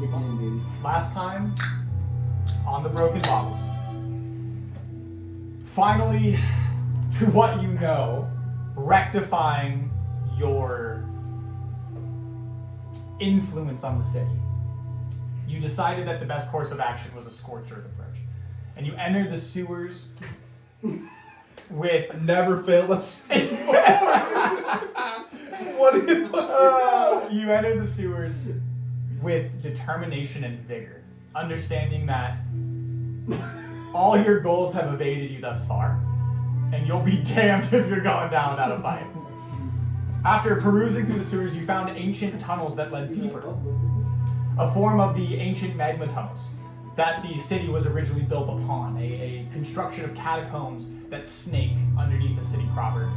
It's in, baby. Last time on the broken bottles. Finally, to what you know, rectifying your influence on the city. You decided that the best course of action was a scorched earth approach. And you enter the sewers with... Never fail us. What is you enter the sewers with determination and vigor, understanding that all your goals have evaded you thus far, and you'll be damned if you're going down without a fight. After perusing through the sewers, you found ancient tunnels that led deeper, a form of the ancient magma tunnels that the city was originally built upon, a construction of catacombs that snake underneath the city proper.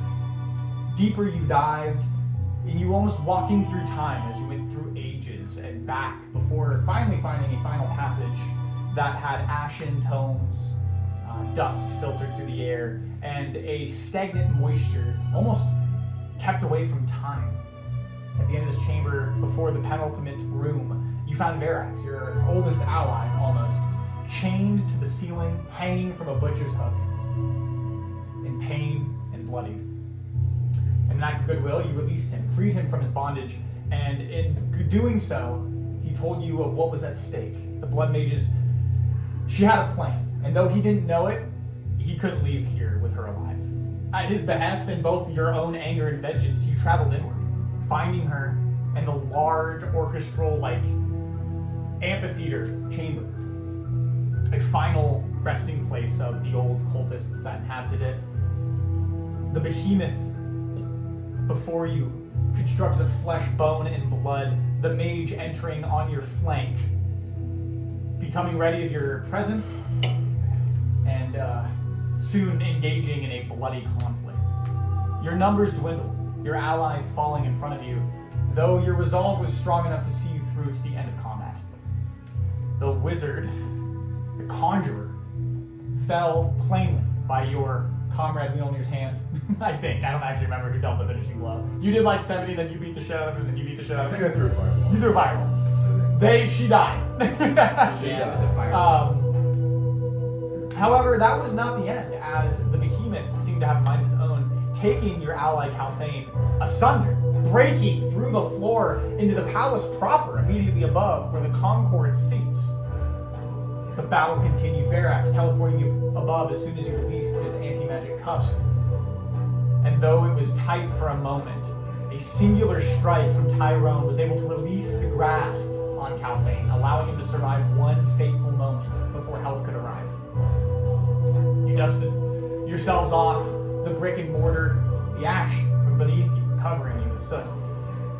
Deeper you dived, and you almost walking through time as you went through ages and back before finally finding a final passage that had ashen tomes, dust filtered through the air, and a stagnant moisture almost kept away from time. At the end of this chamber, before the penultimate room, you found Verax, your oldest ally almost, chained to the ceiling, hanging from a butcher's hook, in pain and bloodied. In an act of goodwill, you released him, freed him from his bondage, and in doing so, he told you of what was at stake. The Blood Mages, she had a plan, and though he didn't know it, he couldn't leave here with her alive. At his behest, and both your own anger and vengeance, you traveled inward, finding her in the large orchestral-like amphitheater chamber, a final resting place of the old cultists that inhabited it. The behemoth before you, constructed of flesh, bone, and blood, the mage entering on your flank, becoming ready of your presence, and soon engaging in a bloody conflict. Your numbers dwindled, your allies falling in front of you, though your resolve was strong enough to see you through to the end of combat. The wizard, the conjurer, fell plainly by your comrade Mjolnir's hand. I think. I don't actually remember who dealt the finishing blow. You did like 70, then you beat the shit out of him, then you beat the shit out of him. I threw a fireball. You threw a fireball. She died. However, that was not the end, as the behemoth seemed to have a mind of its own, taking your ally Calthane asunder, breaking through the floor into the palace proper, immediately above where the Concord seats. The battle continued, Verax teleporting you above as soon as you released his anti-magic cuffs. And though it was tight for a moment, a singular strike from Tyrone was able to release the grasp on Calthane, allowing him to survive one fateful moment before help could arrive. You dusted yourselves off, the brick and mortar, the ash from beneath you, covering you with soot,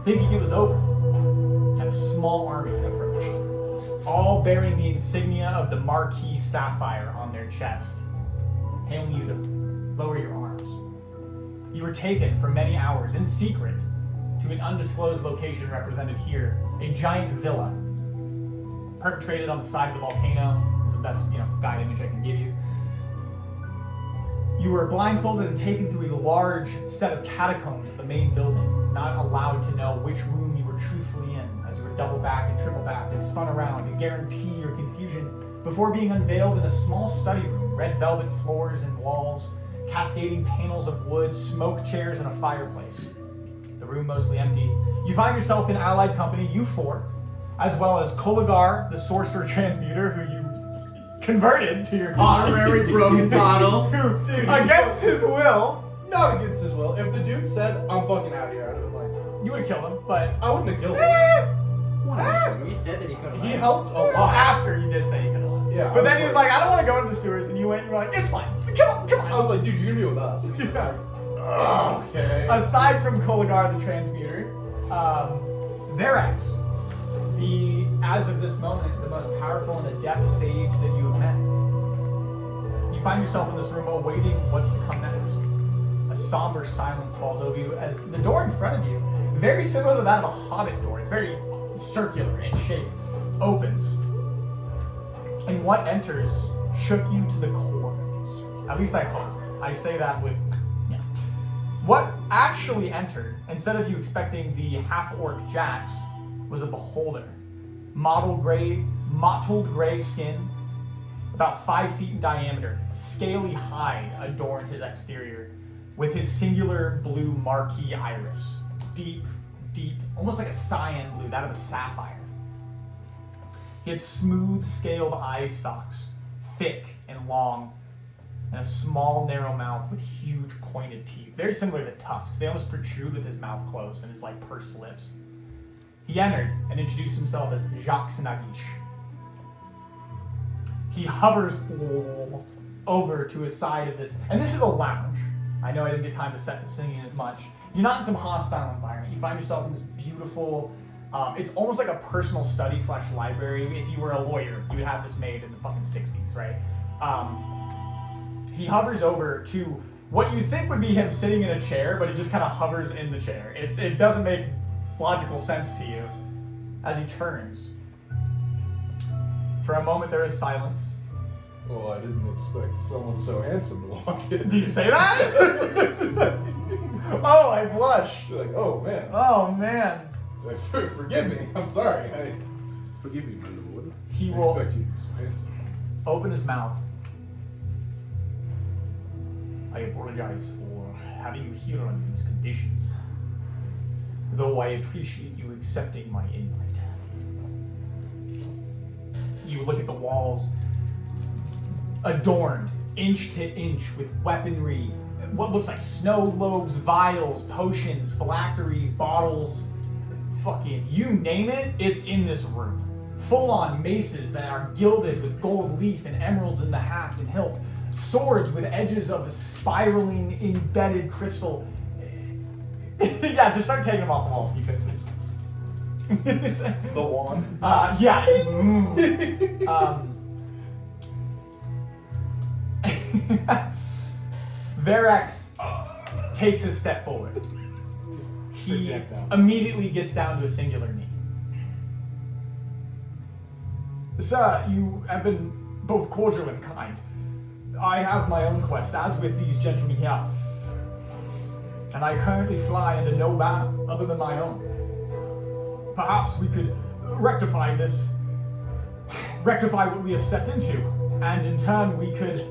thinking it was over, and a small army had approached, all bearing the insignia of the Marquis Sapphire on their chest, hailing you to lower your arms. You were taken for many hours in secret to an undisclosed location represented here, a giant villa, perpetrated on the side of the volcano. This is the best, guide image I can give you. You were blindfolded and taken through a large set of catacombs of the main building, not allowed to know which room you were truthfully in, as you were double-backed and triple-backed and spun around to guarantee your confusion before being unveiled in a small study room, red velvet floors and walls, cascading panels of wood, smoke chairs, and a fireplace. The room mostly empty. You find yourself in allied company, you four, as well as Koligar, the sorcerer transmuter, who you converted to your Honorary broken bottle. Dude, against his will. Not against his will. If the dude said, I'm fucking out of here, I'd have been like, You would have killed him, but I wouldn't have killed him. You said that he could have. He helped a well, lot. after you did say you could have left. Yeah. But then he was like, I don't want to go into the sewers, and you went and you were like, it's fine. Come on. I was like, dude, you're gonna be with us. And he was like, okay. Aside from Koligar the Transmuter, Verax, as of this moment, the most powerful and adept sage that you have met. You find yourself in this room awaiting what's to come next. A somber silence falls over you as the door in front of you, very similar to that of a hobbit door, it's very circular in shape, opens. And what enters shook you to the core. At least I hope. I say that with, What actually entered, instead of you expecting the half-orc Jax, was a beholder. mottled gray skin, about 5 feet in diameter, scaly hide adorned his exterior, with his singular blue marquee iris, deep, almost like a cyan blue, that of a sapphire. He had smooth, scaled eye stalks, thick and long, and a small, narrow mouth with huge, pointed teeth, very similar to tusks. They almost protrude with his mouth closed and his pursed lips. He entered and introduced himself as Jacques Nagish. He hovers over to his side of this, and this is a lounge. I know I didn't get time to set the singing as much. You're not in some hostile environment. You find yourself in this beautiful, it's almost like a personal study / library. If you were a lawyer, you would have this made in the fucking 60s, right? He hovers over to what you'd think would be him sitting in a chair, but it just kind of hovers in the chair. It doesn't make logical sense to you as he turns. For a moment there is silence. Well, I didn't expect someone so handsome to walk in. Do you say that? Oh, I blush. You're like, oh man. Oh man. Like, forgive me. I'm sorry. Forgive me, my lord. He I will expect you to be so handsome. open his mouth. I apologize for having you here under these conditions, though I appreciate you accepting my invite. You look at the walls, adorned inch to inch with weaponry, what looks like snow globes, vials, potions, phylacteries, bottles, fucking you name it, it's in this room. Full-on maces that are gilded with gold leaf and emeralds in the haft and hilt, swords with edges of spiraling embedded crystal. Yeah, just start taking them off the walls, you could. The wand. Yeah. Verax takes a step forward. He Projectile. immediately gets down to a singular knee. Sir, you have been both cordial and kind. I have my own quest, as with these gentlemen here. And I currently fly under no banner other than my own. Perhaps we could rectify what we have stepped into, and in turn we could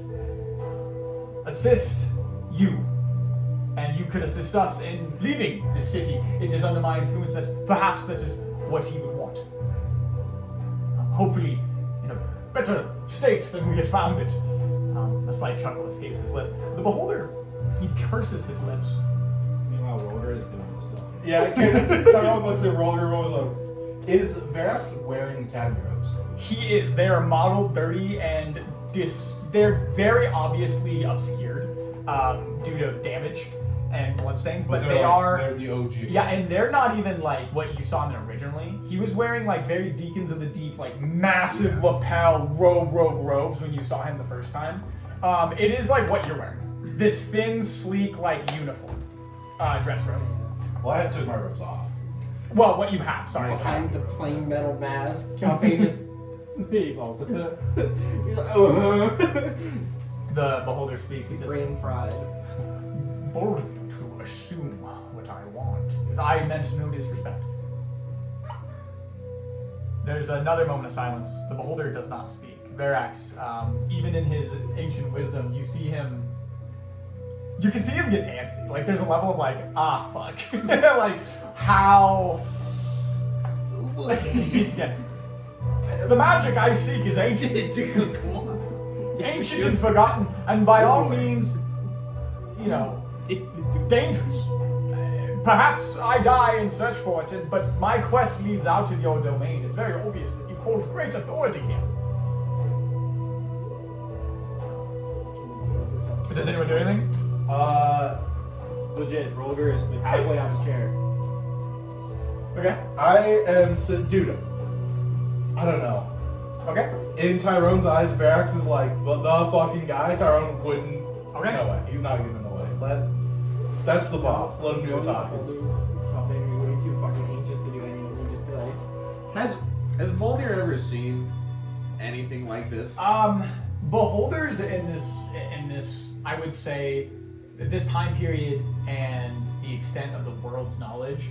assist you, and you could assist us in leaving this city. It is under my influence that perhaps that is what you would want. Hopefully in a better state than we had found it. A slight chuckle escapes his lips. The beholder, he purses his lips. Meanwhile, Roller is doing this stuff. Yeah, Tyrone looks at Roller low. Is Verax wearing academy robes? He is. They are modeled dirty and they're very obviously obscured due to damage and bloodstains, but they are. They're the OG. Yeah, and they're not even like what you saw him in originally. He was wearing like very Deacons of the Deep, like massive lapel robes when you saw him the first time. It is like what you're wearing. This thin, sleek, like uniform dress robe. Well, I had took my robes off. Well, what you have, sorry. Behind the plain metal mask, Calpain just. He's also. He's like, oh. The beholder speaks. He says, Brain fried. bold of you to assume what I want, because I meant no disrespect. There's another moment of silence. The beholder does not speak. Verax, even in his ancient wisdom, you see him. You can see him get antsy. Like there's a level of like, fuck. Like how. He speaks again. The magic I seek is ancient. Ancient and forgotten, and by all means, dangerous. Perhaps I die in search for it, but my quest leads out of your domain. It's very obvious that you hold great authority here. Does anyone do anything? Legit, Roller is halfway out his chair. Okay. I am dude. I don't know. Okay. In Tyrone's eyes, Verax is like the fucking guy. Tyrone wouldn't. Okay. No way. He's not giving away. That's the boss. Let him do the talking. Calpain, you're way too fucking anxious to do anything. You just be like. Has Volnir ever seen anything like this? Beholders in this, I would say, this time period and the extent of the world's knowledge,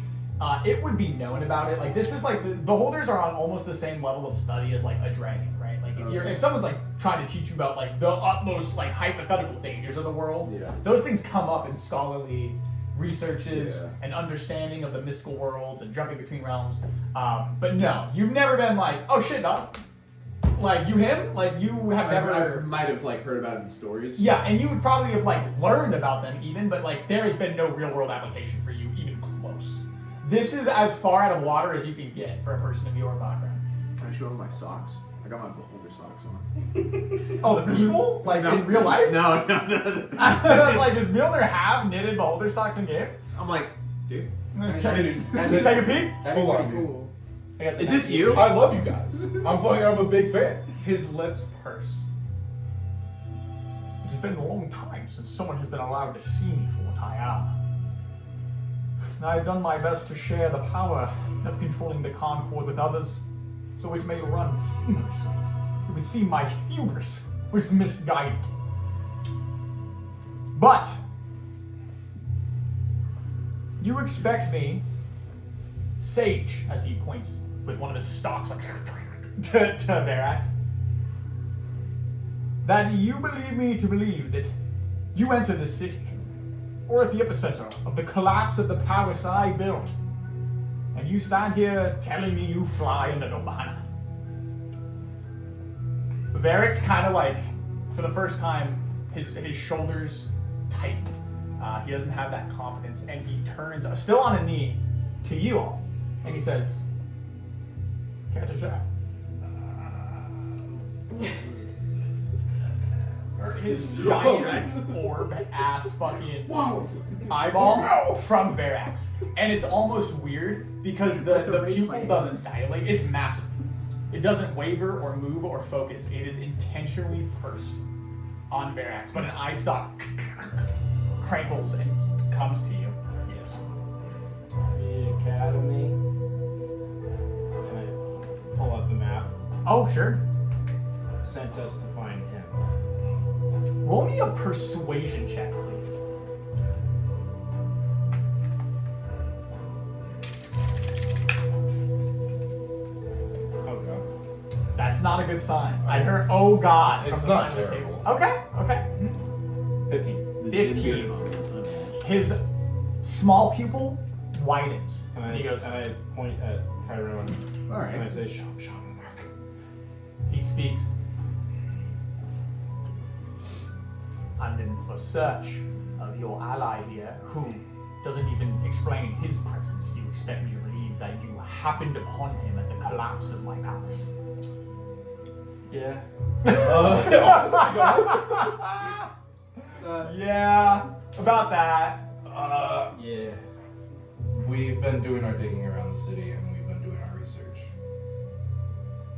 it would be known about it. Like this is like the beholders are on almost the same level of study as like a dragon, right? Like if someone's like trying to teach you about like the utmost like hypothetical dangers of the world, those things come up in scholarly researches and understanding of the mystical worlds and jumping between realms. But no, you've never been like, oh shit, dog. Like him, like you have never. I might have like heard about it in stories. Yeah, and you would probably have like learned about them even, but like there has been no real world application for you even close. This is as far out of water as you can get for a person of your background. Can I show them my socks? I got my beholder socks on. Oh, the people? Like in real life? No. I was like, does Milner have knitted beholder stocks in game? I'm like, dude. Take a peek? That'd Hold be on, pretty cool. Is this you? I love you guys. I'm a big fan. His lips purse. It has been a long time since someone has been allowed to see me for what I am. I have done my best to share the power of controlling the Concord with others, so it may run seamlessly. It would seem my hubris was misguided. But you expect me, Sage, as he points with one of his stalks like to Verax, that you believe me to believe that you enter this city, or at the epicenter of the collapse of the palace I built, and you stand here telling me you fly under Nobana. Varric kind of like, for the first time, his shoulders tighten. He doesn't have that confidence, and he turns, still on a knee, to you all, and he says, "Care to share?" His giant orb-ass fucking eyeball from Verax. And it's almost weird because the pupil doesn't dilate. It's massive. It doesn't waver or move or focus. It is intentionally pursed on Verax. But an eye stalk crankles and comes to you. Yes. The academy. And I pull out the map. Oh, sure. Sent us to find him. Roll me a persuasion check, please. Oh god. That's not a good sign. I heard, oh god, from It's the not side of the terrible. table. Okay. 15. 15. His small pupil widens. And He goes, I point at Tyrone. Alright. And I say, show me the mark. he speaks. And in for search of your ally here, who doesn't even explain his presence, you expect me to believe that you happened upon him at the collapse of my palace. Yeah. Yeah, about that. Yeah. We've been doing our digging around the city and we've been doing our research.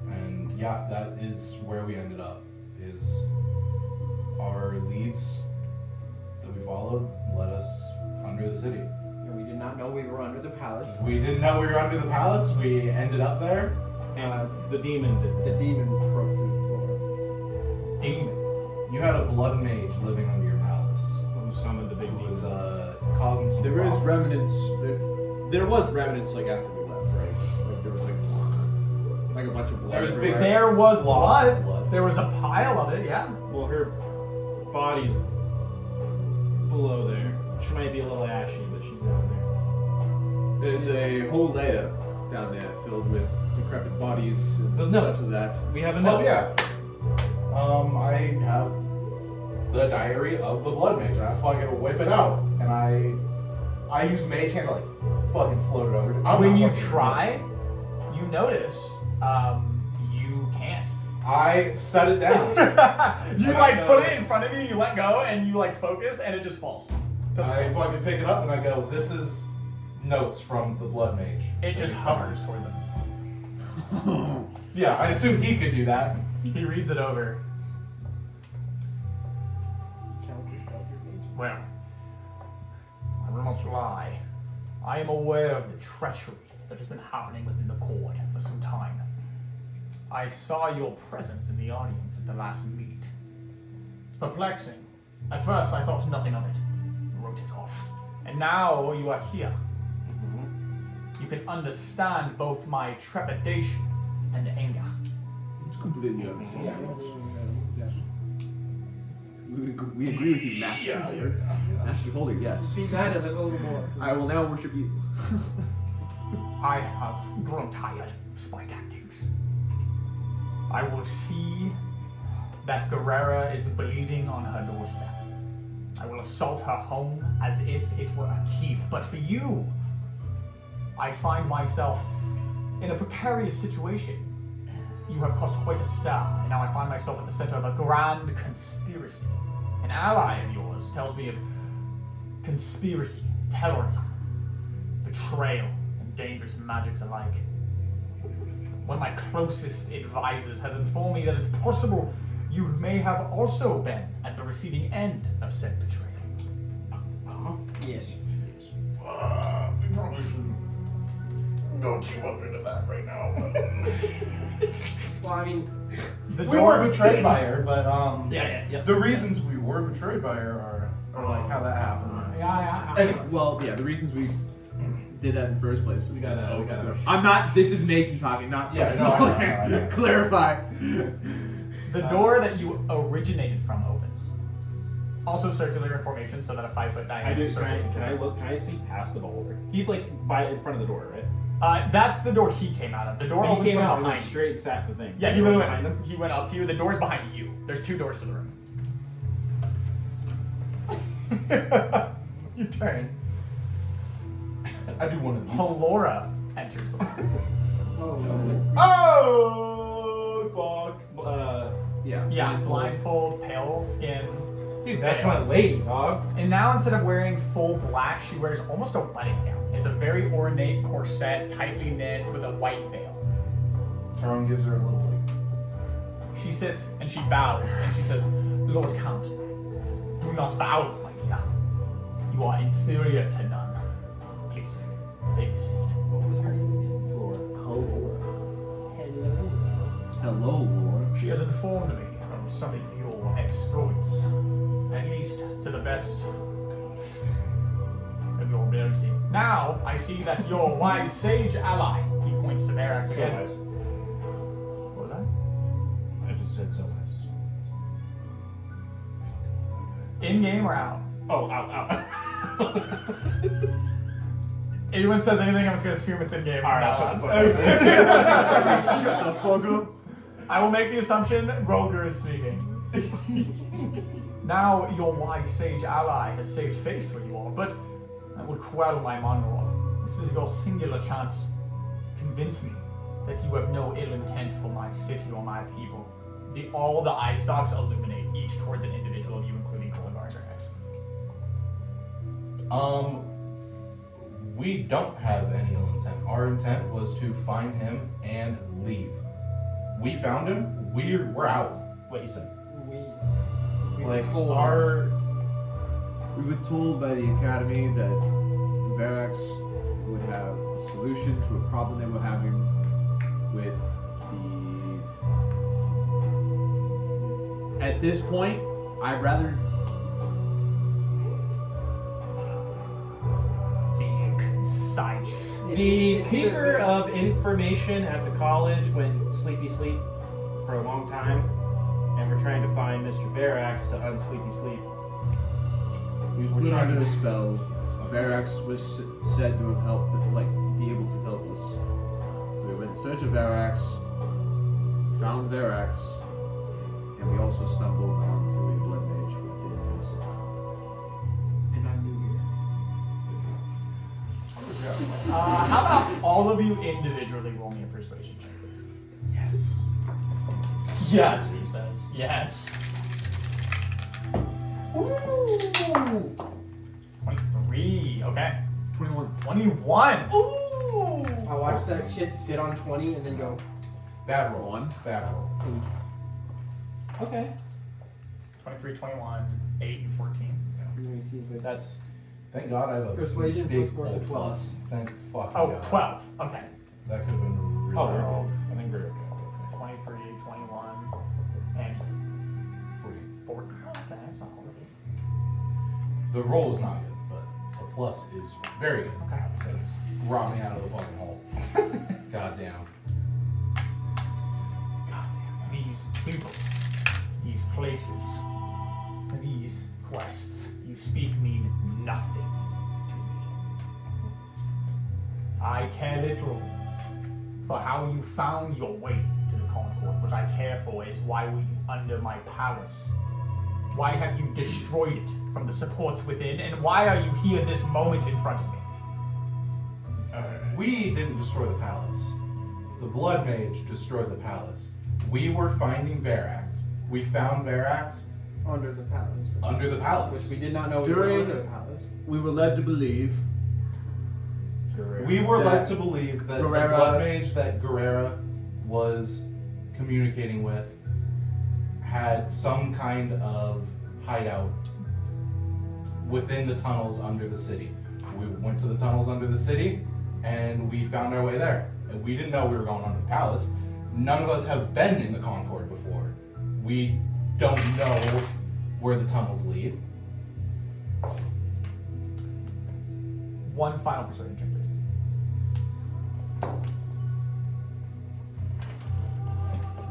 And yeah, that is where we ended up. Is our leads that we followed led us under the city. And we did not know we were under the palace. We didn't know we were under the palace. We ended up there. And the demon did. The demon broke through the floor. Demon. You had a blood mage living under your palace. Who summoned the big Who was demon. causing some There is problems. remnants. There was remnants like after we left, right? Like there was like a bunch of blood. There was big- everywhere. There was Blood. blood. There was a pile of it, yeah. Well, her body's below there. She might be a little ashy, but she's down There's a whole layer down there filled with decrepit bodies and No. such of that. there. We have Oh enough. yeah. I have the diary of the blood mage, and I fucking whip it out, and I use mage hand to like fucking float it over. When you try, you notice you can't. I set it down. You like put it in front of you and you let go and you like focus and it just falls. I fucking pick it up and I go, "This is notes from the blood mage." It just hovers towards him. Yeah, I assume he could do that. He reads it over. Well, I will not lie. I am aware of the treachery that has been happening within the court for some time. I saw your presence in the audience at the last meet. Perplexing. At first I thought nothing of it. Wrote it off. And now you are here. can understand both my trepidation and anger. It's completely understandable. Yeah. Yes. We agree with you, Master Beholder. Master Beholder, yes. Santa, there's a little more. I will now worship you. I have grown tired of spy tactics. I will see that Guerrera is bleeding on her doorstep. I will assault her home as if it were a keep. But for you, I find myself in a precarious situation. You have caused quite a stir, and now I find myself at the center of a grand conspiracy. An ally of yours tells me of conspiracy, terrorism, betrayal, and dangerous magics alike. One of my closest advisors has informed me that it's possible you may have also been at the receiving end of said betrayal. Yes. We probably shouldn't go too up into that right now. Well, I mean, The We door were betrayed by her, but Yeah. the reasons we were betrayed by her are like how that happened. Anyway, Well, yeah, the reasons we did that in the first place was We gotta- I'm not. This is Mason talking, not. Yeah, no, I know. Clarify. The door that you originated from opens. Also circular in formation, so that a 5-foot I diameter do. circle. Can I look? Can I see past the beholder? He's like in front of the door, right? That's the door he came out of. The door He opens came from out and behind went you. straight sat the thing. Yeah, he The literally door behind him. he went up to you. The door's behind you. There's 2 doors to the room. You turn. I do one of these. Halora enters the room. Oh, fuck. Yeah. Yeah, blindfold, pale skin. Dude, that's veil. my lady, dog. And now instead of wearing full black, she wears almost a wedding gown. It's a very ornate corset, tightly knit with a white veil. Tyrone gives her a little like. She sits and she bows and she says, Lord Count, do not bow, my dear. You are inferior to none. Please, take a seat. what was her name again? Laura. Hello. Hello. Hello, Lord. She has informed me of some of your exploits, at least to the best of your ability. Now, I see that your wise sage ally, he points to Verax So again. wise. What was that? I just said so wise. In-game or out? Oh, out. Anyone says anything, I'm just going to assume it's in-game. from Alright, now shut on. the fuck up. Shut the fuck up. I will make the assumption Groger is speaking. Now your wise sage ally has saved face for you all, but I will quell my monologue. This is your singular chance. Convince me that you have no ill intent for my city or my people. All the eye stalks illuminate, each towards an individual of you, including Colgar and Rex. We don't have any ill intent. Our intent was to find him and leave. We found him. We're out. What he said. We Like told our. We were told by the Academy that Verax would have the solution to a problem they were having with the. At this point, I'd rather. Being concise. The It's keeper the- of information at the college went sleepy sleep for a long time, and we're trying to find Mr. Verax to unsleepy sleep. He was We're put trying under a to- spell. Verax was said to have helped, like, be able to help us. So we went in search of Verax, found Verax, and we also stumbled onto a blood mage within Mason. And I'm new here. How about all of you individually roll me a persuasion check? Yes. Yes, he says. Yes. Ooh. 23. Okay. 21. 21. Ooh. I watched that shit sit on 20 and then go. Bad roll. One. Bad roll. Okay. 23, 21, 8, and 14. Let me see if it. That's Thank God I have a Persuasion big plus force of old 12. plus. Thank fucking Oh, God. 12. Okay. That could have been really oh, hard. I think we're okay. 23, 21, and 4. Okay, that's not horrible. The roll is not good, but I'll plus is very good. Okay. So it's brought me out of the fucking hole. Goddamn. These people, these places, these quests you speak mean nothing to me. I care little for how you found your way to the Concord. What I care for is why were you under my palace? Why have you destroyed it from the supports within? And why are you here this moment in front of me? We didn't destroy the palace. The Blood Mage destroyed the palace. We were finding Verax. We found Verax Under the palace. under the palace. Which we did not know we were During- under the palace. We were led to believe We were that led to believe that Guerrera- the Blood Mage that Guerrera was communicating with had some kind of hideout within the tunnels under the city. We went to the tunnels under the city and we found our way there. And we didn't know we were going under the palace. None of us have been in the Concord before. We don't know where the tunnels lead. One final persuasion check, please.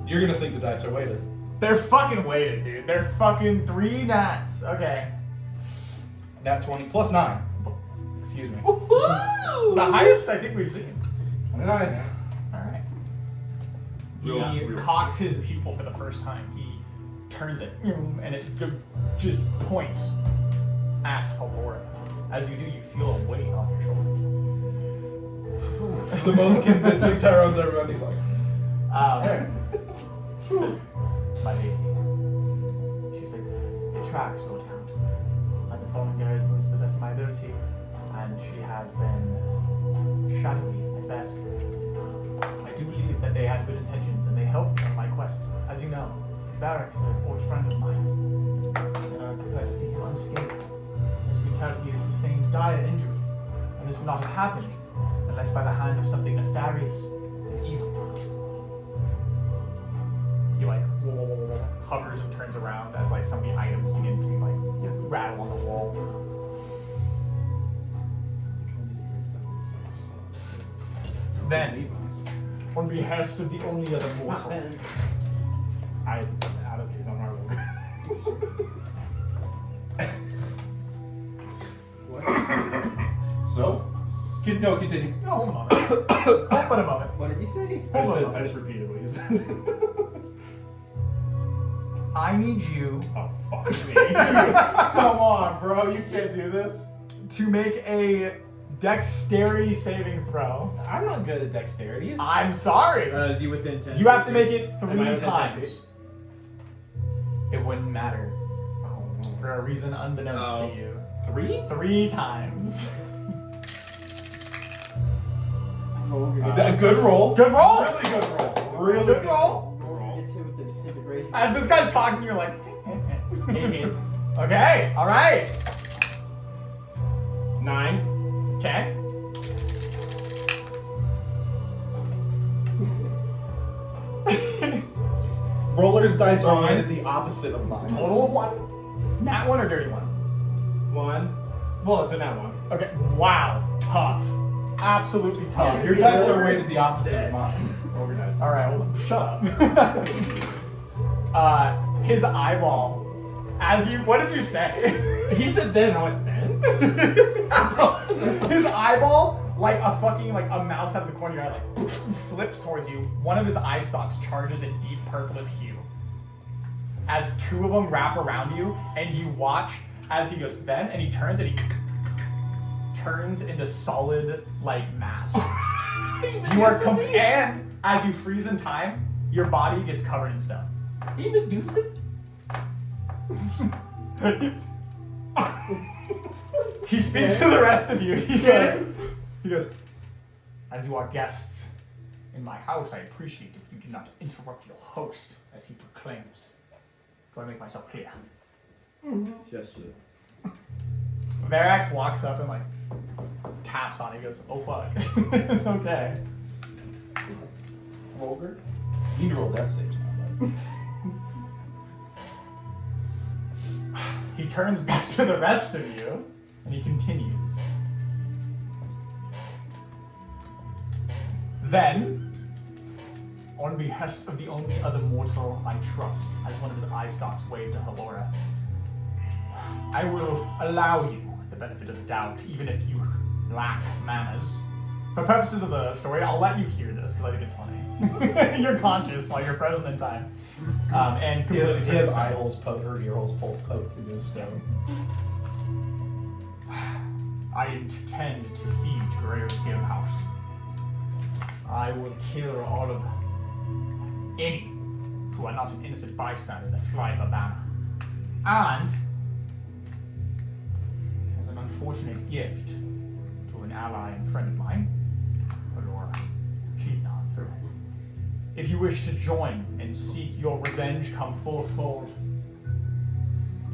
You're gonna think the dice are weighted. They're fucking weighted, dude. They're fucking 3 nats. Okay. Nat 20 plus 9. Excuse me. The highest I think we've seen. 29. Alright. He Real. cocks his pupil for the first time. He turns it, and it just points at Halora. As you do, you feel a weight off your shoulders. The most convincing Tyrone's ever done. He's like, She says, my lady. She speaks, it tracks, Lord Count. I've been following Gary's moves to the best of my ability, and she has been shadowy at best. I do believe that they had good intentions, and they helped me on my quest. As you know, Barracks is an old friend of mine, and I would prefer to see him unscathed. As we tell, he has sustained dire injuries, and this would not have happened unless by the hand of something nefarious and evil. He like hovers and turns around as like some of the items begin to like rattle on the wall. Then, on behest of the only other mortal, I don't care. I'm not so? No, continue. no, hold a moment. Hold on a moment. What did you say? I Hold just, on. I just repeated what you said. I need you Oh, fuck me. Come on, bro. You can't do this. to make a dexterity saving throw. I'm not good at dexterities. I'm sorry. Is he within 10? You have to make it Am I 3 within 10 times. feet? It wouldn't matter Oh, no. for a reason unbeknownst Oh. to you. 3? 3 times. Good roll. Good roll. Really good roll. Really Good roll. It's hit with the disintegration. As this guy's talking, you're like, 18. okay, all right, 9. okay. Roller's dice are rated the opposite of mine. Total of 1. Nat 1 or dirty 1? 1. Well, it's a nat 1. Okay. Wow. Tough. Absolutely tough. Your dice are weighted the opposite of mine. Organized. All right, hold on. Shut up. His eyeball. As you, what did you say? He said then. I went then. His eyeball, like a fucking like a mouse out of the corner of your eye, like flips towards you. One of his eye stalks charges a deep purplish hue. As 2 of them wrap around you, and you watch as he goes then, and he turns into solid like mass. You are and as you freeze in time, your body gets covered in stone. Even Deuce it? He speaks to the rest of you. He goes, as you are guests in my house, I appreciate if you do not interrupt your host as he proclaims. Do I make myself clear? Yes, sir. Verax walks up and like taps on it. He goes, oh fuck. Okay. Vulgar? You need to roll death saves now, bud. He turns back to the rest of you and he continues. Then, on behest of the only other mortal I trust, as one of his eye stalks waved to Halora, I will allow you the benefit of the doubt, even if you lack manners. For purposes of the story, I'll let you hear this because I think it's funny. You're conscious while you're frozen in time, and He completely has turns eye stone. holes poked or ear holes poked into his stone. I intend to siege Guerrero's Guild House. I will kill all of any who are not an innocent bystander that fly her banner. And, as an unfortunate gift to an ally and friend of mine, Aurora, she nods her head. If you wish to join and seek your revenge come full fold,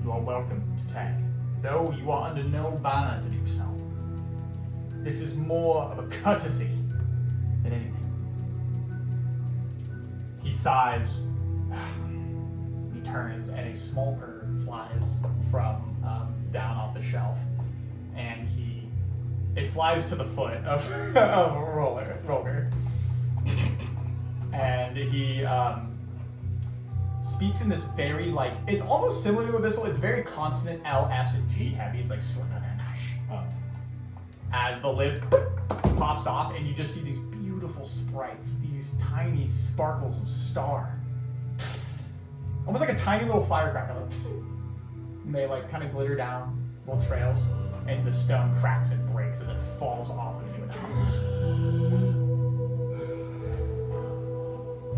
you are welcome to tag, though you are under no banner to do so. This is more of a courtesy than anything. He sighs, he turns, and a small bird flies from down off the shelf, and it flies to the foot of Roller, and he speaks in this very, like, it's almost similar to Abyssal. It's very consonant L, S, and G heavy. It's like as the lid pops off, and you just see these beautiful sprites, these tiny sparkles of star, almost like a tiny little firecracker. Like, and they like kind of glitter down little trails, and the stone cracks and breaks as it falls off of you and hums.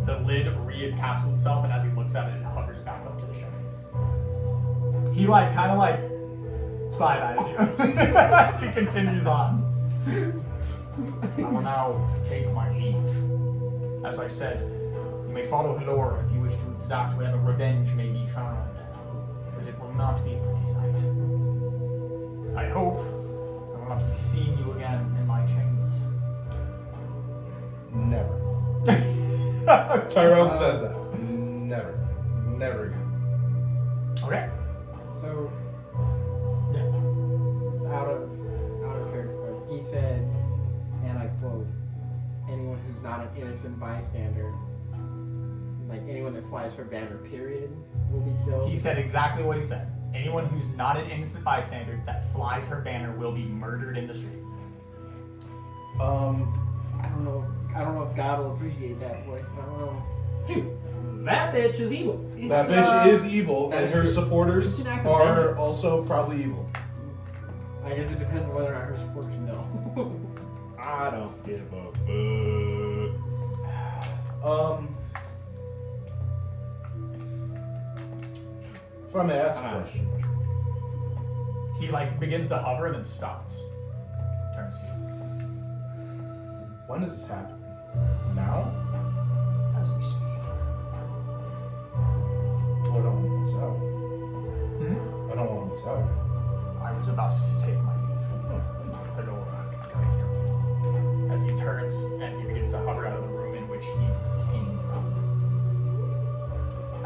The lid re-encapsulates itself, and as he looks at it, it hovers back up to the shelf. He like kind of like side-eyes you as he continues on. I will now take my leave. As I said, you may follow Halora if you wish to exact whatever revenge may be found, but it will not be a pretty sight. I hope I will not be seeing you again in my chambers. Never. Tyrone says that. Never. Never again. Okay. So, Yes. out of character quote, he said, and I quote, anyone who's not an innocent bystander, like anyone that flies her banner, period, will be killed. He said exactly what he said. Anyone who's not an innocent bystander that flies her banner will be murdered in the street. I don't know if God will appreciate that voice. I don't know. Dude, that bitch is evil. That bitch is evil, that and is her true. supporters It's an act of are vengeance. also probably evil. I guess it depends on whether or not her supporters know. I don't give a fuck. If I may ask a Ah, question. He like begins to hover and then stops. Turns to you. When is this happening? Now? As we speak. Well, I don't want to miss out. Hmm? I don't want to miss out. I was about to take my leave. Halora can guide you. As he turns and he begins to hover out of the room in which he came from.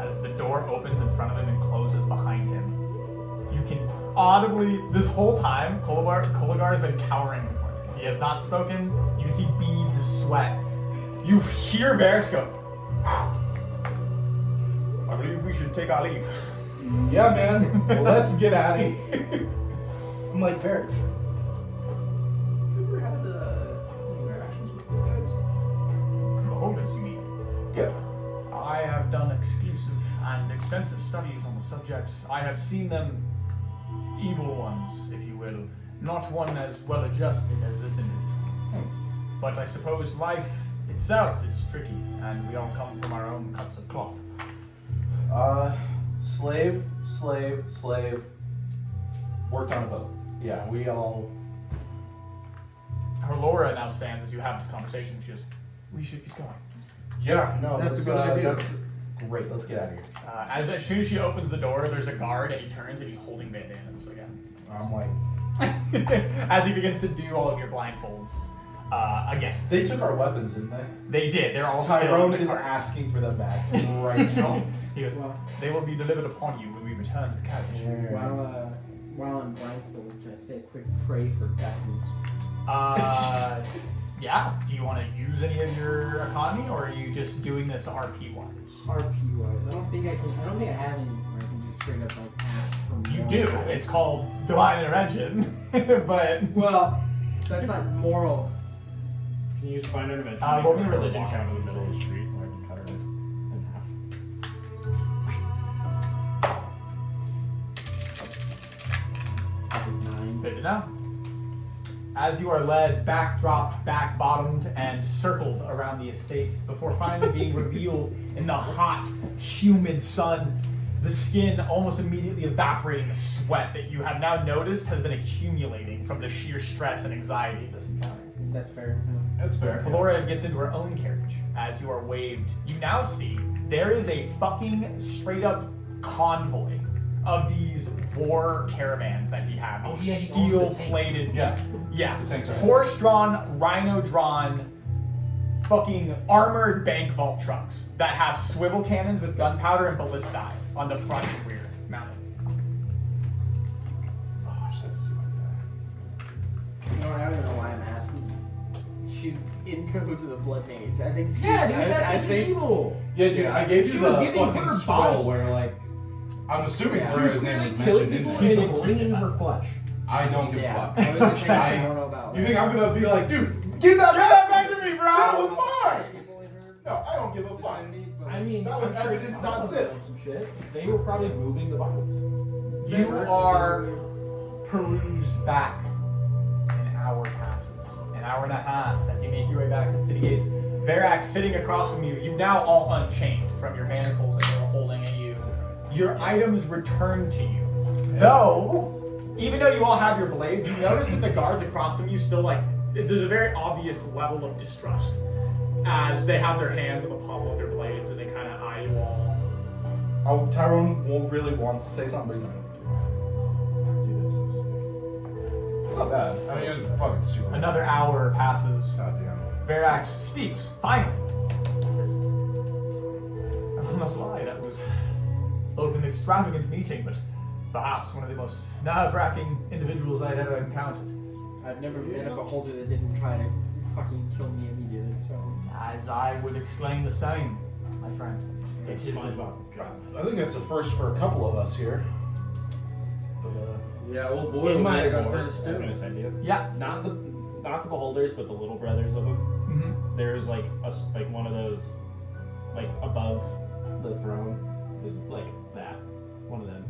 As the door opens in front of him and closes behind him, you can audibly, this whole time, Koligar has been cowering in the corner. He has not spoken. You can see beads of sweat. You hear Varix go, I believe we should take our leave. Yeah, man. Let's get out of here. I'm like, Barracks. Have you ever had interactions with these guys? Beholders, you mean? Yeah. I have done exclusive and extensive studies on the subject. I have seen them evil ones, if you will. Not one as well adjusted as this individual. But I suppose life itself is tricky, and we all come from our own cuts of cloth. Slave. Worked on a boat. Yeah, we all. Halora now stands as you have this conversation. She goes, we should get going. Yeah, no, That's a let's, good idea. That's great. Let's get out of here. As soon as she opens the door, there's a guard, and he turns and he's holding bandanas again. I'm like, As he begins to do all of your blindfolds again. they took our weapons, didn't they? They did. They're all still Tyrone in the is cart. asking for them back right now. He goes, Well, they will be delivered upon you when we return to the carriage. while I'm blindfolded, can I say a quick pray for bad news? Yeah. Do you want to use any of your economy, or are you just doing this RP wise? RP wise, I don't think I have any where I can just straight up like ask from. You more. do. It's called divine intervention, but Well, that's not moral. Can you use Divine Intervention? roll me a religion walk check, out of the please. middle of the street where I can cut her in half. 9. good to know. As you are led, backdropped, back-bottomed, and circled around the estate before finally being revealed in the hot, humid sun, the skin almost immediately evaporating the sweat that you have now noticed has been accumulating from the sheer stress and anxiety of this encounter. That's fair. That's fair. Laura gets into her own carriage as you are waved. You now see there is a fucking straight up convoy of these war caravans that he has. These yeah, he owns the steel-plated, Yeah. The tanks are- horse-drawn, rhino-drawn, fucking armored bank vault trucks that have swivel cannons with gunpowder and ballistae on the front and rear mounted. Oh, I just had to see my guy. You know, I don't even know why I'm asking. She's in code to the blood mage. I think. Yeah, dude, I that bitch is evil. Yeah, dude, I gave She you was the giving fucking her scroll bottles. where, like, I'm assuming Yeah. Brera's name was killing mentioned in people there. and bringing her flesh. I don't give Yeah. a I fuck. was just saying, I don't know about. You think I'm gonna be like, dude, give that back to me, bro? That was mine. No, I don't give a fuck. I mean, That was I'm sure evidence, some not of sip. them Some shit. They were probably moving the bottles. You are perused back. An hour passes. An hour and a half as you make your way back to the city gates. Verax sitting across from you. You now all unchained from your manacles that they were holding at you. Your items return to you. Though, even though you all have your blades, you notice that the guards across from you still there's a very obvious level of distrust as they have their hands on the pommel of their blades and they kind of eye you all. Oh, Tyrone really wants to say something, but he's not. Dude, that's so sick. It's not bad. I mean, it was fucking super. Another hour passes. Goddamn. Verax speaks, finally. He says, I will not lie, that was both an extravagant meeting, but perhaps one of the most nerve-wracking individuals I'd ever encountered. I've never met a beholder that didn't try to fucking kill me immediately. So. As I would exclaim the same, my friend. It is SpongeBob. I think that's a first for a couple of us here. But, Yeah, old boy In over my there got lore, turned I was to stone. gonna send you. Yeah. Not the beholders, but the little brothers of them. Mm-hmm. There's like one of those, like above the throne is like that. One of them,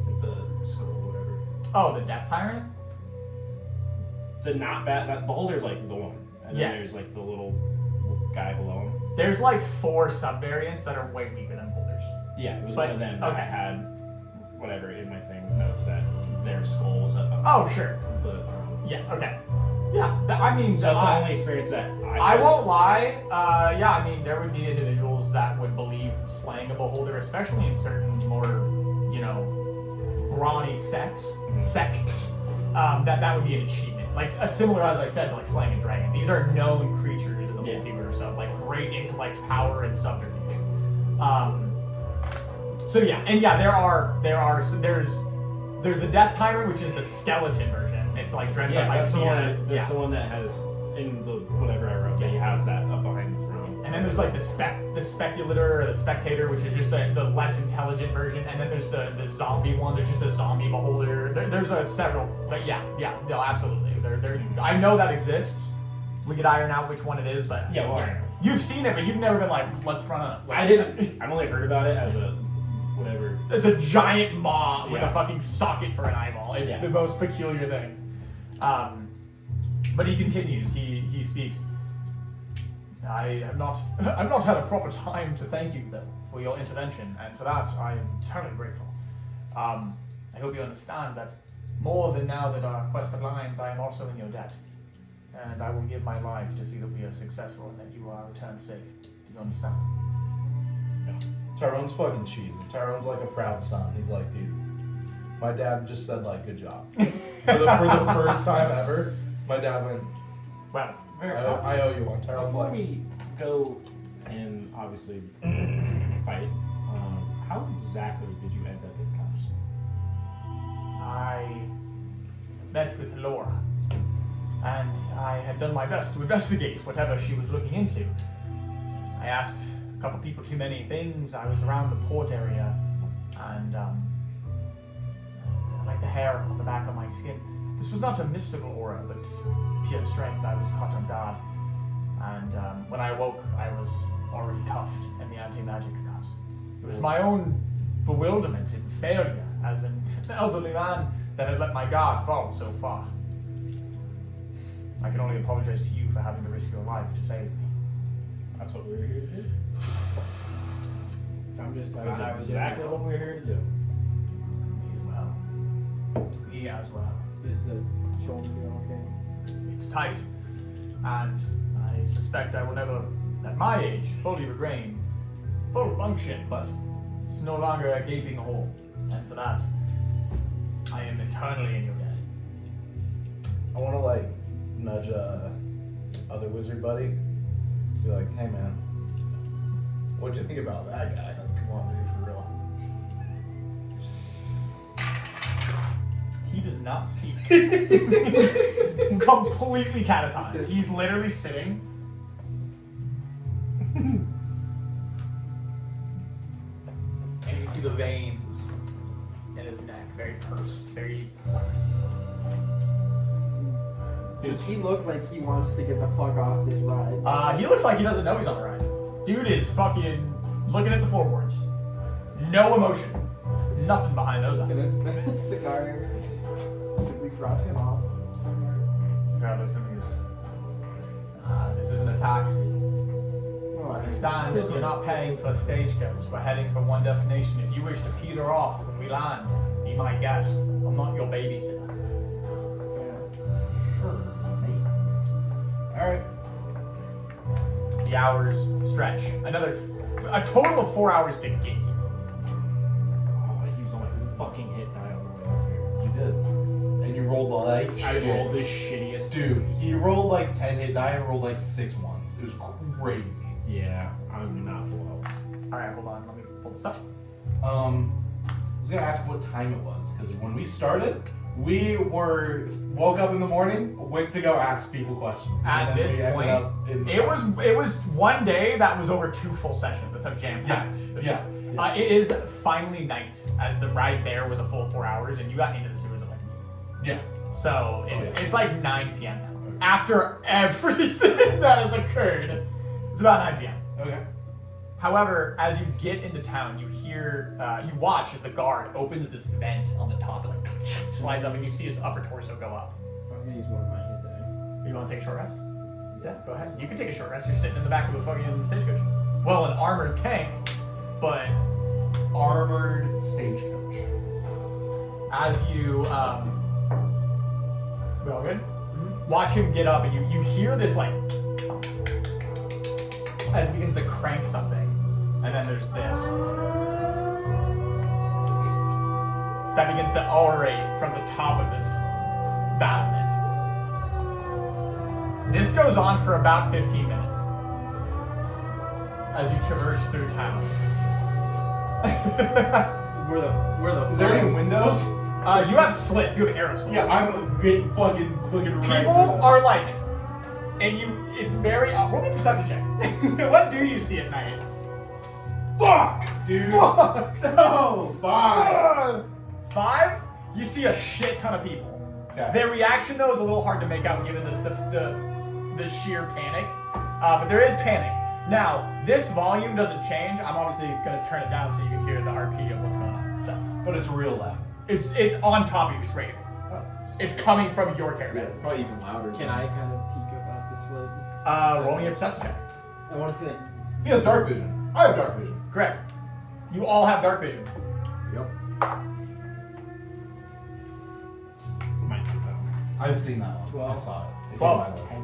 like the skull or whatever. Oh, the Death Tyrant? The not bad. That beholder's like the one, and then Yes. there's like the little guy below him. There's like 4 subvariants that are way weaker than Boulders. Yeah, it was But- one of them that okay. I had whatever in my thing notes that their skull was up on Oh, sure. the throne. Yeah, okay. Yeah, I mean, So that's the I- only experience that I won't lie. Yeah, I mean, there would be individuals that would believe slaying a beholder, especially in certain more, brawny sects, that would be an achievement. Like, similar, as I said, to like slaying a dragon. These are known creatures in the Yeah. multiverse of like great intellect, power, and subterfuge. So yeah, and yeah, there's the Death Tyrant, which is the skeleton version. It's like dreamt Yeah, up by that's the fear. one. That's the one that has in the whatever I wrote. That he has that up behind the throne. And then there's like the speculator or the spectator, which is just the less intelligent version. And then there's the zombie one. There's just a zombie beholder. There's several, but yeah, no, absolutely. I know that exists. We could iron out which one it is, but Yeah, well, I don't know. you've seen it, but you've never been like, let's front up. I didn't. I've only heard about it as a whatever. It's a giant maw with Yeah. a fucking socket for an eyeball. It's Yeah. the most peculiar thing. But he continues. He speaks. I have not had a proper time to thank you though for your intervention, and for that I am eternally grateful. I hope you understand that more than now that our quest aligns, I am also in your debt, and I will give my life to see that we are successful and that you are returned safe. Do you understand? Tyrone's fucking cheesy. Tyrone's like a proud son. He's like, dude, my dad just said like, good job. for the first time ever, my dad went, Well, I owe you one. Tyrone's Before like, we go and obviously fight, how exactly did you end up in cuffs? I met with Laura. and I had done my best to investigate whatever she was looking into. I asked a couple people too many things. I was around the port area, and like the hair on the back of my skin. This was not a mystical aura, but pure strength. I was caught on guard, and when I awoke, I was already cuffed in the anti-magic cuffs. It was my own bewilderment and failure as an elderly man that had let my guard fall so far. I can only apologize to you for having to risk your life to save me. That's what we were here to do. I'm just That was exactly what we were here to do. Me as well. Me as well. Is the shoulder doing okay? It's tight, and I suspect I will never, at my age, fully regain full function, but it's no longer a gaping hole, and for that, I am eternally in your debt. I want to like nudge other wizard buddy. Be like, hey man, what'd you think about that guy? Come on, dude, for real. He does not speak. Completely catatonic. He's literally sitting. And you can see the veins in his neck, very pursed, very flexed. Does he look like he wants to get the fuck off this ride? He looks like he doesn't know he's on the ride. Dude is fucking looking at the floorboards. No emotion. Nothing behind those eyes. That's the guard. Should we drop him off somewhere? Guy looks at me and goes, this isn't a taxi. Oh, Understand that you're not paying for a stagecoach. We're heading from one destination. If you wish to peter off when we land, be my guest. I'm not your babysitter. Sure, mate. All right. The hours stretch. A total of 4 hours to get here. Oh, I used all my fucking hit die on the way out here. You did. And you rolled like I shit. rolled the shittiest. Dude, he rolled like 10 hit die and rolled like 6 ones. It was crazy. Yeah, I'm not full health. Alright, hold on. Let me pull this up. I was gonna ask what time it was because when we started, we woke up in the morning, went to go ask people questions. At and then this we ended point, up in the it was one day that was over 2 full sessions. That's how jam-packed this Yeah. was. It is finally night, as the ride there was a full 4 hours, and you got into the sewers at like Yeah. so it's like 9 p.m. now. After everything that has occurred, it's about 9 p.m. Okay. However, as you get into town, you hear, you watch as the guard opens this vent on the top, and like slides up, and you see his upper torso go up. I was gonna use one of my hit die. You want to take a short rest? Yeah, go ahead. You can take a short rest. You're sitting in the back of a fucking stagecoach. Well, an armored tank, but Armored stagecoach. as you, we all good? Watch him get up, and you hear this like, as he begins to crank something, and then there's this. That begins to orate from the top of this battlement. This goes on for about 15 minutes as you traverse through town. Where the Is there any windows? You have slits. You have arrow slits. Yeah, I'm big fucking looking right. People are like, and it's very. Roll me a perception check. What do you see at night? Fuck, dude. Fuck. No. 5. 5? You see a shit ton of people. Okay. Their reaction though is a little hard to make out given the sheer panic. But there is panic. Now, this volume doesn't change. I'm obviously gonna turn it down so you can hear the RP of what's going on. So But it's real loud. it's on top of you, it's right here. Oh. It's coming from your Yeah, caravan. it's probably even louder. Can I kind of peek up at the slit? Roll me a perception check. I want to see. He has dark vision. I have dark vision. Correct. You all have dark vision. Yep. Might be though. I've seen that one. 12. I saw it. It's 12. on my list.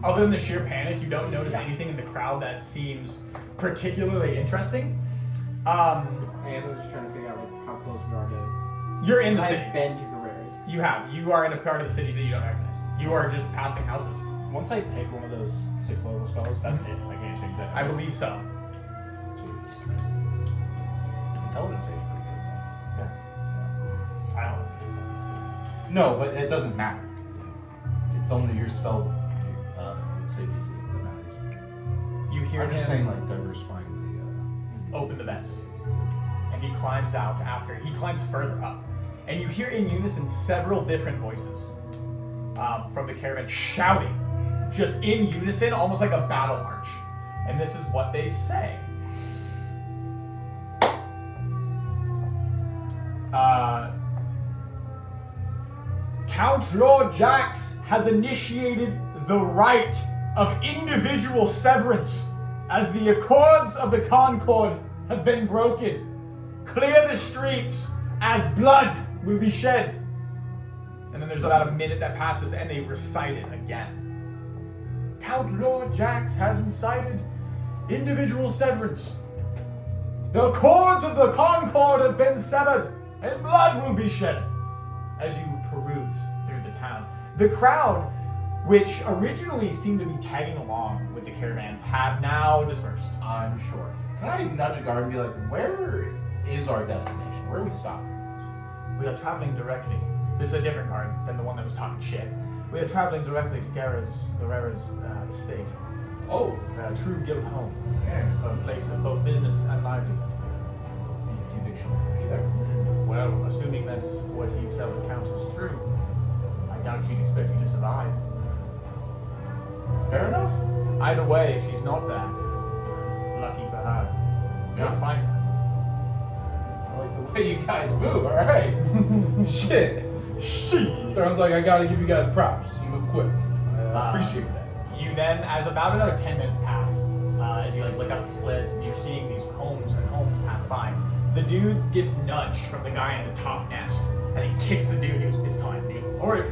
Other than the sheer panic, you don't notice anything in the crowd that seems particularly interesting. I guess I'm just trying to figure out like how close we are to. You're in the I've city. been to Guerrero's. You are in a part of the city that you don't recognize. You are just passing houses. Once I pick one of those 6 level spells, that's it. I can't change that. I believe so. Jesus Christ. Intelligence save is pretty good. I don't know. No, but it doesn't matter. It's It's only your spell CBC that matters. You hear I'm him just saying, like, diversifying open the vents. And he climbs out after. He climbs further up. And you hear in unison several different voices from the caravan shouting, just in unison, almost like a battle march. And this is what they say. Count Lord Jax has initiated the rite of individual severance as the accords of the Concord have been broken. Clear the streets as blood will be shed. And then there's about a minute that passes and they recite it again. Count Lord Jax has incited individual severance. The cords of the Concord have been severed and blood will be shed. As you peruse through the town, the crowd, which originally seemed to be tagging along with the caravans, have now dispersed. I'm sure. Can I nudge a guard and be like, where is our destination? Where are we stopping? We are traveling directly. This is a different guard than the one that was talking shit. We are traveling directly to Guerrera's estate. Oh, A true guild home. yeah. A place of both business and livelihood. Do you think she'll be there? Well, assuming that's what you tell the Count is true, I doubt she'd expect you to survive. Fair enough. Either way, if she's not there, lucky for her, Yeah. you'll find her. I like the way you guys move, alright. Shit. She. Sounds like I gotta give you guys props. You move quick. I appreciate that. You then, as about another 10 minutes pass, as you like look up the slits and you're seeing these homes and homes pass by, the dude gets nudged from the guy in the top nest as he kicks the dude. He goes, "It's time, dude." Or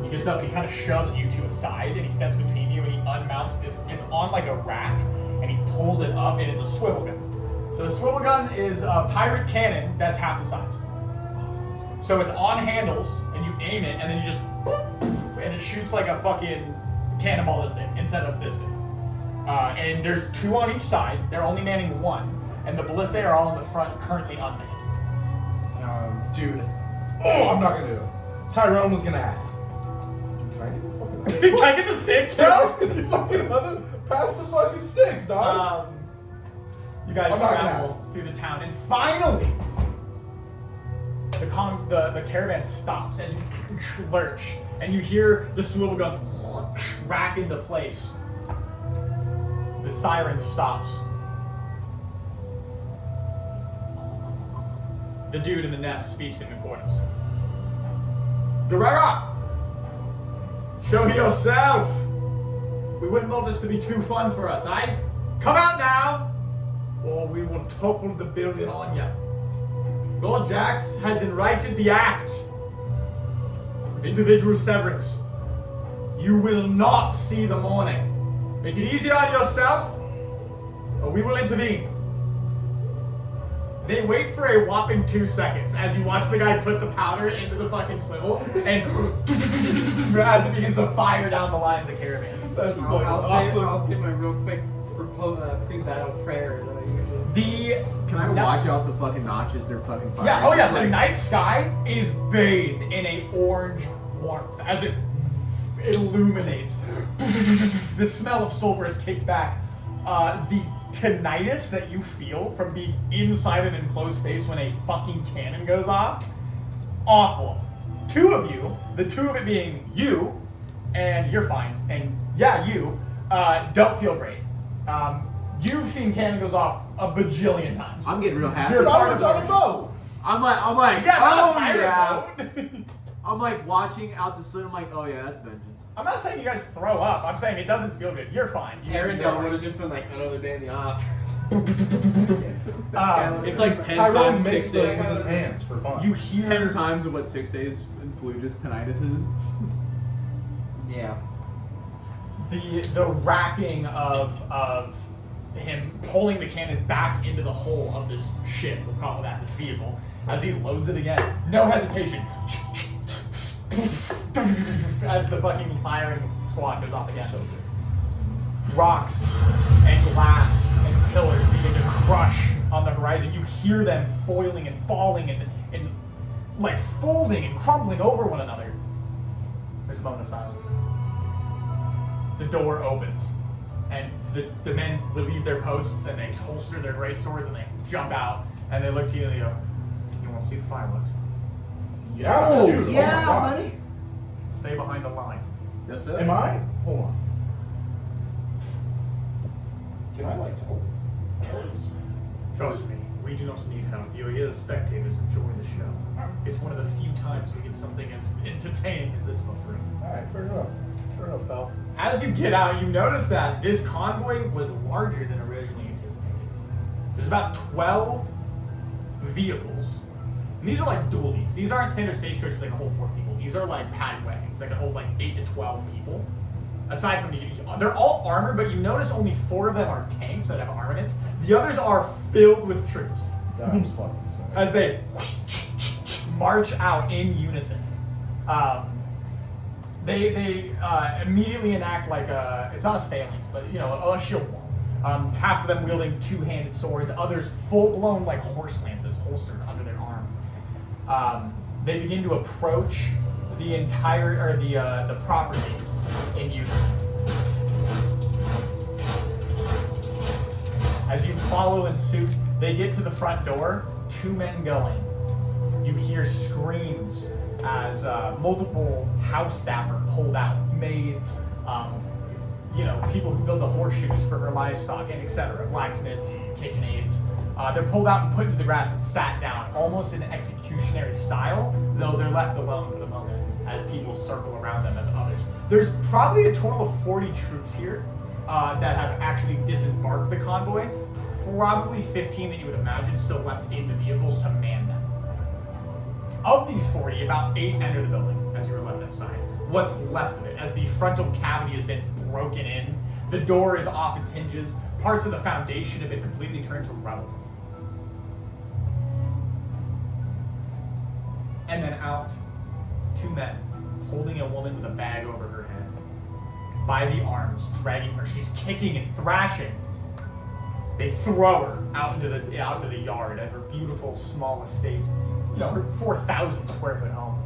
he gets up and he kind of shoves you to a side and he steps between you and he unmounts this. It's on like a rack and he pulls it up and it's a swivel gun. So the swivel gun is a pirate cannon that's half the size. So it's on handles and you aim it and then you just boop, and it shoots like a fucking cannonball this big instead of this big. And there's two on each side. They're only manning one. And the ballistae are all in the front, currently unmanned. Dude. Oh, I'm not gonna do it. Tyrone was gonna ask. Can I get the fucking Can I get the sticks, bro? You fucking pass the fucking sticks, dog. You guys I'm not gonna travel ask. through the town, and finally, the caravan stops as you lurch, and you hear the swivel gun rack into place. The siren stops. The dude in the nest speaks in accordance. Guerrera! Show yourself! We wouldn't want this to be too fun for us, eh? Come out now, or we will topple the building on you. Lord Jax has enrighted the act of individual severance. You will not see the morning. Make it easy on yourself, or we will intervene. They wait for a whopping 2 seconds as you watch the guy put the powder into the fucking swivel and as it begins to fire down the line of the caravan. That's fucking I'll awesome. say my real quick pre-battle prayer that I usually. Can I watch out the fucking notches they're fucking firing? Yeah, oh yeah, Just the like- night sky is bathed in a orange warmth as it illuminates. The smell of sulfur is kicked back. The tinnitus that you feel from being inside an enclosed space when a fucking cannon goes off, awful. Two of you, the two of it being you, and you're fine, and yeah, you, don't feel great. You've seen cannon goes off a bajillion times. I'm getting real happy. You're part I'm of on the boat. I'm like, Yeah, not oh a pirate yeah. boat. I'm like watching out the slit. I'm like, oh yeah, that's vengeance. I'm not saying you guys throw up. I'm saying it doesn't feel good. You're fine. Aaron would have just been like another day in the office. It's like 10 Tyrone times makes 6 those days. with his hands for fun. You hear 10 times of what 6 days in Flugus tinnitus is. Yeah. the racking of him pulling the cannon back into the hull of this ship, we'll call it that, this vehicle, as he loads it again. No hesitation. As the fucking firing squad goes off again. Rocks and glass and pillars begin to crush on the horizon. You hear them foiling and falling and like folding and crumbling over one another. There's a moment of silence. the door opens, and the men relieve their posts and they holster their great swords and they jump out and they look to you and they go, "You want to see the fireworks? Yeah, Oh, dude, yeah, my God. buddy. Stay behind the line." Yes, sir. Am I? Hold on. Can I like help? Trust me, we do not need help. You are here as spectators. Enjoy the show. It's one of the few times we get something as entertaining as this for free. Alright, fair enough. Fair enough, pal. As you get out, you notice that this convoy was larger than originally anticipated. There's about 12 vehicles. And these are like dualies. These aren't standard stagecoaches that can hold 4 people. These are like paddy wagons that can hold like 8 to 12 people. Aside from they're all armored, but you notice only 4 of them are tanks that have armaments. The others are filled with troops That's fucking sick. as they march out in unison. They immediately enact like it's not a phalanx, but a shield wall. Half of them wielding 2-handed swords, others full-blown like horse lances holstered under their arm. They begin to approach the entire the property in unison. As you follow in suit, they get to the front door. 2 men go in. You hear screams as multiple house staff are pulled out. Maids, people who build the horseshoes for her livestock, and etc. Blacksmiths, kitchen aides. They're pulled out and put into the grass and sat down, almost in executionary style, though they're left alone for the moment as people circle around them as others. There's probably a total of 40 troops here that have actually disembarked the convoy. Probably 15 that you would imagine still left in the vehicles to man them. Of these 40, about 8 enter the building as you are left outside. What's left of it, as the frontal cavity has been broken in, the door is off its hinges, parts of the foundation have been completely turned to rubble. And then out, 2 men, holding a woman with a bag over her head, by the arms, dragging her. She's kicking and thrashing. They throw her out into the yard of her beautiful small estate, her 4,000 square foot home.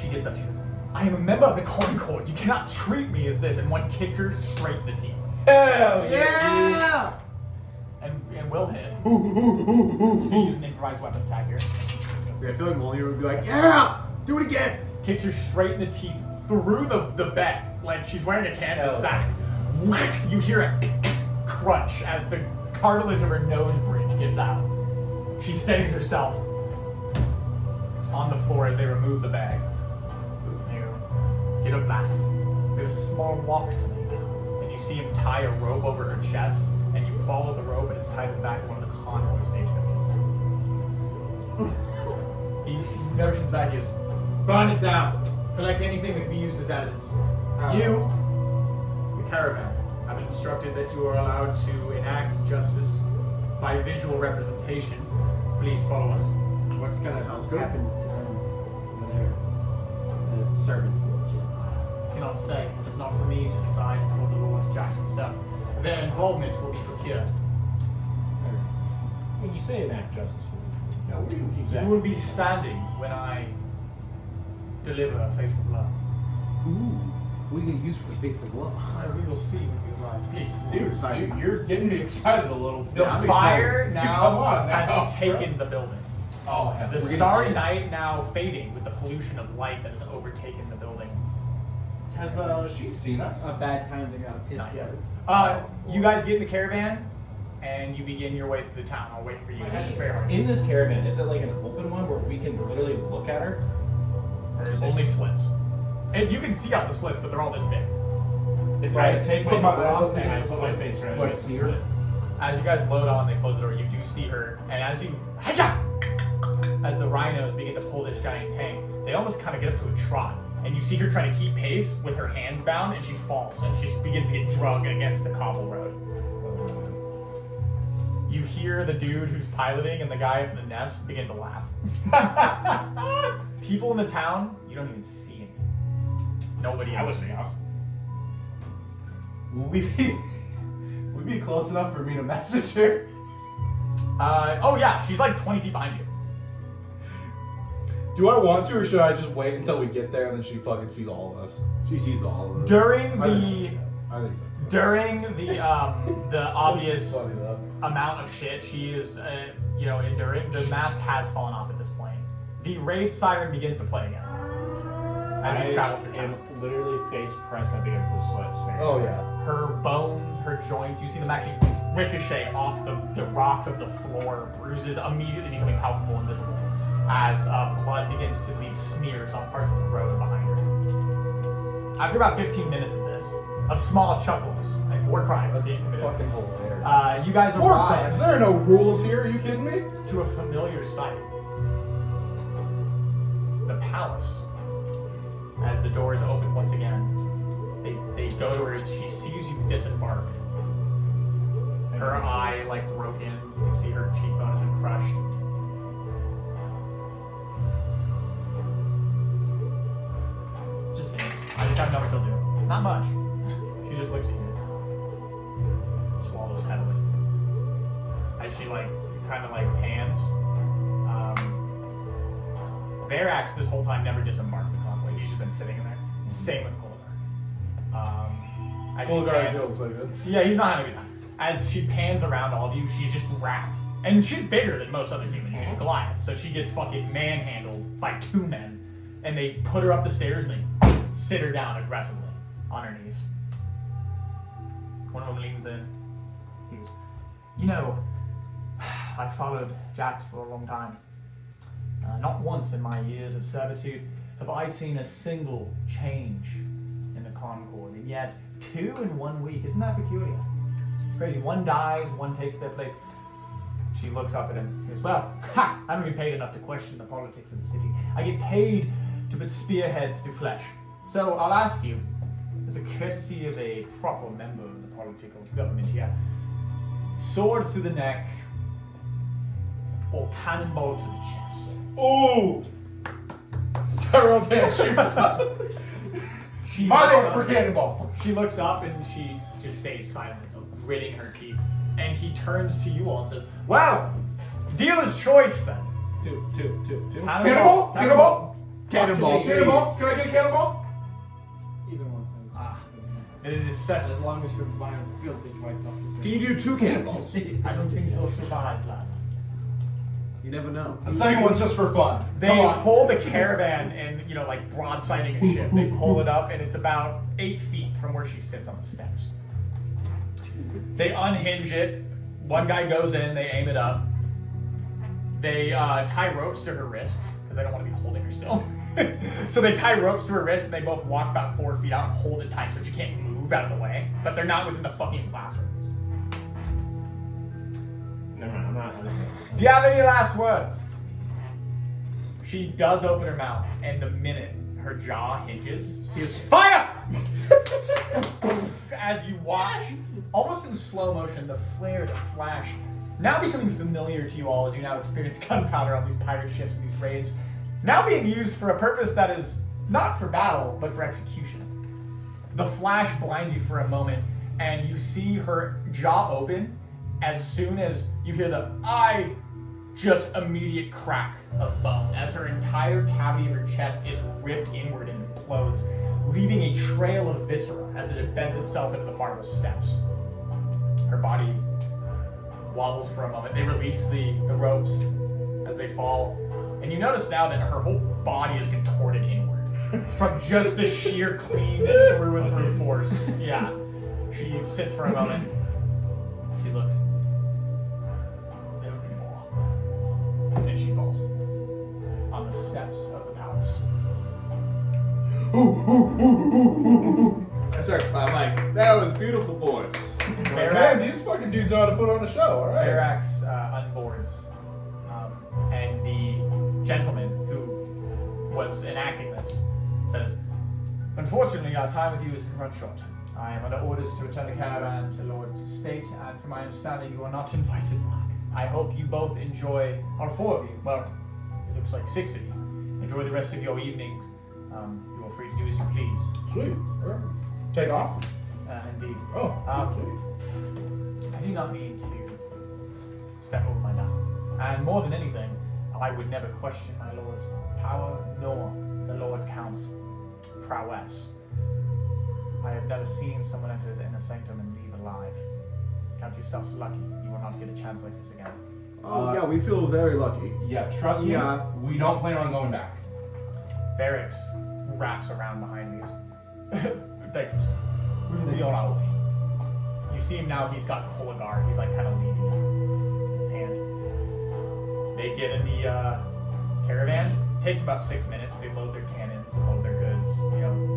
She gets up. She says, "I am a member of the Concord. You cannot treat me as this." And one kicked her straight in the teeth. Hell Yeah! And will hit. She used an improvised weapon attack here. I feel like Molly would be like, "Yeah! Do it again!" Kicks her straight in the teeth through the bed, like she's wearing a canvas Hell. sack. You hear a crunch as the cartilage of her nose bridge gives out. She steadies herself on the floor as they remove the bag. You get up last. We have a small walk to make, and you see him tie a rope over her chest, and you follow the rope, and it's tied to the back of one of the convoy stagecoaches. He motions back. He goes, "Burn it down. Collect anything that can be used as evidence." You, the caravan, have been instructed that you are allowed to enact justice by visual representation. Please follow us. What's gonna Sounds good. happen to them when the servants legit? I cannot say. It is not for me to decide. It's for the Lord Jackson himself. Their involvement will be procured. When you say enact justice, Yeah, what do you You will be standing when I deliver a fateful blow. Ooh. What are you gonna use for the fateful blow? We will see when we arrive. Please. Dude, you're getting me excited a little bit. The I'm fire excited. now Come on, has now, taken the building. Oh, hell. The starry night now fading with the pollution of light that has overtaken the building. Has she seen us? A bad time they got a pitch Not yet. black. You guys get in the caravan and you begin your way through the town. I'll wait for you. It's very hard. in this caravan, is it like an open one where we can literally look at her? Or is it Only slits. And you can see out the slits, but they're all this big. If I take put my my glass eyes off up and I against the put my slits, face right do I against see the her? slit? As you guys load on, they close the door, you do see her, and as the rhinos begin to pull this giant tank, they almost kind of get up to a trot, and you see her trying to keep pace with her hands bound, and she falls, and she begins to get drugged against the cobble road. You hear the dude who's piloting and the guy up in the nest begin to laugh. People in the town, you don't even see any. Nobody in I the would streets. Will we be close enough for me to message her? Oh yeah, she's like 20 feet behind you. Do I want to, or should I just wait until we get there and then she fucking sees all of us? She sees all of us. During I think the I think so. during the obvious It's just funny, though. amount of shit she is enduring, the mask has fallen off at this point. The raid siren begins to play again as you travel through am town. literally face pressed up against the snare. Oh yeah. Her bones, her joints, you see them actually ricochet off the rock of the floor, bruises immediately becoming palpable and visible as blood begins to leave smears on parts of the road behind her. After about 15 minutes of this, of small chuckles and war crimes That's being committed, fucking hilarious. you guys War arrive crimes. There are no rules here. Are you kidding me? to a familiar sight. The palace. As the doors open once again, they go to her. She sees you disembark. Her eye like broken. You can see her cheekbone has been crushed. Just saying. I just gotta know what she'll do. Not much. She just looks at you. Swallows heavily. As she kind of pans. Verax this whole time never disembarked the convoy. He's just been sitting in there. Same with Koldar. As she Bulgar pans- feels so good. Yeah, he's not having a good time. As she pans around all of you, she's just wrapped. And she's bigger than most other humans. She's a Goliath. So she gets fucking manhandled by 2 men. And they put her up the stairs and they sit her down aggressively on her knees. One of them leans in. He goes, I followed Jax for a long time. Not once in my years of servitude have I seen a single change in the Concord, and yet 2 in 1 week. Isn't that peculiar? It's crazy. One dies, one takes their place. She looks up at him and goes, well, I don't get paid enough to question the politics of the city. I get paid to put spearheads through flesh. So I'll ask you, as a courtesy of a proper member of the political government here, sword through the neck or cannonball to the chest? Ooh! Tyrell's hand shoots up. She My looks vote's up- for cannonball. She looks up and she just stays silent, gritting her teeth. And he turns to you all and says, well, dealer's choice then. Two. Cannonball? Cannonball? Cannonball, Cannonball? please. Can I get a cannonball? Either one sounds Ah, it is such as long as your vile filth is wiped off his Can you do 2 cannonballs? I don't think she'll survive, lad. You never know. The second one's just for fun. They Come on. pull the caravan and, broadsiding a ship. They pull it up and it's about 8 feet from where she sits on the steps. They unhinge it. One guy goes in, they aim it up. They tie ropes to her wrists because they don't want to be holding her still. So they tie ropes to her wrists and they both walk about 4 feet out and hold it tight so she can't move out of the way. But they're not within the fucking classrooms. Never mind, I'm not. Do you have any last words? She does open her mouth, and the minute her jaw hinges, he goes, fire! As you watch, almost in slow motion, the flare, the flash, now becoming familiar to you all as you now experience gunpowder on these pirate ships and these raids, now being used for a purpose that is not for battle, but for execution. The flash blinds you for a moment, and you see her jaw open as soon as you hear the just immediate crack of bone as her entire cavity of her chest is ripped inward and implodes, leaving a trail of viscera as it embeds itself into the marble steps. Her body wobbles for a moment. They release the ropes as they fall, and you notice now that her whole body is contorted inward from just the sheer clean and through and through force. Yeah. She sits for a moment. She looks. There'll be more. And she falls on the steps of the palace. I start clapping like, that was beautiful, boys. Man, these fucking dudes know how to put on a show, alright? Verax unboards, and the gentleman who was enacting this says, unfortunately, our time with you is run short. I am under orders to return the caravan to Lord's estate, and from my understanding, you are not invited back. I hope you both enjoy, all 4 of you, well, it looks like 6 of you, enjoy the rest of your evenings. You are free to do as you please. Sweet. Alright. Take off? Indeed. Oh, sweet. I do not need to step over my bounds. And more than anything, I would never question my lord's power, nor the Lord Count's prowess. I have never seen someone enter his inner sanctum and leave alive. Count yourselves lucky. You will not get a chance like this again. Oh, yeah, we feel very lucky. Yeah, trust me. Yeah. We don't plan on going back. Varix wraps around behind me. Thank you, sir. We will be on our way. You see him now, he's got Kolagar. He's like kind of leading him with his hand. They get in the caravan. It takes about 6 minutes. They load their cannons and load their goods,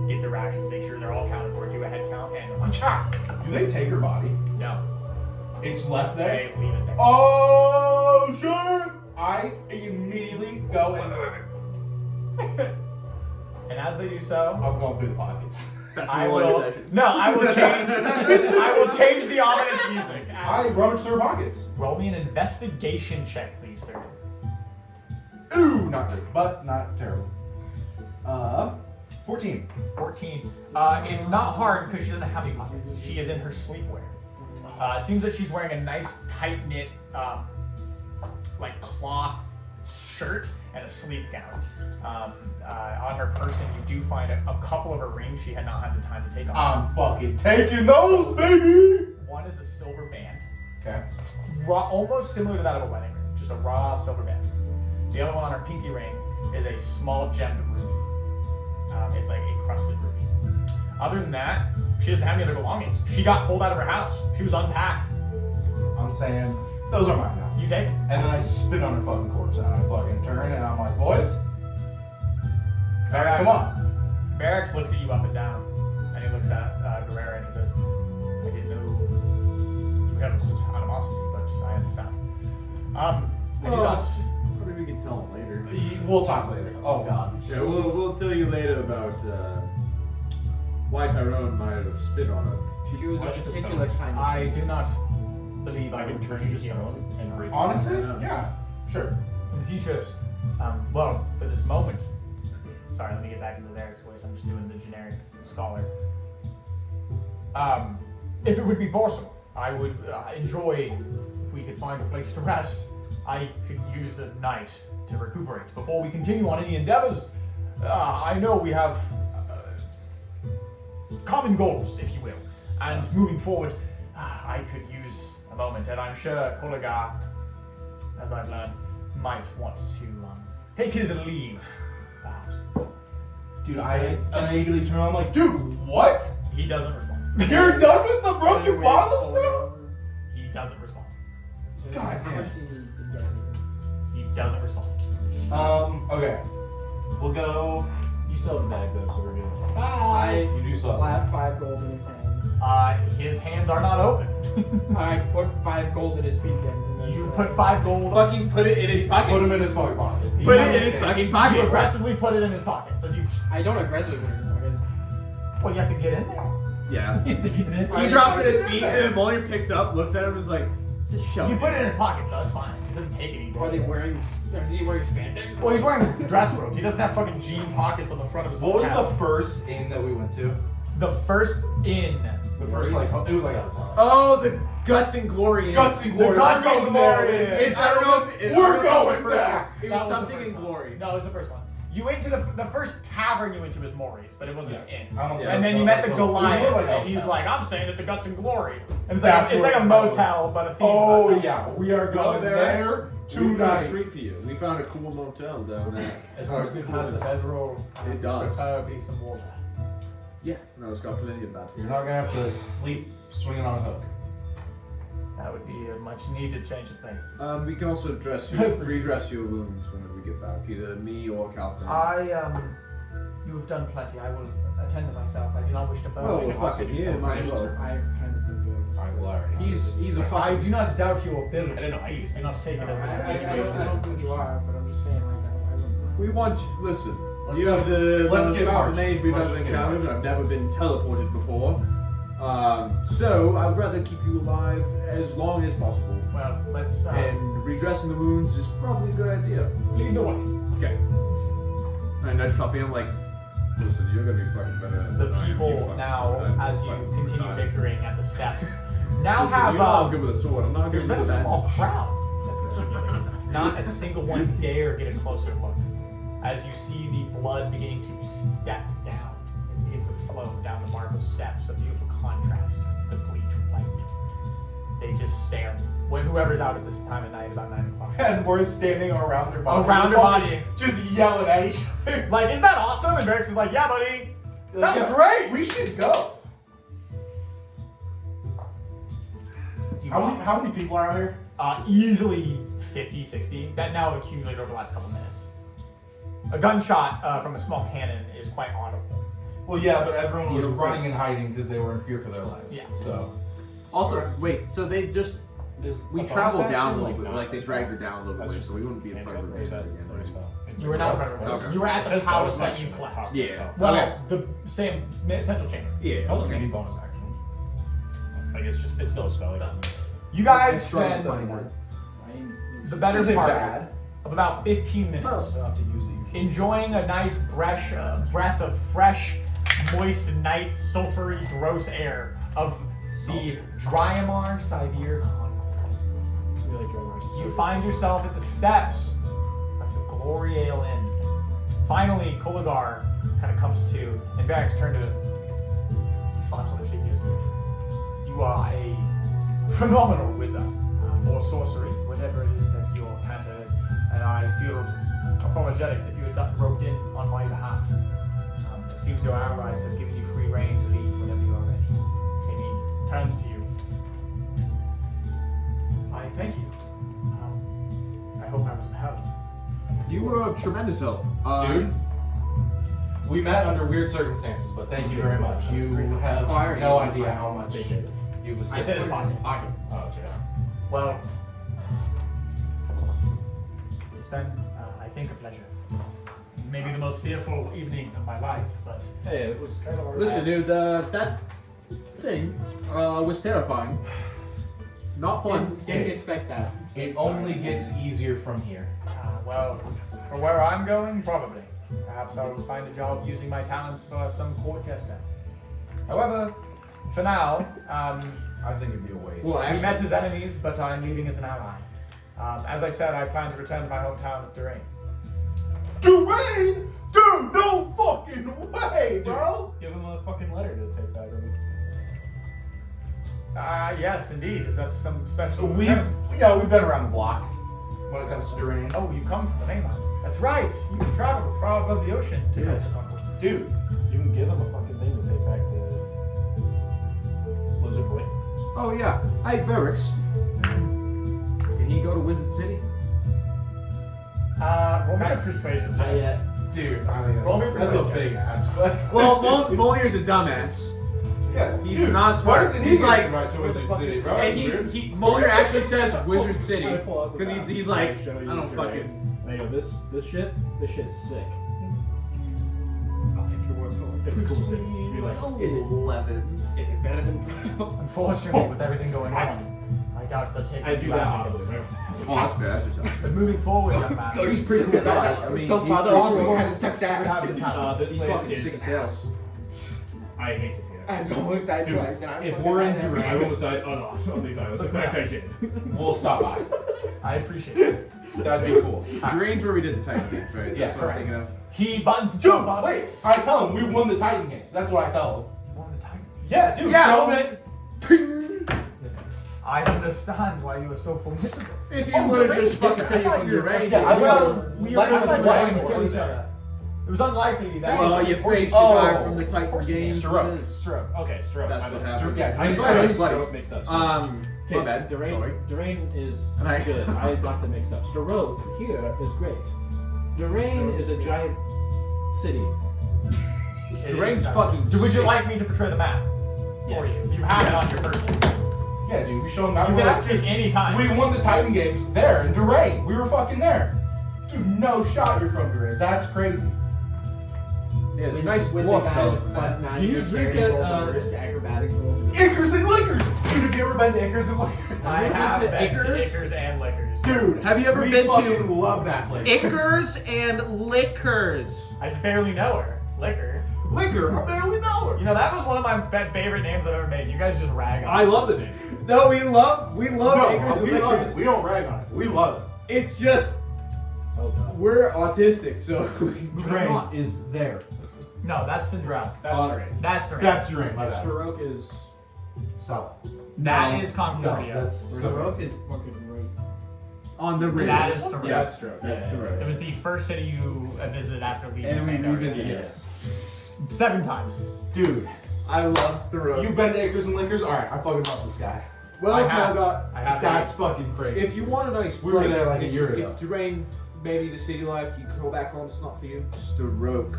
get their rations, make sure they're all counted for, do a head count, and whatcha! Do they take her body? No. It's left there? They leave it there. Oh, shit! I immediately go and... And as they do so, I'm going through the pockets. That's I more will. like a session. No, I will change. I will change the ominous music. I rummage through her pockets. Roll me an investigation check, please, sir. Ooh, not great, but not terrible. 14. 14. It's not hard because she doesn't have any pockets. She is in her sleepwear. It seems that she's wearing a nice tight knit, like cloth shirt and a sleep gown. On her person, you do find a couple of her rings she had not had the time to take off. I'm fucking taking those, baby! One is a silver band, Okay. almost similar to that of a wedding ring, just a raw silver band. The other one on her pinky ring is a small gemmed ruby. It's like encrusted ruby. Other than that, she doesn't have any other belongings. She got pulled out of her house. She was unpacked. I'm saying, those are mine now. You take them. And then I spit on her fucking corpse, and I fucking turn, and I'm like, boys, come on. Barracks looks at you up and down, and he looks at Guerrera and he says, I didn't know you had such animosity, but I understand. I do not... I mean, we can tell him later. We'll talk later. Oh, God. Yeah, we'll tell you later about why Tyrone might have spit on her. She was a particular kind of I do not believe I I can can turn turn you to to stone and break. Honestly? Yeah. Yeah. Sure. in the future. Well, for this moment. Sorry, let me get back into Varric's voice. I'm just doing the generic scholar. If it would be possible, I would enjoy if we could find a place to rest. I could use a night to recuperate before we continue on any endeavors. I know we have common goals, if you will, and moving forward, I could use a moment, and I'm sure Kolagar, as I've learned, might want to take his leave, perhaps. Dude, I immediately turn on, I'm like, dude, what? He doesn't respond. You're done with the broken bottles, bro? He doesn't respond. God How damn. much do you need to get? He doesn't respond. Okay. We'll go. You still have the bag though, so we're good. I You do so. slap 5 gold in his hand. His hands are not open. I put 5 gold at his feet then. You put 5 gold. Fucking put it in his pocket. Put him in his fucking pocket. Put it in his fucking You pocket. aggressively put it in his pockets as you. I don't aggressively put it in his pocket. Well, you have to get in there. Yeah. You have to get in it. He drops it at his feet, and then Mullier picks it up, looks at him, and is like, just shove You it. put it in his pockets, though. It's fine. He doesn't take it. Are they wearing? Are he wearing spandex? Well, he's wearing dress robes. He doesn't have fucking jean pockets on the front of his. What was cap. the first inn that we went to? The first inn. The first, like, it was like a hotel. Oh, the Guts and Glory. Guts and Glory. The Guts We're and going Glory. there. It's, I don't know if it, We're I don't know if going it was the first back. one. It That was was the something first in one. Glory. No, it was the first one. You went to the first tavern you went to was Maury's, but it wasn't an inn. I don't Yeah. And then you met the It was more Goliath, like a and he's hotel. like, "I'm staying at the Guts and Glory." And it's That's like a where- motel, but a theme Oh, motel. yeah. We are Well, going there there We've got a tonight. treat for you. We found a cool motel down there. As long as it has a bedroll. It does. Be some water. Yeah, no, it's got plenty of that. You're not gonna have to sleep swinging on a hook. That would be a much needed change of pace. We can also redress your wounds whenever we get back, either me or Calvin. You have done plenty. I will attend to myself. I do not wish to burn. Oh, you. well, fuck it, yeah, might as well. I've kind of been doing. I will already. He's a I fucking. do not doubt your ability. I don't know. Please do not take it as an I insinuation. don't think you are, but I'm just saying like I wouldn't. We want. Listen, Let's you have the let's most get powerful marched. mage we've Let's ever just get encountered. marched. I've never been teleported before. So I'd rather keep you alive as long as possible. Well, let's And redressing the wounds is probably a good idea. lead the way. Okay. I nudge Coffee. I'm like, listen, you're gonna be fucking better. The than I am. You people fucking- now, I'm as you fucking continue retarded. bickering at the steps, now Listen, have you know I'm good with a sword. I'm not there's good been a with small that. crowd that's keeping it. Not a single one dare get a closer look. As you see the blood beginning to step down, it begins to flow down the marble steps, a beautiful contrast to the bleach white. They just stare. When whoever's out at this time of night, about 9 o'clock. And we're standing around her body. Around her body. Just yelling at each other. Like, isn't that awesome? And Varix is like, yeah, buddy. That was Yeah, great. We should go. You How many people are out here? Easily 50, 60. That now accumulated over the last couple minutes. A gunshot from a small cannon is quite audible. Well, yeah, but everyone was You don't running and hiding because they were in fear for their lives. Yeah. So. Also, wait. So they just we bonus traveled action, down a little bit. not Like they a dragged her spell? down a little That's bit, just so we wouldn't be in front of her Or is that again, or right? spell? You were not in front of her. Okay. You were at the Just house bonus that action you at the top. collapsed. Yeah. Well, Okay. the same central chamber. Yeah. Also, okay. give me bonus actions. Like it's still a spell. Yeah. You guys It's strong spend doesn't work. the better This isn't part bad. of about 15 minutes I'll have to use it usually. enjoying a nice breath of fresh, moist, night, sulfury, gross air of the Dryamar Syveer Concord. Really dry rice. You find yourself at the steps of the Glory Ale Inn. Finally, Koligar kind of comes to, and Varix turned to slaps on the cheek. He goes, "You are a phenomenal wizard, or sorcery, whatever it is that your canter is, and I feel apologetic that you had gotten roped in on my behalf. It seems your allies have given you free rein to leave whenever you are ready." And he turns to you. "I thank you. I hope I was of help." You were of tremendous help, Dude, we met under weird circumstances, but thank you very much. You have no idea how much you've I assisted. did his pocket. Oh, yeah. Well, it's been, I think, a pleasure. Maybe the most fearful evening of my life, but Hey, it was kind of our Listen, dude, that thing was terrifying. Not fun. Didn't expect that. It only gets easier from here. well, for where I'm going, probably. Perhaps I will find a job using my talents for some court jester. However, for now, I think it'd be a waste. Well, we met as enemies, but I'm leaving as an ally. As I said, I plan to return to my hometown of Durain. Durain? Dude, no fucking way, bro! Give him a fucking letter to take back. Yes, indeed. Is that some special? We've been around the block when it comes to Durain. Oh, you come from the mainland. That's right. You've traveled far above the ocean to Yes. Concord. Dude, You can give him a fucking thing to take back to Lizard Boy. Oh yeah. Hey, Varix. Can he go to Wizard City? Roll me a persuasion check. dude, Roll me that's a persuasion. big ass. But Well, Molier's a dumbass. yeah, He's dude, not smart. Why doesn't he He's get like, invited to Wizard City, bro? And That's weird. Molier actually says Wizard City I pull out the because map. he's like, Show I you don't Durain. fucking. And I go, this shit's sick. I'll take your word for it. It's cool sick. You're like, Is it 11? Is it better than 12? Unfortunately, with everything going on, I doubt they'll take I you do to that applicants. audibly. Oh, that's fair. That's just. But moving forward, young man, Oh, He's pretty cool guy. I mean, so he's far, the possible. story kind of sucks have ass. the talent. This He's place fucking is sick as just hell. ass. I hate it here. I've almost died Dude, twice, and I'm if fucking we're in badass. Durain- I almost died on these islands. In fact, I did. We'll stop by. I appreciate it. That'd be cool. Durain's where we did the Titan games, right? Yes. That's what I'm thinking of. He buttons Dude, himself up. wait. I tell him we won the Titan games. That's what I tell him. Won the Titan. Yeah, dude. Yeah. Show him it. I understand why you were so formidable. If you Oh, would have Durain's just fucking said you're different. from Durain. Yeah, I Well, would've we let were him trying play to kill with each other. It was unlikely that. Well, you faced the guy from the Titan games. Stroke. What is- Stroke. Okay, stroke. That's My what bad. happened. Yeah, I Durain's just got Durain's these bloody. things mixed up. My bad. Durain, Sorry. Durain is And I- good. I got them mixed up. Stroke here is great. Durain is a giant city. It Durain's is- fucking So would you sick. like me to portray the map for Yes. you? You have it on your person. Yeah, dude. We showed him that. You We're can like, ask it any time. we won the Titan games there in Durain. We were fucking there. Dude, no shot you're from Durain. That's crazy. Yeah, it's a nice with dwarf the guy fella with from plus that. 9 Do you drink dexterity at, roll the worst acrobatics rolls? Ickers and Lickers. Dude, have you ever been to Ickers and Lickers? I have to been to Ickers? Ickers and Lickers. Dude, Have you ever we been to fucking love that place. Ickers and Lickers? I barely know her. Liquor. Liquor, I barely know her. You know, that was one of my favorite names I've ever made. You guys just rag on I it. love the name. No, we love No, acres and we love liquors. it. We don't rag on it. We love it. It's just Oh god. we're autistic, so Drain is there. No, that's Cinderella. That's great. That's the That's Drain. My bad. Stroke is. South. That is No, Concordia. that's Baroque is fucking great. on the ridge. That is the Yeah. That's Stroke. That's Yeah, the yeah, road. It was the first city you visited after leaving. And we Pandaria. revisited Yes. 7 times. Dude, I love Stroke. you've been to Acres and Liquors? Alright, I fucking love this guy. Well, I have. Canada, I have That's fucking crazy. if you want a nice We were place, there like a if- year ago. If Drain, maybe the city life, you go back home, it's not for you. Stroke.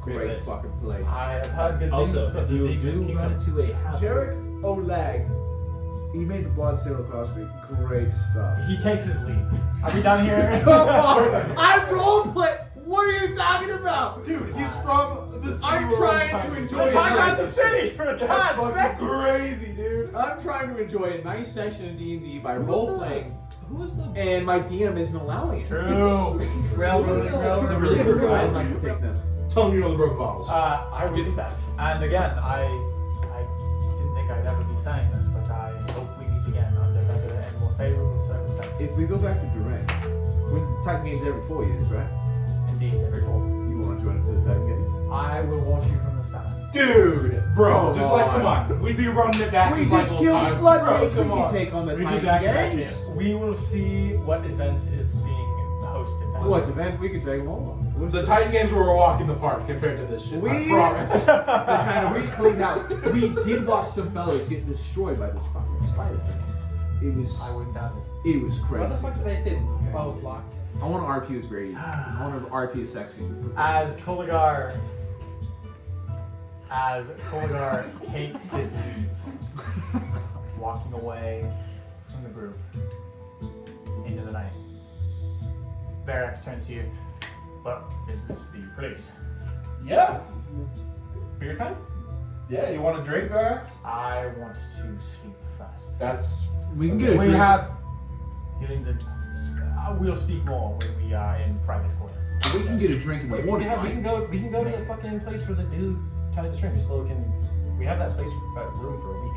Great Great place. fucking place. I have heard good Also, things of if the you Ziggurat do Kingdom. run into a habit, Jarek Olag, he made the Bloodstone Cosby. Great stuff. He takes his leave. Are we done here? Come on! I roleplay! What are you talking about? Dude, he's from the city. I'm where trying we're to talking. enjoy We're talking about the That's city for That's God's sake. fucking crazy, dude. I'm trying to enjoy a nice session of D&D by role-playing, who was the and my DM isn't allowing it. True. Railroading. The really good guy likes to take them. Tell him you know the broken bottles. I will do that. And again, I didn't think I'd ever be saying this, but I hope we meet again under better and more favorable circumstances. If we go back to Durant, when Titan Games every 4 years, right? Indeed, every fall. You want to join us for the Titan Games? I will watch you from the stands. Dude, bro, Come just like, on. come on. We'd be running it back. We this just cycle killed time. Blood Bro, Rage. We come can on. take on the We do Titan back-to-back Games. champs. We will see what event is being hosted. What event? We can take them all. The Titan games were a walk in the park compared to this shit. I We- promise. We cleaned out. We did watch some fellows get destroyed by this fucking spider thing. It was. I wouldn't doubt it. It was What the crazy. fuck did I say? 12 block. I want to RP with Brady. I want to RP with Sexy. As Koligar takes his leave, walking away from the group into the night, Varax turns to you. Well, is this the place? Yeah. Beer time? Yeah, you want a drink, Max? I want to sleep first. That's. We can get a We drink. have healings and we'll speak more when we are in private quarters. We can get a drink in the Wait, morning, we right? can go to the fucking place where the dude tied the string. We have that place, that room for a week.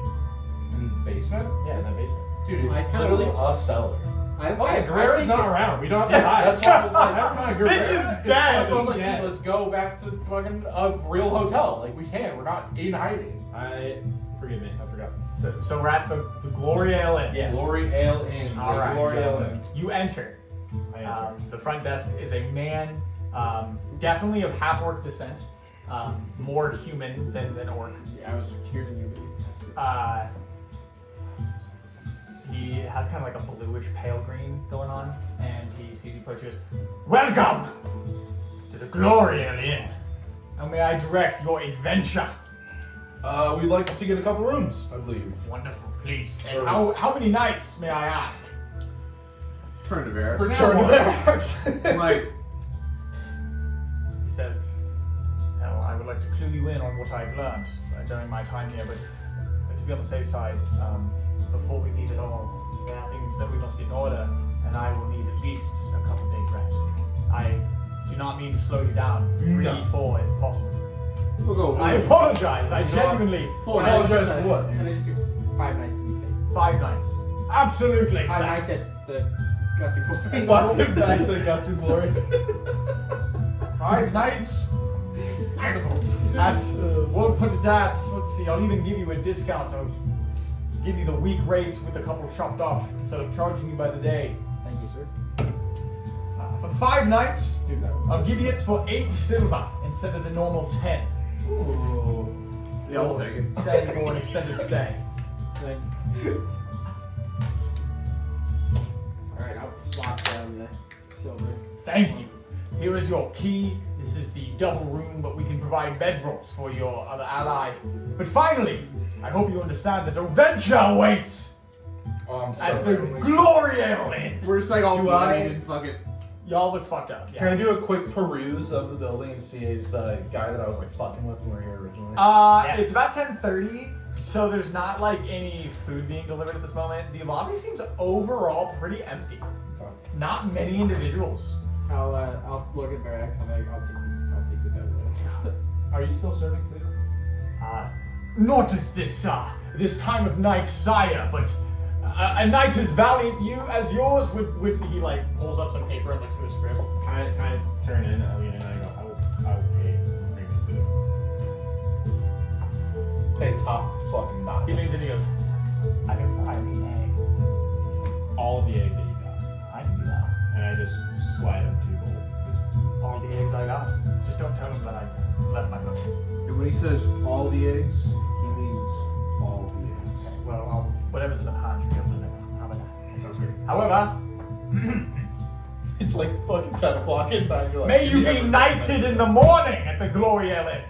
In the basement? Yeah, in that basement. Dude, it's I kinda literally will. a cellar. Oh yeah, Guerrero's not around. We don't have to hide. That's why I was like, Never mind, Bitch Guerrero. is dead. That's why I was like, Yeah. dude, let's go back to fucking a real hotel. Like, we can't. We're not in hiding. Forgive me, I forgot. So we're at the Glory Ale Inn. Yes. Glory Ale Inn. All right. ladies and Glory Ale gentlemen. You enter. I am. The front desk is a man, definitely of half-orc descent, more human than orc. Yeah, I was accusing you. He has kind of like a bluish pale green going on, and he sees you approach. He goes, "Welcome to the Glory Ale Inn. How may I direct your adventure?" We'd like to get a couple rooms, I believe. Wonderful, please. And how many nights, may I ask? Turn to Varus. For now Turn to on. Max. I'm like, He says, "Now, I would like to clue you in on what I've learned during my time here, but to be on the safe side, before we leave it all, there are things that we must get in order, and I will need at least a couple days rest. I do not mean to slow you down. 3, No. 4, if possible. we'll go. I apologize. I genuinely Apologize for what? Can I just do 5 nights to be safe? 5 nights. Absolutely, 5 sir. nights at the Guts and Glory. 5 nights at Guts and Glory. 5 nights. Wonderful. That's we'll put it at. Let's see. I'll even give you a discount. I'll give you the week rates with a couple chopped off instead of charging you by the day. Thank you, sir. For 5 nights, Dude, that I'll give you it for 8 silver instead of the normal 10. Ooh. Yeah, we'll take it. Stay for an extended stay. Thank you. Alright, I'll swap down the silver. Thank you. Here is your key. This is the double room, but we can provide bedrolls for your other ally. But finally, I hope you understand that adventure awaits Oh, I'm so at the very- Glory Ale Inn. We're just like all Do I- bloodied and fucking. Y'all look fucked up. Can I Yeah. do a quick peruse of the building and see the guy that I was like fucking with when we were here originally? It's about 10:30, so there's not like any food being delivered at this moment. The lobby seems overall pretty empty. Okay. Not many individuals. I'll look at Varax and I'll take the double. Are you still serving food? Not at this time of night, sire, but a knight as valiant as yours would he like pulls up some paper and looks through a script. Can I turn in, I lean in, and I go, I will pay for bringing food. Hey, top fucking knot. He leans in and he goes, I can fry me an egg. All of the eggs that you got. I can do that. And I just slide him 2 gold. Just all the eggs I got. Just don't tell him that I left my book. And when he says all the eggs, he means all the eggs. Okay, well, whatever's in the pantry, I'm gonna know. How about that? Sounds great. However, It's like fucking 10 o'clock at night. You're like, may you be knighted in the morning at the Glory Ellen.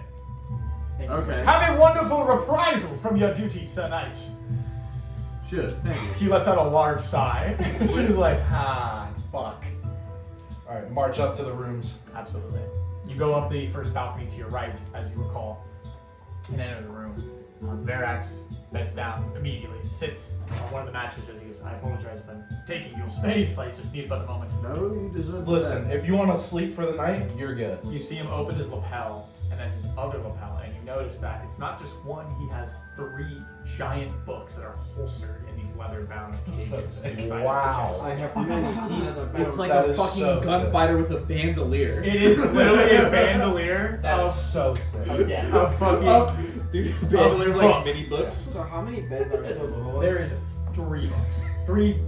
Okay. Have a wonderful reprisal from your duty, Sir Knight. Sure, thank you. He lets out a large sigh. He's like, fuck. Alright, march up to the rooms. Absolutely. You go up the first balcony to your right, as you recall, and enter the room. Verax beds down immediately, sits on one of the mattresses. He goes, I apologize if I'm taking your space. I just need but a moment. No, you deserve Listen, that. if you want to sleep for the night, you're good. You see him open his lapel, and then his other lapel, and you notice that it's not just one, he has 3 giant books that are holstered in these leather-bound cases inside his Wow. chest. I have many teeth. It's like That a is fucking so gunfighter with a bandolier. It is literally a bandolier That's of, so sick. of fucking... Dude, bandolier book. like mini books. So how many beds are there? There is 3 books. 3...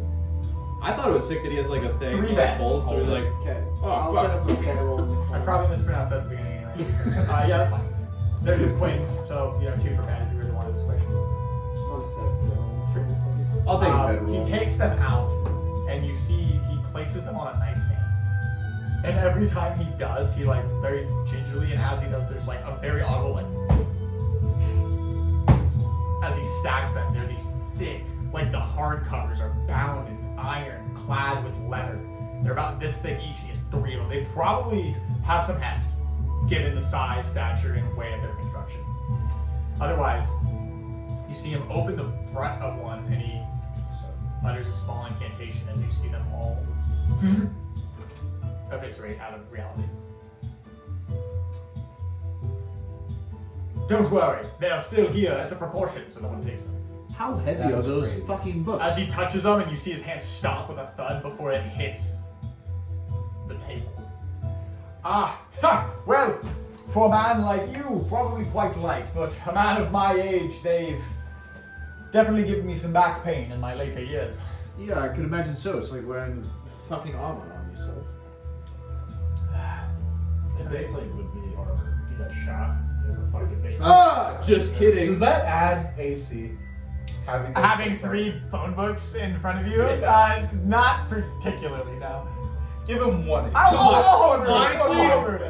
I thought it was sick that he has like a thing. 3 like, beds. Hold, so he's like, Okay. Oh, I'll fuck. set up a bedroll in the I corner. probably mispronounced that at the beginning anyway. Yeah, that's fine. They're twins, so, 2 for bed if you really wanted to switch. I'll set up a bedroll. I'll take a bedroll. He takes them out, and you see he places them on a nightstand. And every time he does, he like very gingerly, and as he does, there's like a very audible like as he stacks them. They're these thick, like the hard covers are bound in iron, clad with leather. They're about this thick each. He has 3 of them. They probably have some heft, given the size, stature, and weight of their construction. Otherwise, you see him open the front of one, and he utters a small incantation as you see them all eviscerate out of reality. Don't worry, they are still here as a precaution, so no one takes them. How heavy That are is those crazy. fucking books? As he touches them, and you see his hand stomp with a thud before it hits the table. Well, for a man like you, probably quite light, but a man of my age, they've definitely given me some back pain in my later years. Yeah, I could imagine so. It's like wearing fucking armor on yourself. It basically would be armor. If you got shot, there's a fucking big. Just kidding. Does that add AC? Having 3 phone books in front of you? Not particularly, no. Give him 1.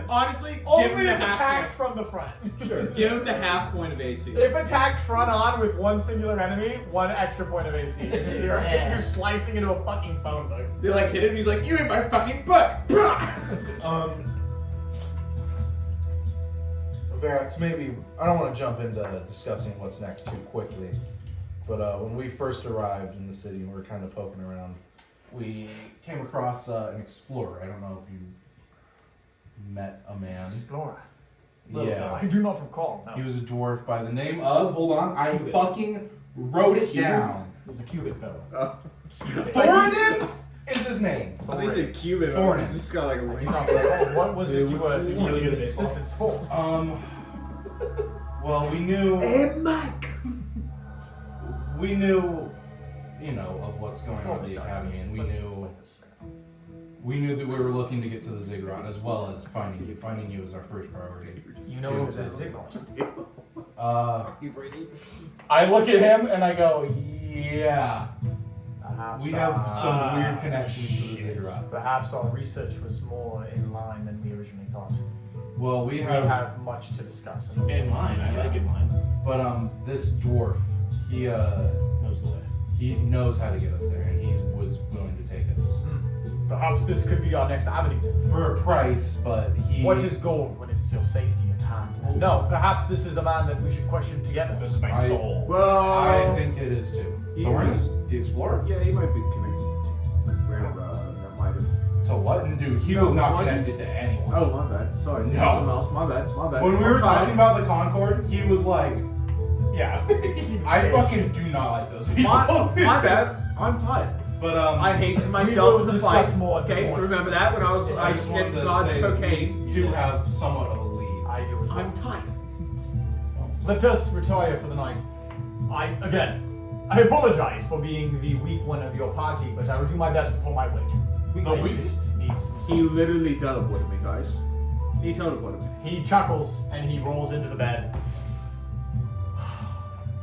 Honestly, give Only him the if half attacked point. from the front. Sure. Give him the half point of AC. If attacked front on with 1 singular enemy, 1 extra point of AC. Because you're slicing into a fucking phone book. They like hit him, he's like, you hit my fucking book! Verax, maybe I don't want to jump into discussing what's next too quickly, but when we first arrived in the city and we were kind of poking around, we came across an explorer. I don't know if you met a man. Explorer. Yeah, I do not recall. No. he was a dwarf by the name of. Hold on, I Cubic. fucking wrote it down. It was a cubic fellow. Thorin is his name. They said Cuban. Foreign. He's just got like a I do ring. not recall. What was it you were What seeking you his gonna say? assistance for? Well, we knew, Mike! of what's going on at the academy, and Let's explain this. we knew that we were looking to get to the Ziggurat as well as finding you. Finding you is our first priority. You know it was a Ziggurat. I look at him and I go, yeah. Perhaps, We have some weird connections to the Ziggurat. Perhaps our research was more in line than we originally thought. Well, we We have, have much to discuss. In line, I like in line. but this dwarf, Knows the way. he knows how to get us there, and he was willing to take us Perhaps this could be our next avenue. for a price. But he, What is gold when it's your safety at hand? No, perhaps this is a man that we should question together. This is my I- soul. I think it is too. He Thorin, is- the explorer. Yeah, he might be connected to where that might have To what? And dude, he No, was not wasn't. connected to anyone. Oh, my bad. Sorry. No. Something else. My bad. My bad. When we I'm were tired. talking about the Concord, he was like, Yeah. I fucking do not like those people. My bad. I'm tired. But I hastened We myself will in the discuss fight. more at the Okay, point. remember that when I was I just wanted sniffed to God's say that cocaine. We do have somewhat of a lead. I do as well. I'm tired. Let us retire for the night. I apologize for being the weak one of your party, but I will do my best to pull my weight. The I weak- just need some He sleep. literally teleported me, guys. He teleported me. He chuckles and he rolls into the bed.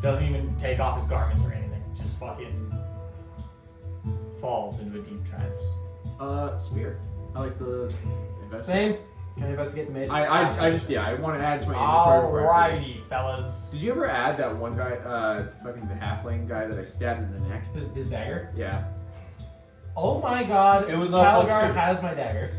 Doesn't even take off his garments or anything. Just fucking falls into a deep trance. Spear. I like to investigate. Same. Can I investigate the mace? I just I want to add to my inventory before I forget. Alrighty, fellas. Did you ever add that one guy, fucking the halfling guy that I stabbed in the neck? His dagger. Yeah. Oh my god. It was a +2. Calgar has my dagger.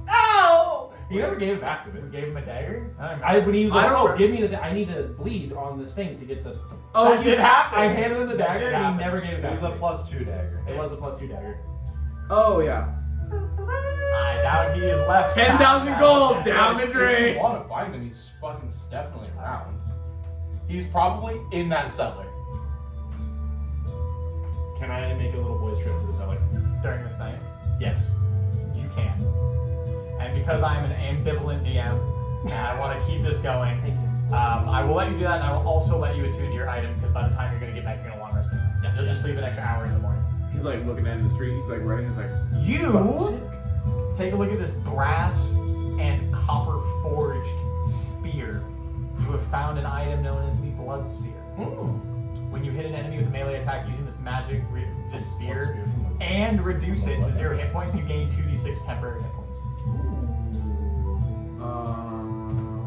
Ow! He never gave it back to me. Gave him a dagger? I don't know. When he was I like, don't oh, remember. give me the, I need to bleed on this thing to get the. Oh, that did happen. I handed him the That dagger did and happen. he never gave it It back. was to a me. +2 dagger. It was a +2 dagger. Oh yeah. I doubt he is left. 10,000 back. gold down the If you drain. want to find him, he's fucking definitely around. He's probably in that cellar. Can I make a little boy's trip to the cellar? During this night. Yes. You can. And because I'm an ambivalent DM and I want to keep this going, Thank you. I will let you do that, and I will also let you attune to your item because by the time you're going to get back, you're going to long rest anyway. Yeah, you'll just leave an extra hour in the morning. He's like looking at it in the street. He's like writing. He's like, You take a look at this brass and copper forged spear. You have found an item known as the Blood Spear. When you hit an enemy with a melee attack using this magic, this spear, and reduce it to 0 hit points, you gain 2d6 temporary hit points.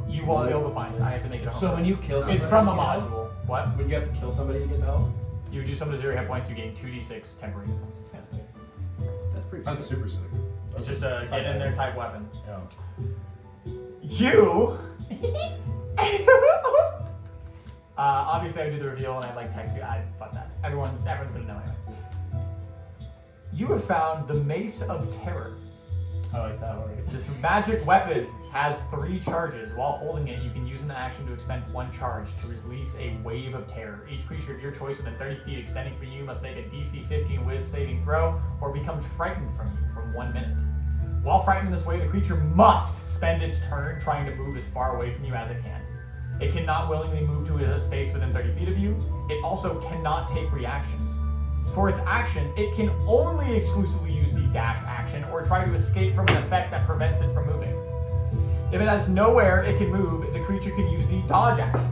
You won't be able to find it. I have to make it a home. So when you kill somebody, It's from a you get health? module. What? When you have to kill somebody, you get the health? You do something to 0 hit points, you gain 2d6 temporary hit points. that's pretty. That's sick. super sick. It's just a get in there type weapon. Yeah. You. Obviously, I do the reveal and I like text you. Fuck that. Everyone's gonna know anyway. You have found the Mace of Terror. I like that already. This magic weapon has 3 charges. While holding it, you can use an action to expend 1 charge to release a wave of terror. Each creature of your choice within 30 feet extending from you must make a DC 15 Wiz saving throw or become frightened from you for 1 minute. While frightened in this way, the creature must spend its turn trying to move as far away from you as it can. It cannot willingly move to a space within 30 feet of you. It also cannot take reactions. For its action, it can only exclusively use the dash action or try to escape from an effect that prevents it from moving. If it has nowhere it can move, the creature can use the dodge action.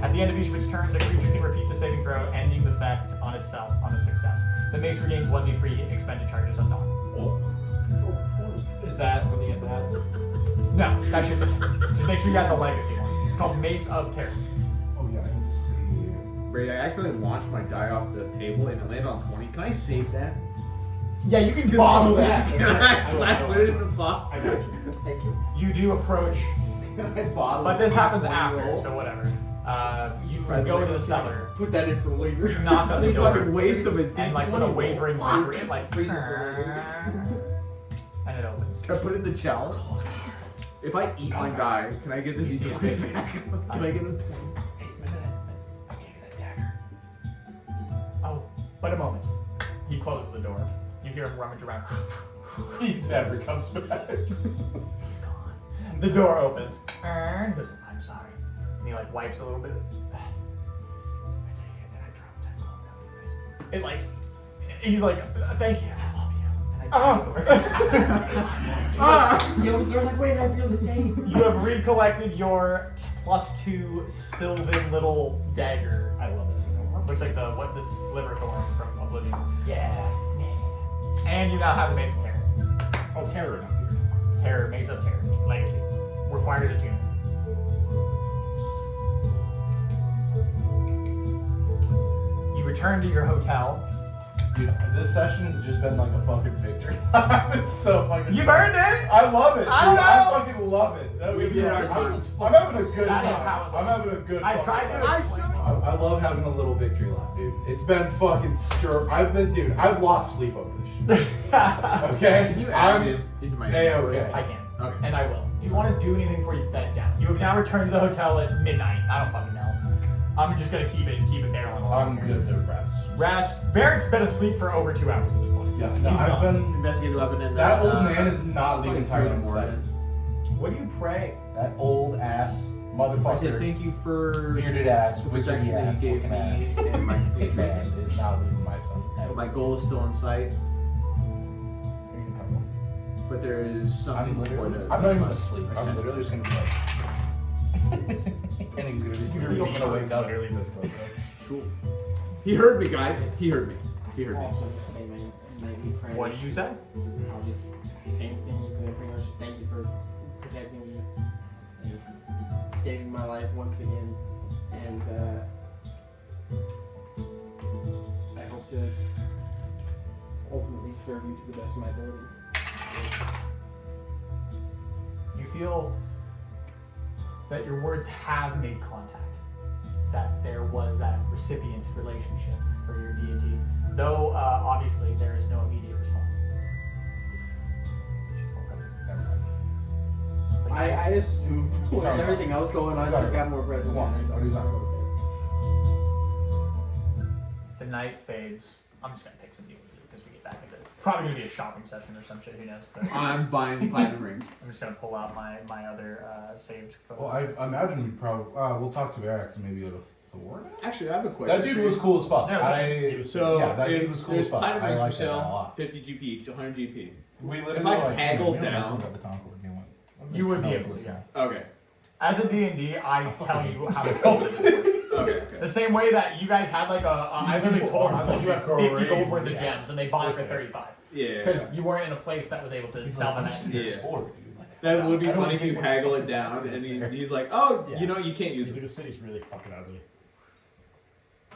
At the end of each of its turns, a creature can repeat the saving throw, ending the effect on itself on a success. The mace regains 1d3 expended charges on dawn. Is that something you have to have? No, that shit's okay. Just make sure you got the legacy one. It's called Mace of Terror. Oh yeah, I need to see. Brady, I accidentally launched my die off the table and it landed on 20. Can I save that? Yeah, you can bottle that. Can I put it in the box? I got you. Thank you. You do approach, I bottle but this happens 20 after, roll. so whatever. You go to the cellar. Put that in for later. You knock on the It's door. fucking waste of a And like with a D20 wavering roll. finger, it like Freeze it for and it opens. Can I put it in the chalice? If I eat my guy, can I get the You see his D20 face. back? Can I get the 20? Hey, minute. I gave you that dagger. Oh, but a moment. He closes the door. You hear him rummage around. He never comes back. He's gone. The door opens. And he goes, I'm sorry. And he like wipes a little bit. I take it that I dropped that gold down. It like, he's like, thank you. I love you. And I take the door. Yo, they're like, wait, I feel the same. You have recollected your +2 sylvan little dagger. I love it. Looks like the sliver thorn from Oblivion. Yeah. And you now have the Mace of Terror. Oh, terror, not fear. Terror, Mace of Terror. Legacy. Requires attunement. You return to your hotel. Dude, this session's just been like a fucking victory. It's so fucking. You've fun. earned it! I love it. Dude. I don't know. I fucking love it. We did our I'm time. having a good That time. is how it I'm works. having a good I fucking tried to time. explain. I love having a little victory lap, dude. It's been fucking I've lost sleep over this shit. Okay? Can you add me into my inventory? okay. I can. Okay. And I will. Do you want to do anything before you bed down? You have now returned to the hotel at midnight. I don't fucking know. I'm just gonna keep it barreling along. I'm good to rest. Rest. Barrett's been asleep for over 2 hours at this point. Yeah, no, He's I've gone. been. Investigate the weapon and That then, old man is not leaving Tyrone's sight. What do you pray? That old ass I say motherfucker, thank you for bearded ass, the wizardy protection that ass, you gave looking me ass. and my compatriots. Man is not leaving my sight. But my goal is still in sight, but there is something before the. I'm not even asleep. I'm literally just gonna be like. And he's gonna wake up. Literally this close. Cool. He heard me, guys. He heard me. He heard me. Also, just say my nightly prayers. What do you say? I'll just same thing. You can pretty much just thank you for protecting me and saving my life once again. And I hope to ultimately serve you to the best of my ability. You feel that your words have made contact. That there was that recipient relationship for your deity. Though, obviously, there is no immediate response. She's more present. Never mind. But I yeah, assume with Sorry. everything else going on, I Sorry. just got more present. Go on. What is that? the night fades. I'm just gonna pick something with you because we get back into probably gonna be a shopping session or some shit. Who knows? But I'm buying platinum rings. I'm just gonna pull out my other saved photo. Well, I imagine we probably we'll talk to Varax and maybe go to Thor. Actually, I have a question. That dude was cool as fuck. Yeah, So yeah, that dude if was cool there's as fuck. platinum I rings for like that guy a sale, lot. 50 GP each, 100 GP. We literally If I like, haggled we don't know down- about the Concord game. You would be able to, yeah. Okay. As a D&D, I I tell fucking you hate how to this. build it. Okay. The same way that you guys had like I literally told them that you had 50 crazy, gold worth of yeah. gems and they bought it for 35 Yeah. because you weren't in a place that was able to He's sell like, them I'm just at. an Yeah. explorer, dude. Like, That would be I don't funny if you think haggle what it the down fuck is and there. he's like, oh, Yeah. you know, you can't use Dude, it. the city's really fucking ugly.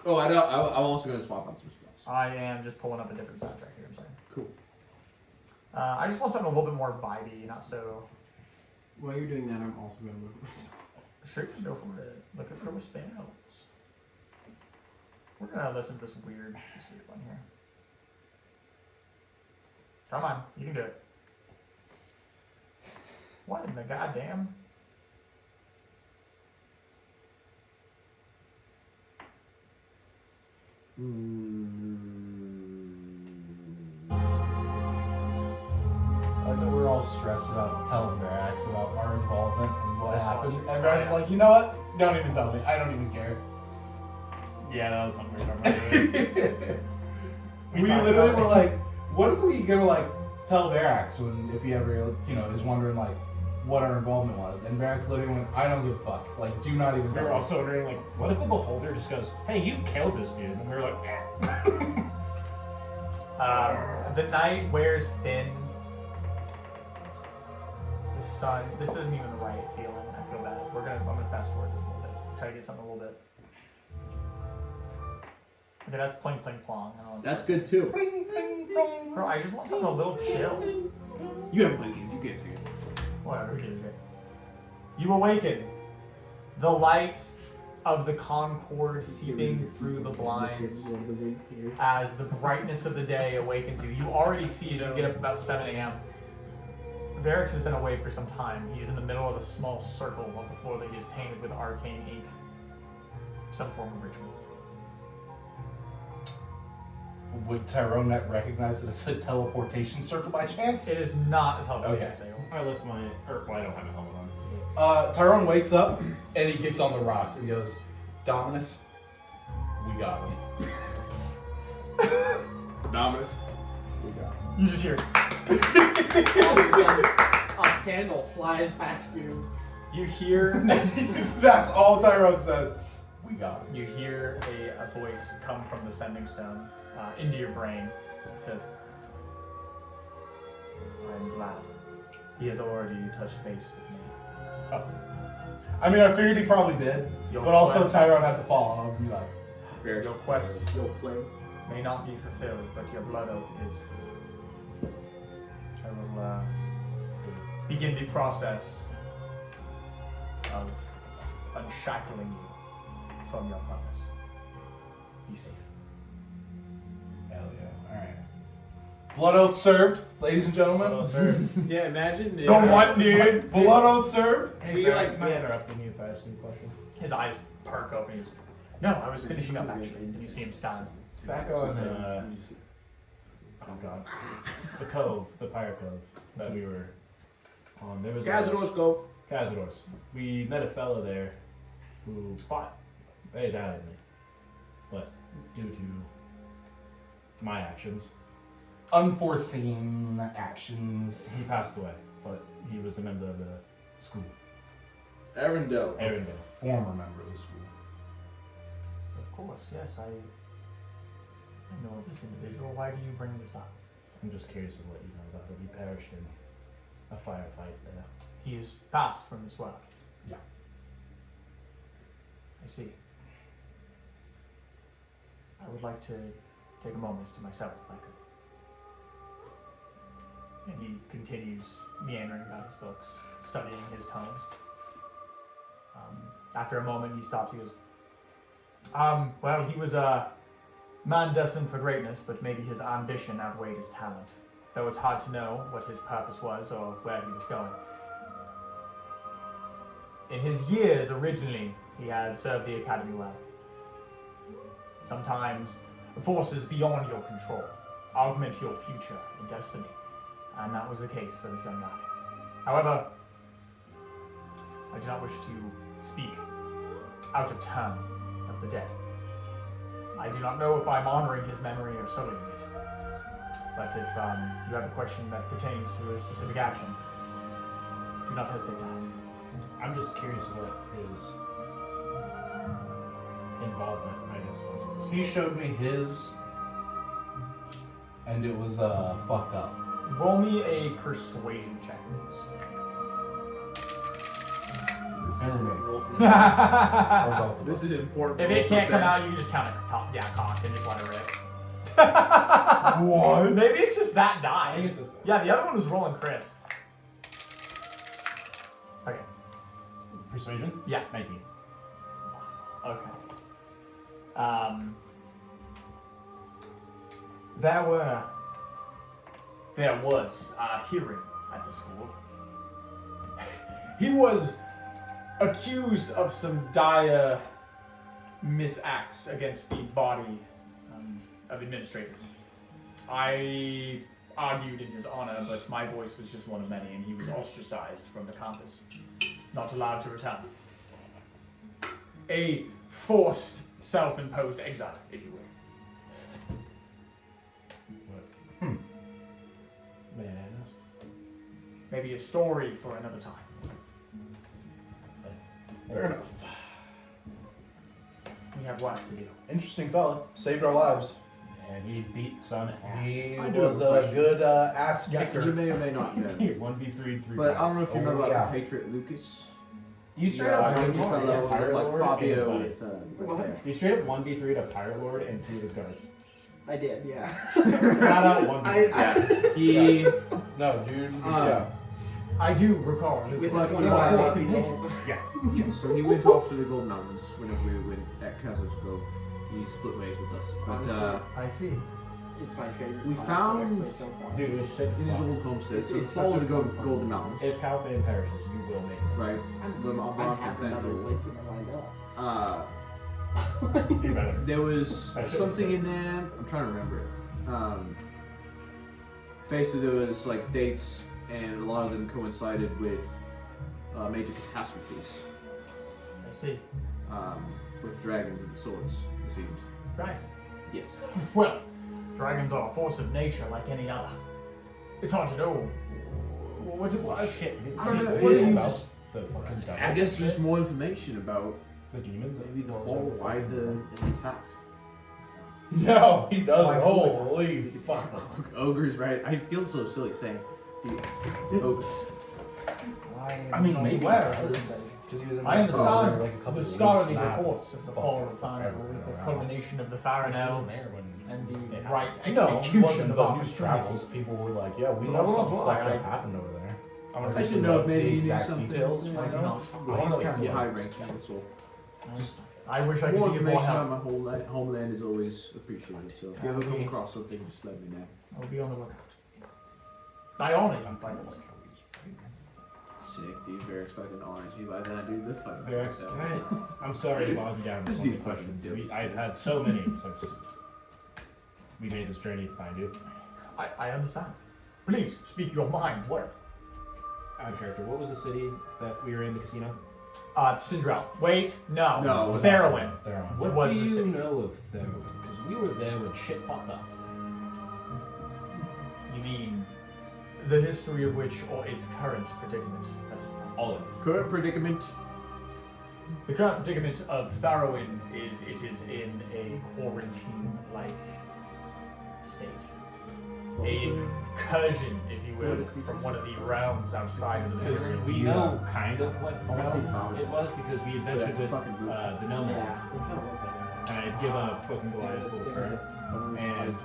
Oh, I'm also going to swap out some spells. I am just pulling up a different soundtrack here. I'm sorry. Cool. I just want something a little bit more vibey, not so. While you're doing that, I'm also going to move. Sure, just go for it. Look at for spells. We're gonna listen to this weird one here. Come on, you can do it. What in the goddamn? I like that we're all stressed about telling Varax about our involvement and what Just happened. watch it. And Varax is like, you know what? Don't even tell me. I don't even care. Yeah, that was something we were talking about. We talked literally about it. were like, what are we gonna like tell Varax when if he ever is wondering like what our involvement was? And Varax literally went, I don't give a fuck. Like, do not even We tell were me. also wondering, like, what if the beholder just goes, hey, you killed this dude? And we were like, The night wears thin. The sun. This isn't even the right feeling. I feel bad. I'm gonna fast forward this a little bit. Try to get something a little bit. Okay, that's pling pling plong. I don't know. That's good too. Bro, I just want something a little chill. You haven't played games, you can't see it. Whatever, it is right. You awaken. The light of the Concord seeping through the blinds as the brightness of the day awakens you. You already see as you get up about 7 a.m. Varix has been awake for some time. He's in the middle of a small circle on the floor that he has painted with arcane ink. Some form of ritual. Would Tyrone not recognize it as a teleportation circle by chance? It is not a teleportation Okay. circle. I left my, well, I don't have a helmet on. Tyrone wakes up and he gets on the rocks and goes, Dominus, we got him. Dominus. We got him. You just hear. A sandal flies past you. You hear. That's all Tyrone says. We got him. You hear a voice come from the sending stone into your brain. It says, I'm glad. He has already touched base with me. I mean, I figured he probably did, Your but also quest- Tyrone had to fall. I'll be like, Very Your quest You'll play. may not be fulfilled, but your blood oath is. I will begin the process of unshackling you from your promise. Be safe. Hell yeah. Alright. Blood oath served, ladies and gentlemen. Yeah, imagine. The what, dude? Blood oath served. Hey, We Ferrex, like- am I interrupting you if I ask you a question? His eyes perk open. He's, no, I was finishing up actually. You see him stand. Back on, oh god, the cove, the pirate cove that we were on. There was Cazador's Cove. Cazador's. We met a fella there who fought very valiantly, but due to my actions, Unforeseen actions. he passed away. But he was a member of the school. Arendelle. Arendelle. Former member of the school. Of course, yes, I know of this individual. Why do you bring this up? I'm just curious of what you know about him. He perished in a firefight there. He's passed from this world. Yeah. I see. I would like to take a moment to myself, if I could. And he continues meandering about his books, studying his tomes. After a moment, he stops. He goes, well, he was a man destined for greatness, but maybe his ambition outweighed his talent. Though it's hard to know what his purpose was or where he was going. In his years, originally, he had served the Academy well. Sometimes, forces beyond your control augment your future and destiny, and that was the case for this young man. However, I do not wish to speak out of turn of the dead. I do not know if I'm honoring his memory or sullying it. But if you have a question that pertains to a specific action, do not hesitate to ask. I'm just curious what his involvement, I guess, was. He showed me his, and it was fucked up. Roll me a persuasion check, please. Or both of This us. is important. If it can't come out, you just kind of cock and just let it rip. What? Maybe it's just that die. I think it's this one. Yeah, the other one was rolling crisp. Okay. Persuasion? Yeah. 19. Okay. There was a hearing at the school. He was accused of some dire misacts against the body of administrators. I argued in his honor, but my voice was just one of many, and he was ostracized from the campus, not allowed to return. A forced, self-imposed exile, if you will. What? May I ask? Maybe a story for another time. Fair enough. We have work to do. Interesting fella. Saved our lives. And he beat some ass. He I do was have a a question. good ass Yeah, kicker. You may or may not know. 1v3, 3 But I don't know if you Oh, remember yeah. the Patriot Lucas. You straight Yeah, up I one just fell out Pirate like Lord Fabio and with What? You straight up 1v3 to Pirate Lord and he was guard. I did, yeah. Flat out 1v3. He No, dude. Yeah. I do recall. With But, 25 uh, people. so he went off to the Golden Mountains whenever we went at Kazos Grove. He split ways with us. But I see. It's my favorite. We class found- that I've played so far. Dude, this shit in is his fun. old homestead, so It's it's such all a the fun Golden Mountains. If Calfan perishes, you will make it. Right. Well, I'm I off have from another Central. lightsaber lined up. You better. There was I should've something said. in there. I'm trying to remember it. Basically, there was like dates, and a lot of them coincided with major catastrophes. I see. With dragons and the swords, it seemed. Dragon. Yes. Well, dragons are a force of nature like any other. It's hard to know. What Shit. I don't know, What what do do you you about just- the fucking I devil guess shit? just more information about the demons. that maybe the falls fall, over why fucking- they attacked. No, he doesn't. Why Holy fuck. Ogres, right? I feel so silly saying the ogres. I mean, maybe. Where? Because he was in I understand like a couple the of scholarly weeks now. reports of the fall of Thanagar, the culmination of the Farron Elves, There when and the it right No, it execution wasn't of the our news Trinity. travels. People were like, yeah, we But know everyone's something right. fucked up happened over there. I want I to should know if maybe the he knew exact something. details. I do know. not. Well, he's kind of high ranking, so Just I wish I could More be of more information about help. my homeland is always appreciated. So if you ever come across something, just let me know. I'll be on the lookout. I honor you by this. Sick, dude. Varric fucking honors me by that, dude. That's fucking Varric, sick. I'm sorry to bog you down with This all these dude's fucking questions. dope. I've had so many since we made this journey to find you. I understand. Please speak your mind. What? Out of character, what was the city that we were in, the casino? Syndrome. Wait, no. No, Theroin. What was do the you city? know of Theroin? Because we were there when shit popped off. You mean the history of which, or its current predicament? All of it. Current predicament. The current predicament of Theroin is it is in a quarantine-like state. A incursion, if you will, from one of the realms outside of the Because material. we know kind of what I wanna say realm Bob. it was because we That's adventured a with fucking movie. the Nomad. Yeah, it kind of looked like that. And I'd give a fucking Goliath full turn. And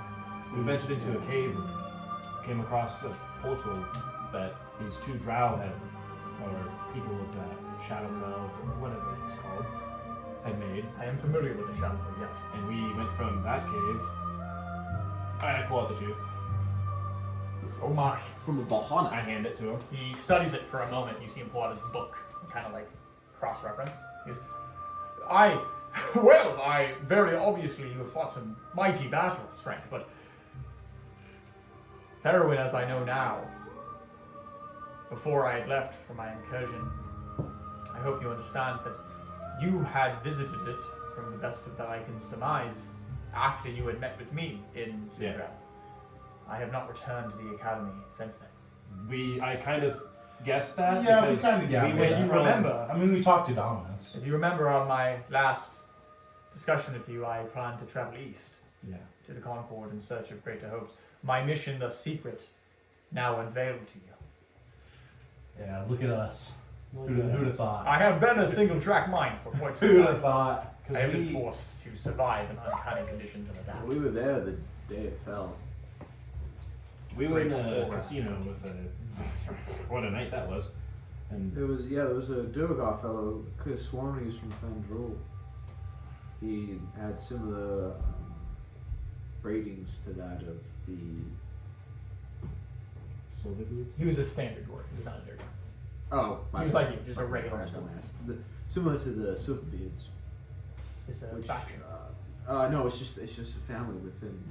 we ventured into a cave and came across a portal that these two drow had, or people of that Shadowfell, or whatever it's called, had made. I am familiar with the Shadowfell, yes. And we went from that cave, and I pull out the tooth. Oh my. From a Bahana. I hand it to him. He studies it for a moment. You see him pull out his book, kind of like cross-reference. He goes, I very obviously you have fought some mighty battles, Frank, but Theroin, as I know now, before I had left for my incursion, I hope you understand that you had visited it, from the best of that I can surmise, after you had met with me in Ziggurat. I have not returned to the academy since then. I kind of guessed that. Yeah, we because kinda gathered went that. You from- remember, I mean, we talked to Dominus. if you remember on my last discussion with you, I planned to travel east Yeah. to the Concord in search of greater hopes. My mission, the secret, now unveiled to you. Yeah, look at us. Who'd have thought? I have been a single-track mind for quite some Who'd have time. thought? I have been forced to survive in uncanny conditions and adapt. We were there the day it fell. We were in Great a aura. casino with a what a night that was, and There was a Durgar fellow. Could have sworn he was from Fandral. He had similar ratings to that of the. silver boots. He was a standard dwarf. He was not a nerd. Oh, He was like you, just a regular Random dwarf. ass. Similar to the Silverbeards. It's a Which, faction. no, it's just a family within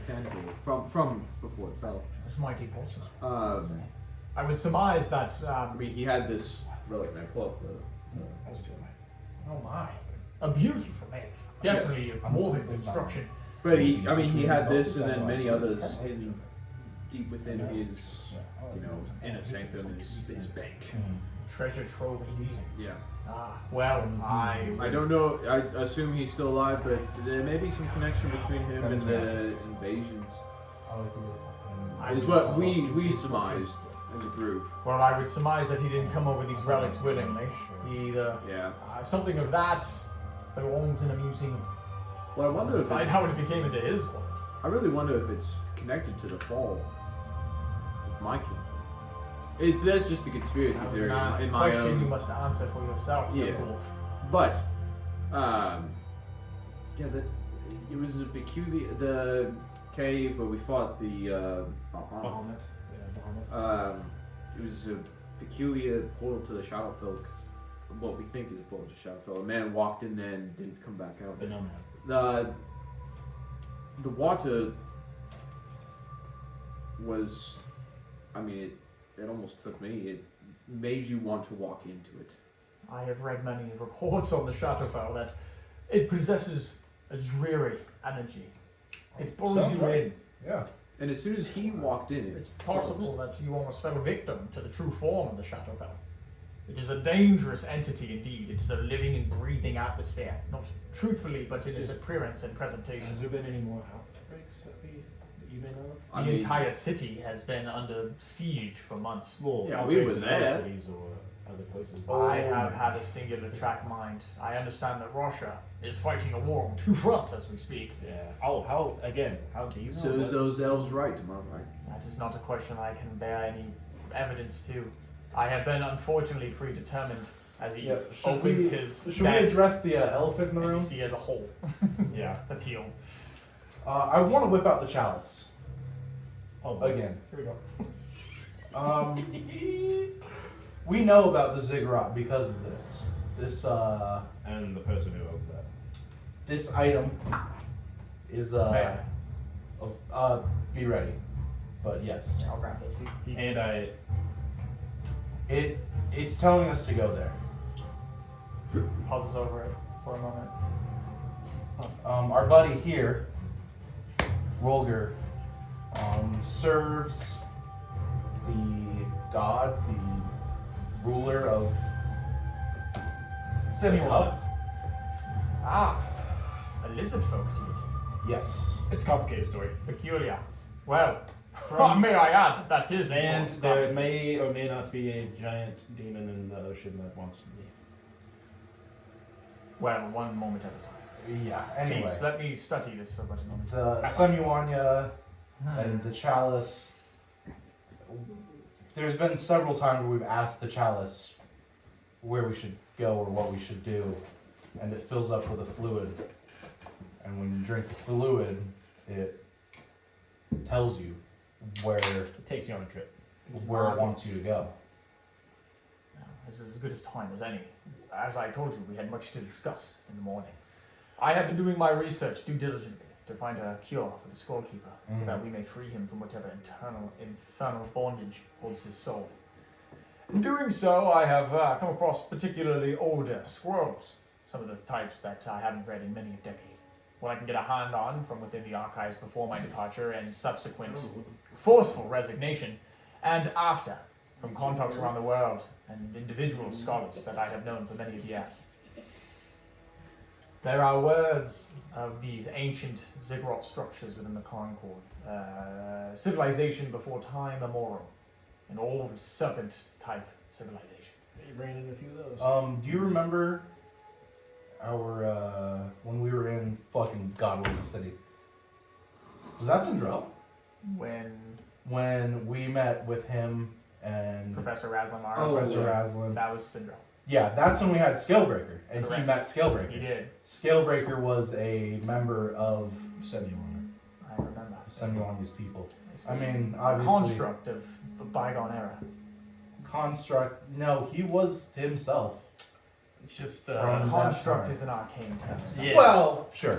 Fandral from before it fell. It's mighty horses. I would surmise that. I mean, he had this relic, and I pull up the Oh my, a beautiful make. Definitely a dwarven construction. But he had this, and then many others in deep within his, inner sanctum, his bank. Treasure trove indeed. Yeah. Ah, well, I don't know. I assume he's still alive, but there may be some connection between him and the invasions. Is what we surmised as a group. Well, I would surmise that he didn't come over these relics willingly. He either Yeah. something of that belongs in a museum. Well, I wonder if Decide how it became into his one. I really wonder if it's connected to the fall of my king. That's just a conspiracy That was theory not in a my question you own. must answer for yourself, Yeah. young wolf. But, it was a peculiar. The cave where we fought the Bahamut. Bahamut. Yeah, Bahamut. It was a peculiar portal to the Shadowfell. 'Cause what we think is a portal to Shadowfell. A man walked in there and didn't come back out. The Nomad. The water was, it almost took me. It made you want to walk into it. I have read many reports on the Shadowfell that it possesses a dreary energy. It pulls Sounds you right. in. Yeah. And as soon as he walked in, It's possible that you almost fell victim to the true form of the Shadowfell. It is a dangerous entity indeed. It is a living and breathing atmosphere. Not truthfully, but in its appearance and presentation. Has there been any more outbreaks that you know of? The entire city has been under siege for months. Well, Yeah, we outbreaks were in other there. cities or other places. I have had a singular track mind. I understand that Russia is fighting a war on two fronts as we speak. Yeah. Oh, how do you know? So is what- those elves right, am I right? That is not a question I can bear any evidence to. I have been unfortunately predetermined as he Yeah, opens his Should we vest, address the elephant in the and room? you see he has a hole Yeah. that's healed. I want to whip out the chalice Oh, boy. again. Here we go. We know about the Ziggurat because of this. And the person who owns that. This item is Man. be ready. But yes, I'll grab this. And I. it's telling us to go there. Pauses over it for a moment. Our buddy here, Rolger, serves the god, the ruler of Simeon. Ah, a lizard folk deity. Yes. It's a complicated story. Peculiar. Well, may I add that is And important. there may or may not be a giant demon in the ocean that wants me. Well, one moment at a time. Yeah. Anyway, Please, let me study this for but a moment. the Semyuanya and the chalice. There's been several times where we've asked the chalice where we should go or what we should do, and it fills up with a fluid. And when you drink the fluid, it tells you where It takes you on a trip. it wants you to go. Now, this is as good as time as any. As I told you, we had much to discuss in the morning. I have been doing my research due diligently to find a cure for the Skullkeeper, so that we may free him from whatever infernal bondage holds his soul. In doing so, I have come across particularly older scrolls, some of the types that I haven't read in many a decade. What I can get a hand on from within the archives before my departure and subsequent forceful resignation, and after, from contacts around the world and individual scholars that I have known for many years. There are words of these ancient ziggurat structures within the Concord. Civilization before time immemorial. An old serpent-type civilization. You ran into a few of those. Do you remember our when we were in fucking God was the city? Was that Sindrell? When we met with him and Professor Raslamar. Professor Aslan. That was Syndrome. Yeah, that's when we had Scalebreaker, and he Correct. met Scalebreaker. He did. Scalebreaker was a member of Semyuanya. I remember. Semyuanya's people. It's I mean, a obviously, construct of a bygone era. construct. No, he was himself. It's just From that construct time. is an arcane term. Yeah. Well, sure.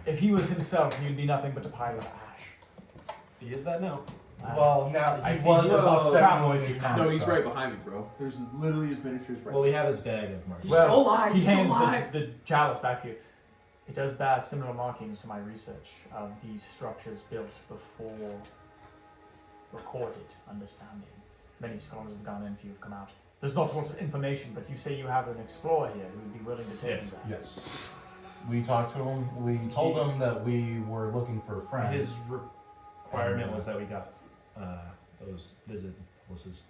If he was himself, he'd be nothing but a pile of ash. He is that now. Well, now I he see was he's Semyuanya's traveling these construct. No, he's right behind me, bro. There's literally his miniatures right Well, we have his bag of marks. He's still alive, He he's still hands alive. the chalice back to you. It does bear similar markings to my research of these structures built before recorded understanding. Many scholars have gone in, few have come out. There's not lots of information, but you say you have an explorer here who would be willing to take you there. Yes. We talked to him. We told him that we were looking for a friend. His requirement was that we got those lizard horses.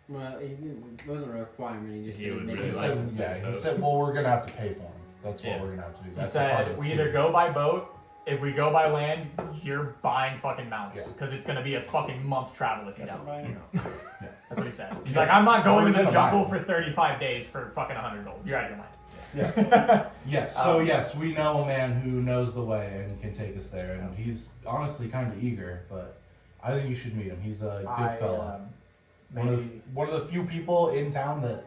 Well, it wasn't a requirement. He just He said would make really it He like simple. said, yeah, he those. said, well, we're going to have to pay for him. That's what Yeah. we're going to have to do. He That's a part said, of we the either fee." go by boat, if we go by land, you're buying fucking mounts. Yeah. Because it's going to be a fucking month travel if you That's don't. what I know. That's what he said. He's like, I'm not going We're into the gonna jungle buy for 35 days for fucking 100 gold. You're out of your mind. Yeah. Yes. So, Um, yes, we know a man who knows the way and can take us there. And he's honestly kind of eager, but I think you should meet him. He's a good fella. Maybe One of the few people in town that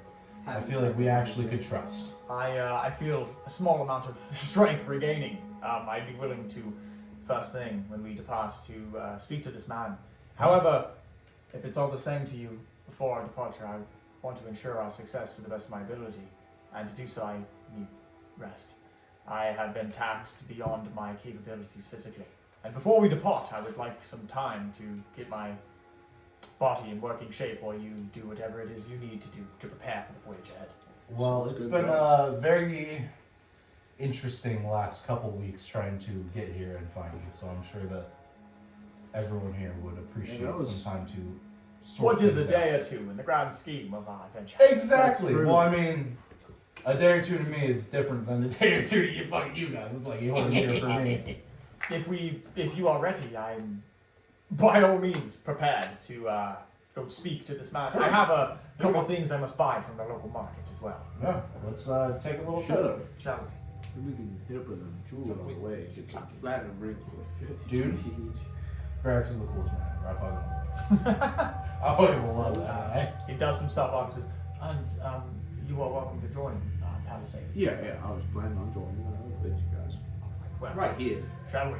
I feel like we actually could trust. I feel a small amount of strength regaining. I'd be willing to, first thing when we depart, to speak to this man. However, if it's all the same to you before our departure, I want to ensure our success to the best of my ability, and to do so I need rest. I have been taxed beyond my capabilities physically. And before we depart, I would like some time to get my body in working shape while you do whatever it is you need to do to prepare for the voyage ahead. Well, Sounds it's good, been guys. a very interesting last couple weeks trying to get here and find you, so I'm sure that everyone here would appreciate Yeah, that was- some time to sort What is a things day out. or two in the grand scheme of our adventure? Exactly. That's true. Well, I mean, a day or two to me is different than a day or two to you fucking you guys. It's like you want a year for me. If you are ready, I'm by all means prepared to go speak to this man. I have a couple of things I must buy from the local market as well. Yeah, let's take a little Shut trip. up. Shall we? Maybe we can hit up with a jewel on the way. Get some platinum rings for 50 Dude. each. Verax is the coolest man ever. I fucking love that. Right? He does some stuff off and says, and you are welcome to join Palisade. Yeah, I was planning on joining. I was with you guys. Well, Right here. shall we?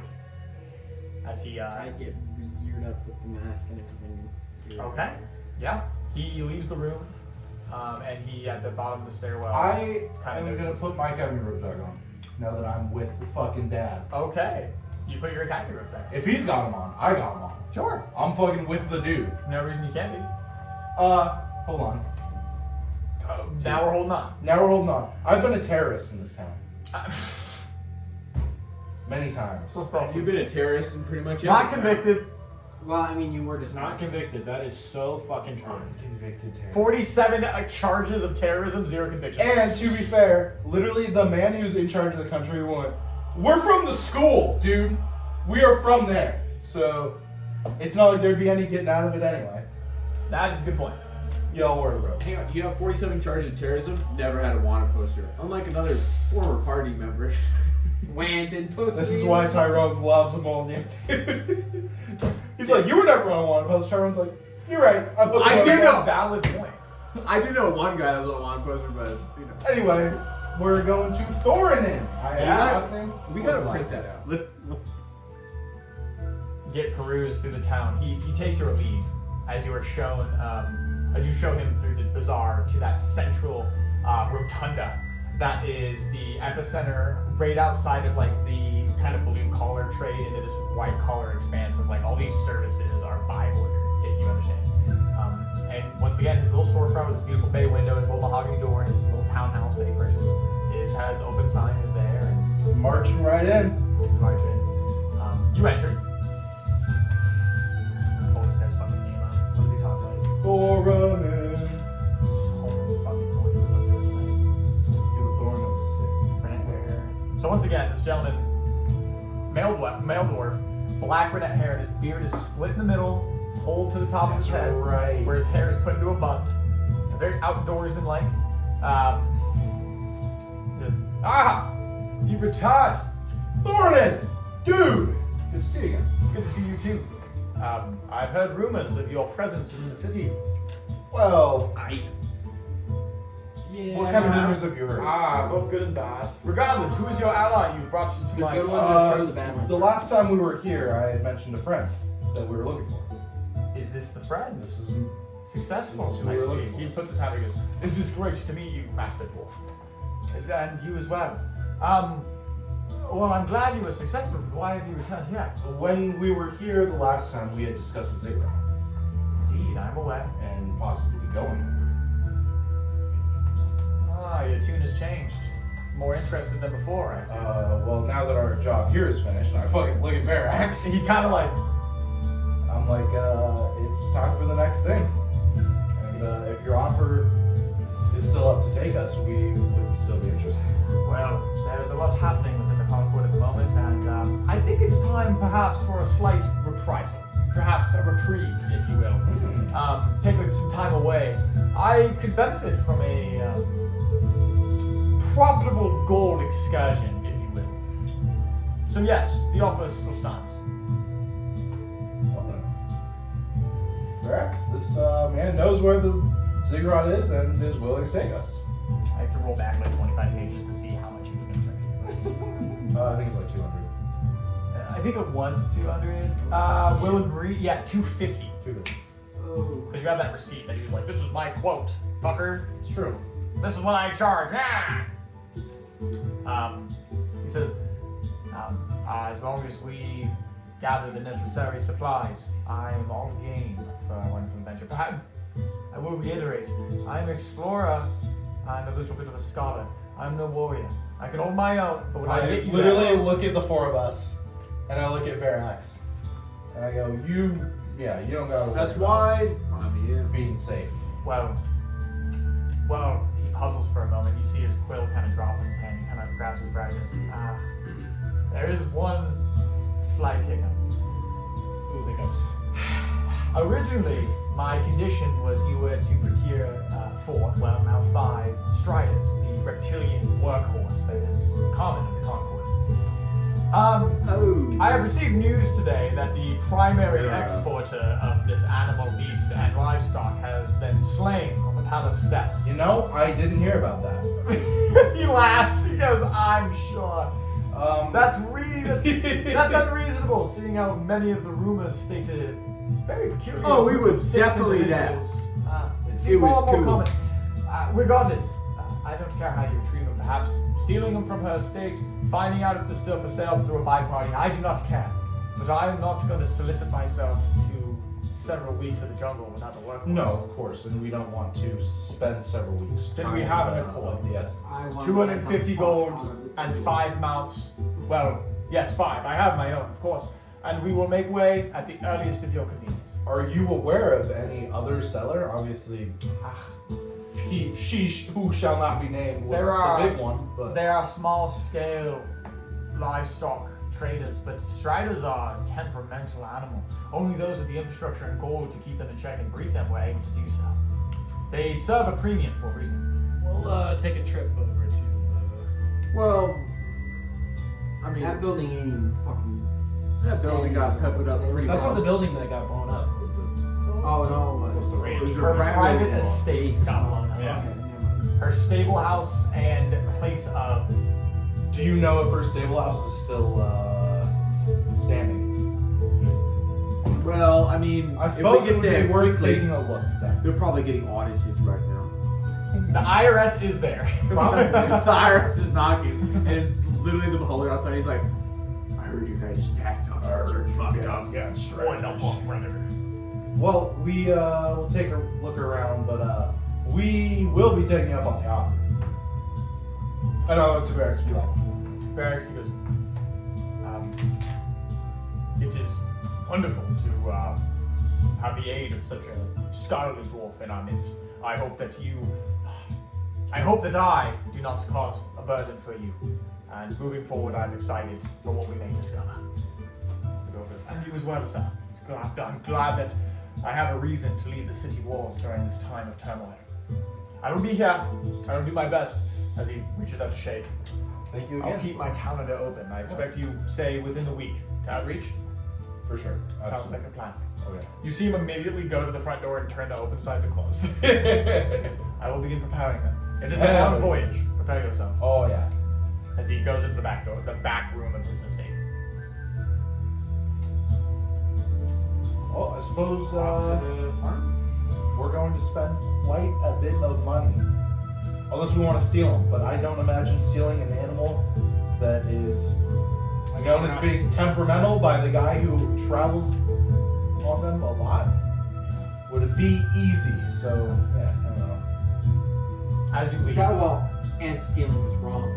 As he, I get geared up with the mask and everything. Okay. Yeah. He leaves the room, and he at the bottom of the stairwell. I Kinda am gonna notices. put my Academy rope dog on now that I'm with the fucking dad. Okay. You put your academy rope there. If he's got him on, I got him on. Sure. I'm fucking with the dude. No reason you can't be. Hold on. Now we're holding on. Now we're holding on. I've been a terrorist in this town. Many times. You've been a terrorist in pretty much Not every convicted. Well, I mean, you were It's just not convicted. That is so fucking true. Convicted terrorist. 47 charges of terrorism, 0 convictions. And to be fair, literally the man who's in charge of the country went, "We're from the school, dude. We are from there." So it's not like there'd be any getting out of it anyway. That is a good point. Y'all wear the ropes. Hang on, you have 47 charges of terrorism, never had a wanted poster. Unlike another former party member. went and put This is why Tyrone loves ammonia, dude. He's like, "You were never on one post." Tyrone's like, "You're right. I put the I one did down." know. Valid point. I do know one guy that was on a wanted poster, but you know. Anyway, we're going to Thorin. Yeah. His last name. We What's gotta his print last that name? out. Get perused through the town. He takes your lead as you are shown, as you show him through the bazaar to that central rotunda that is the epicenter right outside of like the kind of blue collar trade into this white collar expanse of like all these services are by order, if you understand. And once again, his little storefront with his beautiful bay window, his little mahogany door, and his little townhouse that he purchased had an open sign is there. And Marching right in. you march in. You enter. Pull this guy's fucking name out. What does he talk like? Thorin. So many fucking voices up there tonight. Thorin was sick. Brunette hair. So once again, this gentleman, male dwarf, black brunette hair, and his beard is split in the middle, pulled to the top of his That's head, right. where his hair is put into a bun. Very outdoorsman-like. Says, you've returned. Thorin, dude. Good to see you again. It's good to see you too. I've heard rumors of your presence in the city. Well, Yeah. what kind of rumors have you heard? Both good and bad. Regardless, who is your ally you brought into my good ones. The last time we were here, I had mentioned a friend that we were looking for. Is this the friend? This is Successful. This is who I we're see. looking for. He puts his hand and goes, "It is great to meet you, Master Dwarf. And you as well. Well, I'm glad you were successful, but why have you returned here? when we were here the last time. We had discussed the Ziggurat Indeed, I'm aware. and possibly going there. Your tune has changed. More interested than before, I see. Well, now that our job here is finished, I fucking look at Verax. He kind of like, I'm like, it's time for the next thing. And if your offer is still up to take us, we would still be interested. well, there's a lot happening within the Concord at the moment, and I think it's time perhaps for a slight reprisal. Perhaps a reprieve, if you will. Take some time away. I could benefit from a profitable gold excursion, if you will. So yes, the offer still stands. Well then, Verax, this man knows where the Ziggurat is and is willing to take us. I have to roll back like 25 pages to see how much he was going to charge. I think it's like 200. I think it was 200. We'll agree. Yeah, 250. 250. Because you have that receipt that he was like, "This is my quote, fucker. It's true. This is what I charge." He says, as long as we gather the necessary supplies, I am all game for a wonderful adventure. Perhaps I will reiterate, I am an explorer and a little bit of a scholar. I'm no warrior. I can hold my own, but when I I get you literally there, look at the four of us, and I look at Verax, and I go, you don't gotta worry That's about wide. I'm here. being safe. well, he puzzles for a moment. You see his quill kind of drop in his hand. He kind of grabs his brow and goes, there is one slight hiccup. Ooh, hiccups. Originally, my condition was you were to procure 4, well now 5 Striders, the reptilian workhorse that is common in the Concord. I have received news today that the primary exporter of this animal, beast, and livestock has been slain on the palace steps. You know, I didn't hear about that. He laughs. He goes, "I'm sure." That's unreasonable, seeing how many of the rumors stated very peculiar. Oh, we would 6 definitely that. individuals. It was cool. Common. Regardless, I don't care how you retrieve them. Perhaps stealing them from her estate, finding out if they're still for sale through a buy party. I do not care. But I am not going to solicit myself to several weeks of the jungle without a workforce. No, of course, and we don't want to spend several weeks. Then we have an accord. Yes. 250 gold and 5 mounts. Well, yes, 5. I have my own, of course. And we will make way at the earliest of your convenience. Are you aware of any other seller? Obviously, she who shall not be named was the big one, but There are small-scale livestock traders, but Striders are a temperamental animal. Only those with the infrastructure and gold to keep them in check and breed them were able to do so. They serve a premium for a reason. We'll take a trip over to. Well, I mean, That building ain't even fucking. that building got peppered up pretty That's well. not the building that got blown up. Was the Oh no, was the ranch? was Her private estate, got blown up. Yeah. Okay, never mind. her stable house, and place of. do you know if her stable house is still standing? Well, I mean, I if suppose we it get would be there worth quickly, taking a look then. they're probably getting audited right now. The IRS is there. Probably. The IRS is knocking, and it's literally the beholder outside. He's like, "I heard you guys tax on are fucked up." Yeah, What the fuck, brother? Well, we will take a look around, but we will be taking up on the offer. And I'll look to Barracks and be like, Barracks, he goes, it is wonderful to have the aid of such a scholarly dwarf in our midst. I hope that I do not cause a burden for you. And moving forward, I'm excited for what we may discover. The dwarf goes, and you as well, sir. I'm glad that I have a reason to leave the city walls during this time of turmoil. I will be here. I will do my best. As he reaches out to shake. thank you I'll again. keep my calendar open. I expect you, say, within the week to outreach. For sure. Sounds like a plan. Okay. You see him immediately go to the front door and turn the open side to closed. I will begin preparing them. It is a long voyage. Prepare yourselves. Oh, yeah. As he goes into the back door, the back room of his estate. Well, I suppose Off to the farm. we're going to spend quite a bit of money. Unless we want to steal them, but I don't imagine stealing an animal that is known as being temperamental by the guy who travels on them a lot. Would it be easy? So, yeah, I don't know. As you leave. Well, and stealing was wrong.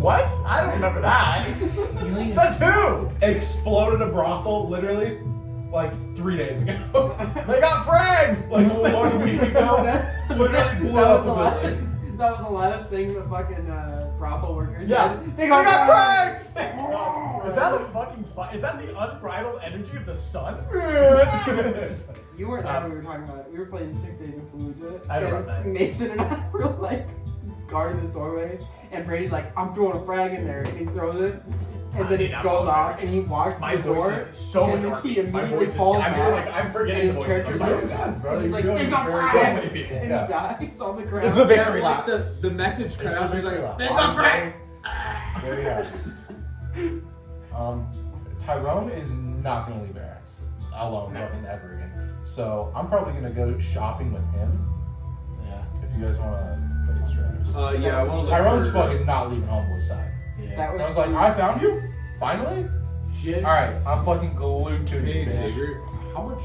What? I don't remember that. Says who? Exploded a brothel, literally, like 3 days ago. They got fragged! Like 1 week ago. Literally blew up the building. That was the last thing the fucking brothel workers Yeah. said. They got fragged! Is that a fucking is that the unbridled energy of the sun? You weren't there when we were talking about it. We were playing 6 Days of Fallujah. I had a rough and night. Mason and I were like guarding this doorway, and Brady's like, "I'm throwing a frag in there," and he throws it, and then I it did not goes know off, that. and he walks My to the door, voice is so and much then more. he My immediately voice is. falls I'm back. forgetting and the his voices. I'm character's sorry. like, bro. and he's like, You're "They doing got very So frags!" many people. And Yeah. he dies on the ground. It's a victory Yeah, lap. like the message cut out. So he's like, Victory lap. "They got frag!" There you go. Tyrone is not going to leave Barracks alone fucking ever again. So I'm probably going to go shopping with him. Yeah. If you guys want to look at strangers. Yeah, I want to. Tyrone's fucking not leaving Homeboy's side. Yeah. That I was was like, I found you? Finally? Shit. Alright, I'm fucking glued to Hey, you, bitch. Xavier, how much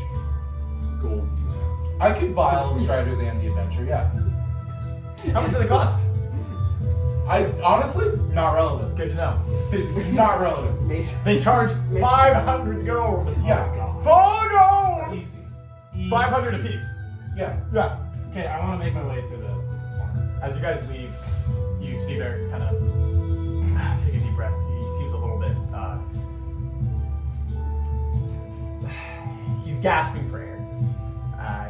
gold do you have? I could buy all the Striders and the Adventure, yeah. How much did it cost? I honestly, not relevant. Good to know. Not relevant. Mason. They charge 500 gold. Yeah. For gold. Easy. 500 apiece. Yeah. Yeah. Okay, I want to make my way to the farm. As you guys leave, you see Varric kind of take a deep breath. He seems a little bit. gasping for air.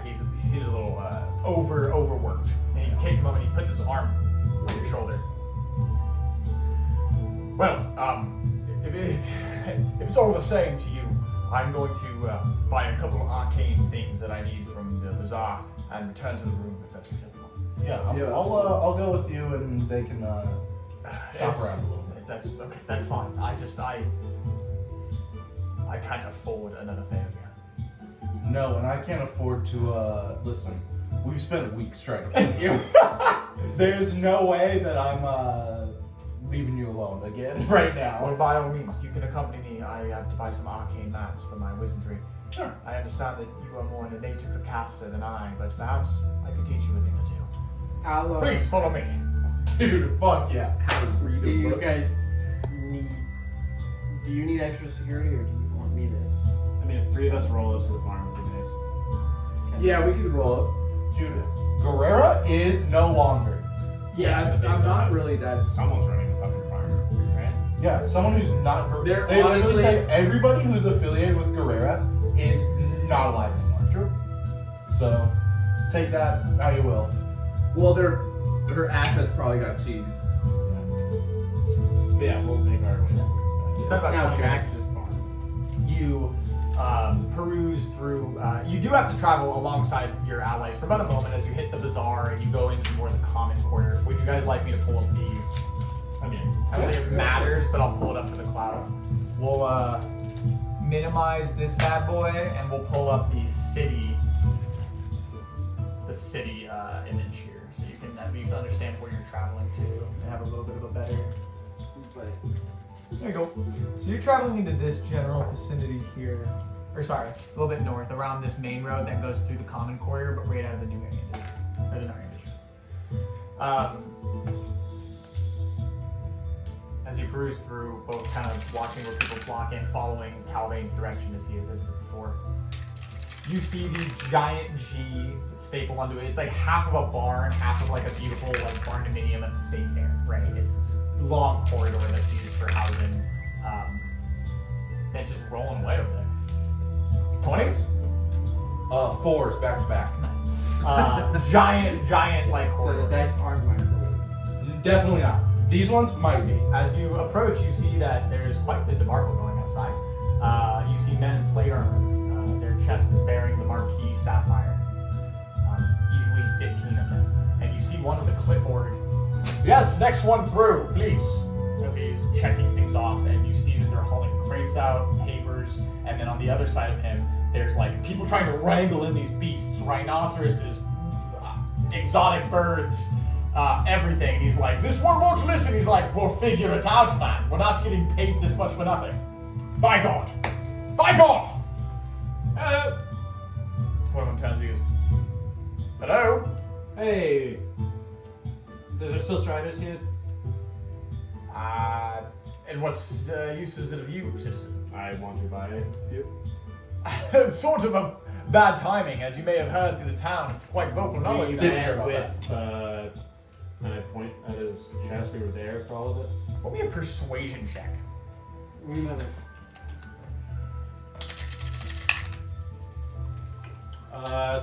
He seems a little overworked. And he takes a moment. He puts his arm on your shoulder. Well, if it's all the same to you, I'm going to buy a couple of arcane things that I need from the bazaar and return to the room if that's acceptable. Yeah, Yeah, I'll go with you, and they can shop around a little bit. If that's okay, that's fine. I can't afford another failure. No, and I can't afford to listen. We've spent weeks trying to find you. There's no way that I'm leaving you alone again right now. Well, by all means, you can accompany me. I have to buy some arcane mats for my wizardry. Sure. I understand that you are more a native caster than I, but perhaps I could teach you a thing or two. I'll, Please follow me. Dude, fuck yeah. do you guys need? Do you need extra security, or do you want me to? I mean, if 3 of us roll up to the farm would be nice. Yeah, we could roll up. Dude, Guerrera is no longer. Yeah, but they I'm still not have- really that. Someone's running the fucking farm, right? Yeah, someone who's not. They're they literally honestly- said everybody who's affiliated with Guerrera is not alive anymore. True. So, take that how you will. Well, her assets probably got seized. But yeah, we'll make our way towards Spend that. about Now 20 minutes. Jax's farm. You peruse through. You do have to travel alongside your allies for about a moment as you hit the bazaar and you go into more the common quarter. Would you guys like me to pull up the? I mean, I don't think it matters, but I'll pull it up for the cloud. We'll minimize this bad boy and we'll pull up the city. Image here, so you can at least understand where you're traveling to and have a little bit of a better. But There you go. So you're traveling into this general vicinity here, or sorry, a little bit north, around this main road that goes through the common quarter, but right out of the new area, or the Narian district. As you peruse through, both kind of watching where people flock in, following Calvain's direction as he had visited before, you see the giant G that's stapled onto it. It's like half of a barn, half of like a beautiful like barndominium at the state fair, right? It's this long corridor that's used for housing. And it's just rolling away over there. 20s? 4s back to back. Giant like so the corridor. dice aren't microwave. Definitely not. These ones might be. As you approach, you see that there's quite the debacle going outside. You see men in plate armor, their chests bearing the marquee sapphire. Easily 15 of them. And you see one with a clipboard. Yes, next one through, please. As he's checking things off, and you see that they're hauling crates out, papers, and then on the other side of him, there's like people trying to wrangle in these beasts, rhinoceroses, exotic birds, everything. And he's like, this one won't listen. He's like, we'll figure it out, man. We're not getting paid this much for nothing. By God. By God! Hello? One of them turns to you. Hello? Hey, is there still striders here? And what's use is it of you, citizen? I want to buy a few. Sort of a bad timing, as you may have heard through the town. It's quite vocal knowledge. We now. met with, and I point at his chest. We were there for all of it. Roll me a persuasion check. Remember.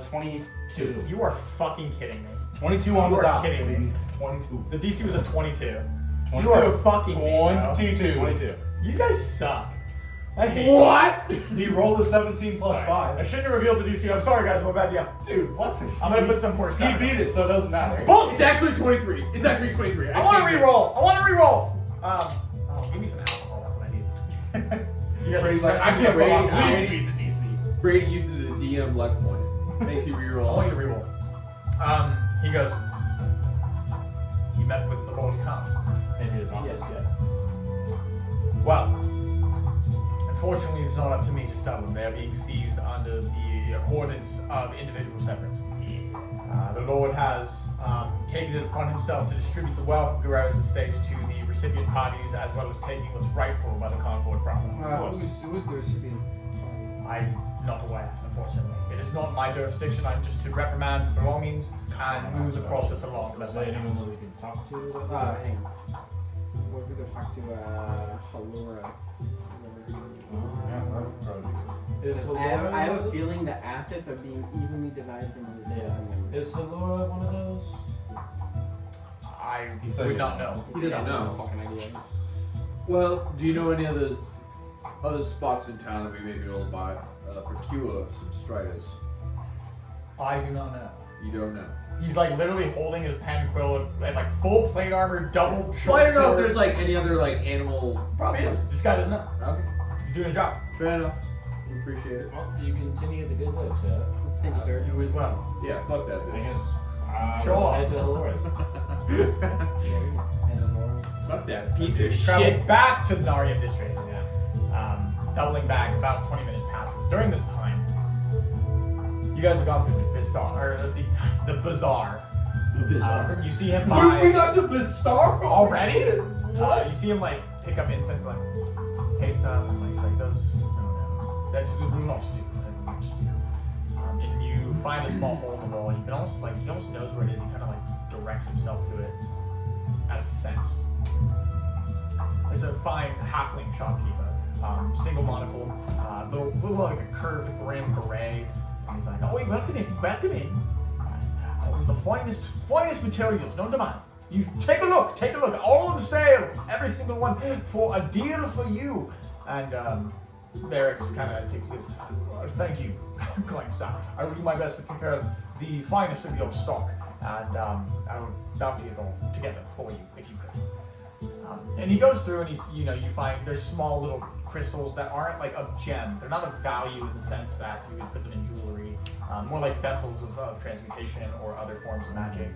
22. You are fucking kidding me. 22 on You the are dot. kidding me. baby. 22. The DC was a 22. 22. You are fucking me, bro. 22. 22. You guys suck. I hate What? He rolled a 17 plus Sorry. 5. I shouldn't have revealed the DC. I'm sorry, guys. I'm a bad DM. Dude, what's it? I'm gonna put some more He shot. beat it, so it doesn't matter. It's actually 23. It's actually 23. I want to changed it. reroll. I want to reroll. Give me some alcohol. That's what I need. You guys Brady's are like, I can't Brady, fucking Brady. beat the DC. Brady uses a DM luck point. Makes you I reroll. want you to reroll. He goes, you met with the Lord Count. In his office, Yes. yeah. Well, unfortunately, it's not up to me to sell them. They are being seized under the accordance of individual severance. The Lord has taken it upon himself to distribute the wealth of Guerrero's estate to the recipient parties, as well as taking what's rightful by the Concord property. Who's the recipient? I'm not aware, unfortunately. It is not my jurisdiction. I'm just to reprimand the belongings and move the process along. Is That's there it. anyone that we can talk to? Hang on. We're going to talk to Halora. Yeah, that would probably be Is I have a Halora? feeling the assets are being evenly divided among the Yeah. Is Halora one of those? I He said would he not doesn't know. He doesn't I have no know. fucking idea. Well, do you know any other spots in town that we may be able to buy, procure some striders? I do not know. You don't know. He's like literally holding his pen quill and like full plate armor, double short Well, I don't know if sword. there's like any other like animal. Probably is. This guy doesn't know. Okay, He's doing his job. fair enough. We appreciate it. Well, you continue the good work, sir. Thank you, sir. You as well. Yeah, fuck that I bitch. guess. Sure. We'll head to Halora's. Fuck that piece of Travel shit. back to the Narium district. Yeah. Doubling back, about 20 minutes passes. During this time, you guys have gone through the Vistar, or the bazaar. You see him buy We got to Vistar already. You see him like pick up incense, like taste them, and like he's like those. No, that's not you. And you find a small hole in the wall. You can almost like he almost knows where it is. He kind of like directs himself to it out of sense. There's a fine halfling shopkeeper, single monocle, little like a curved brim beret, and he's like, "Oh, wait, welcome in. The finest materials, no demand. You take a look, all on sale, every single one for a deal for you." And Eric's kind of takes his, "Thank you, kind sir. I will do my best to prepare the finest of your stock, and I will bounty it all together for you if you could." And he goes through and you find there's small little crystals that aren't like of gem. They're not of value in the sense that you would put them in jewelry. More like vessels of transmutation or other forms of magic.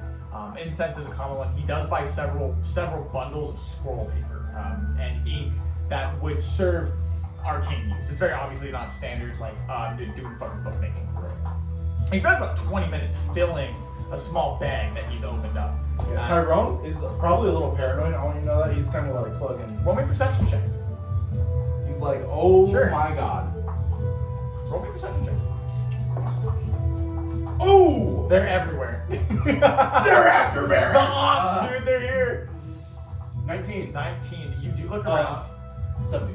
Incense is a common one. He does buy several bundles of scroll paper and ink that would serve arcane use. It's very obviously not standard like doing fucking bookmaking. He spends about 20 minutes filling a small bag that he's opened up. Yeah, Tyrone is probably a little paranoid. I want you to know that he's kind of like plugging. Roll me a perception check. He's like, oh Sure. my god. Roll me a perception check. Oh! They're everywhere. They're after Barry. The ops, dude, they're here. 19. 19. You do look around. 70.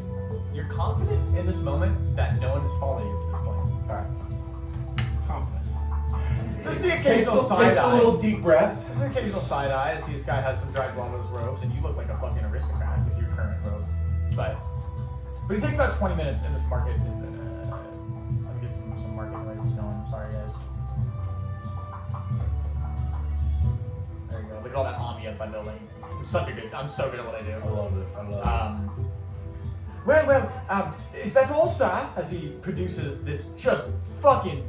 You're confident in this moment that no one has followed you to this point. Alright. Confident. There's the Takes occasional a side eye. little deep breath. There's an occasional side eye. I see this guy has some dried blood on his robes, and you look like a fucking aristocrat with your current robe. But he takes about 20 minutes in this market. Let me get some market noises going. I'm sorry, guys. There you go. Look at all that ambience I'm building. I'm so good at what I do. I love it. I love Well, is that all, sir? As he produces this just fucking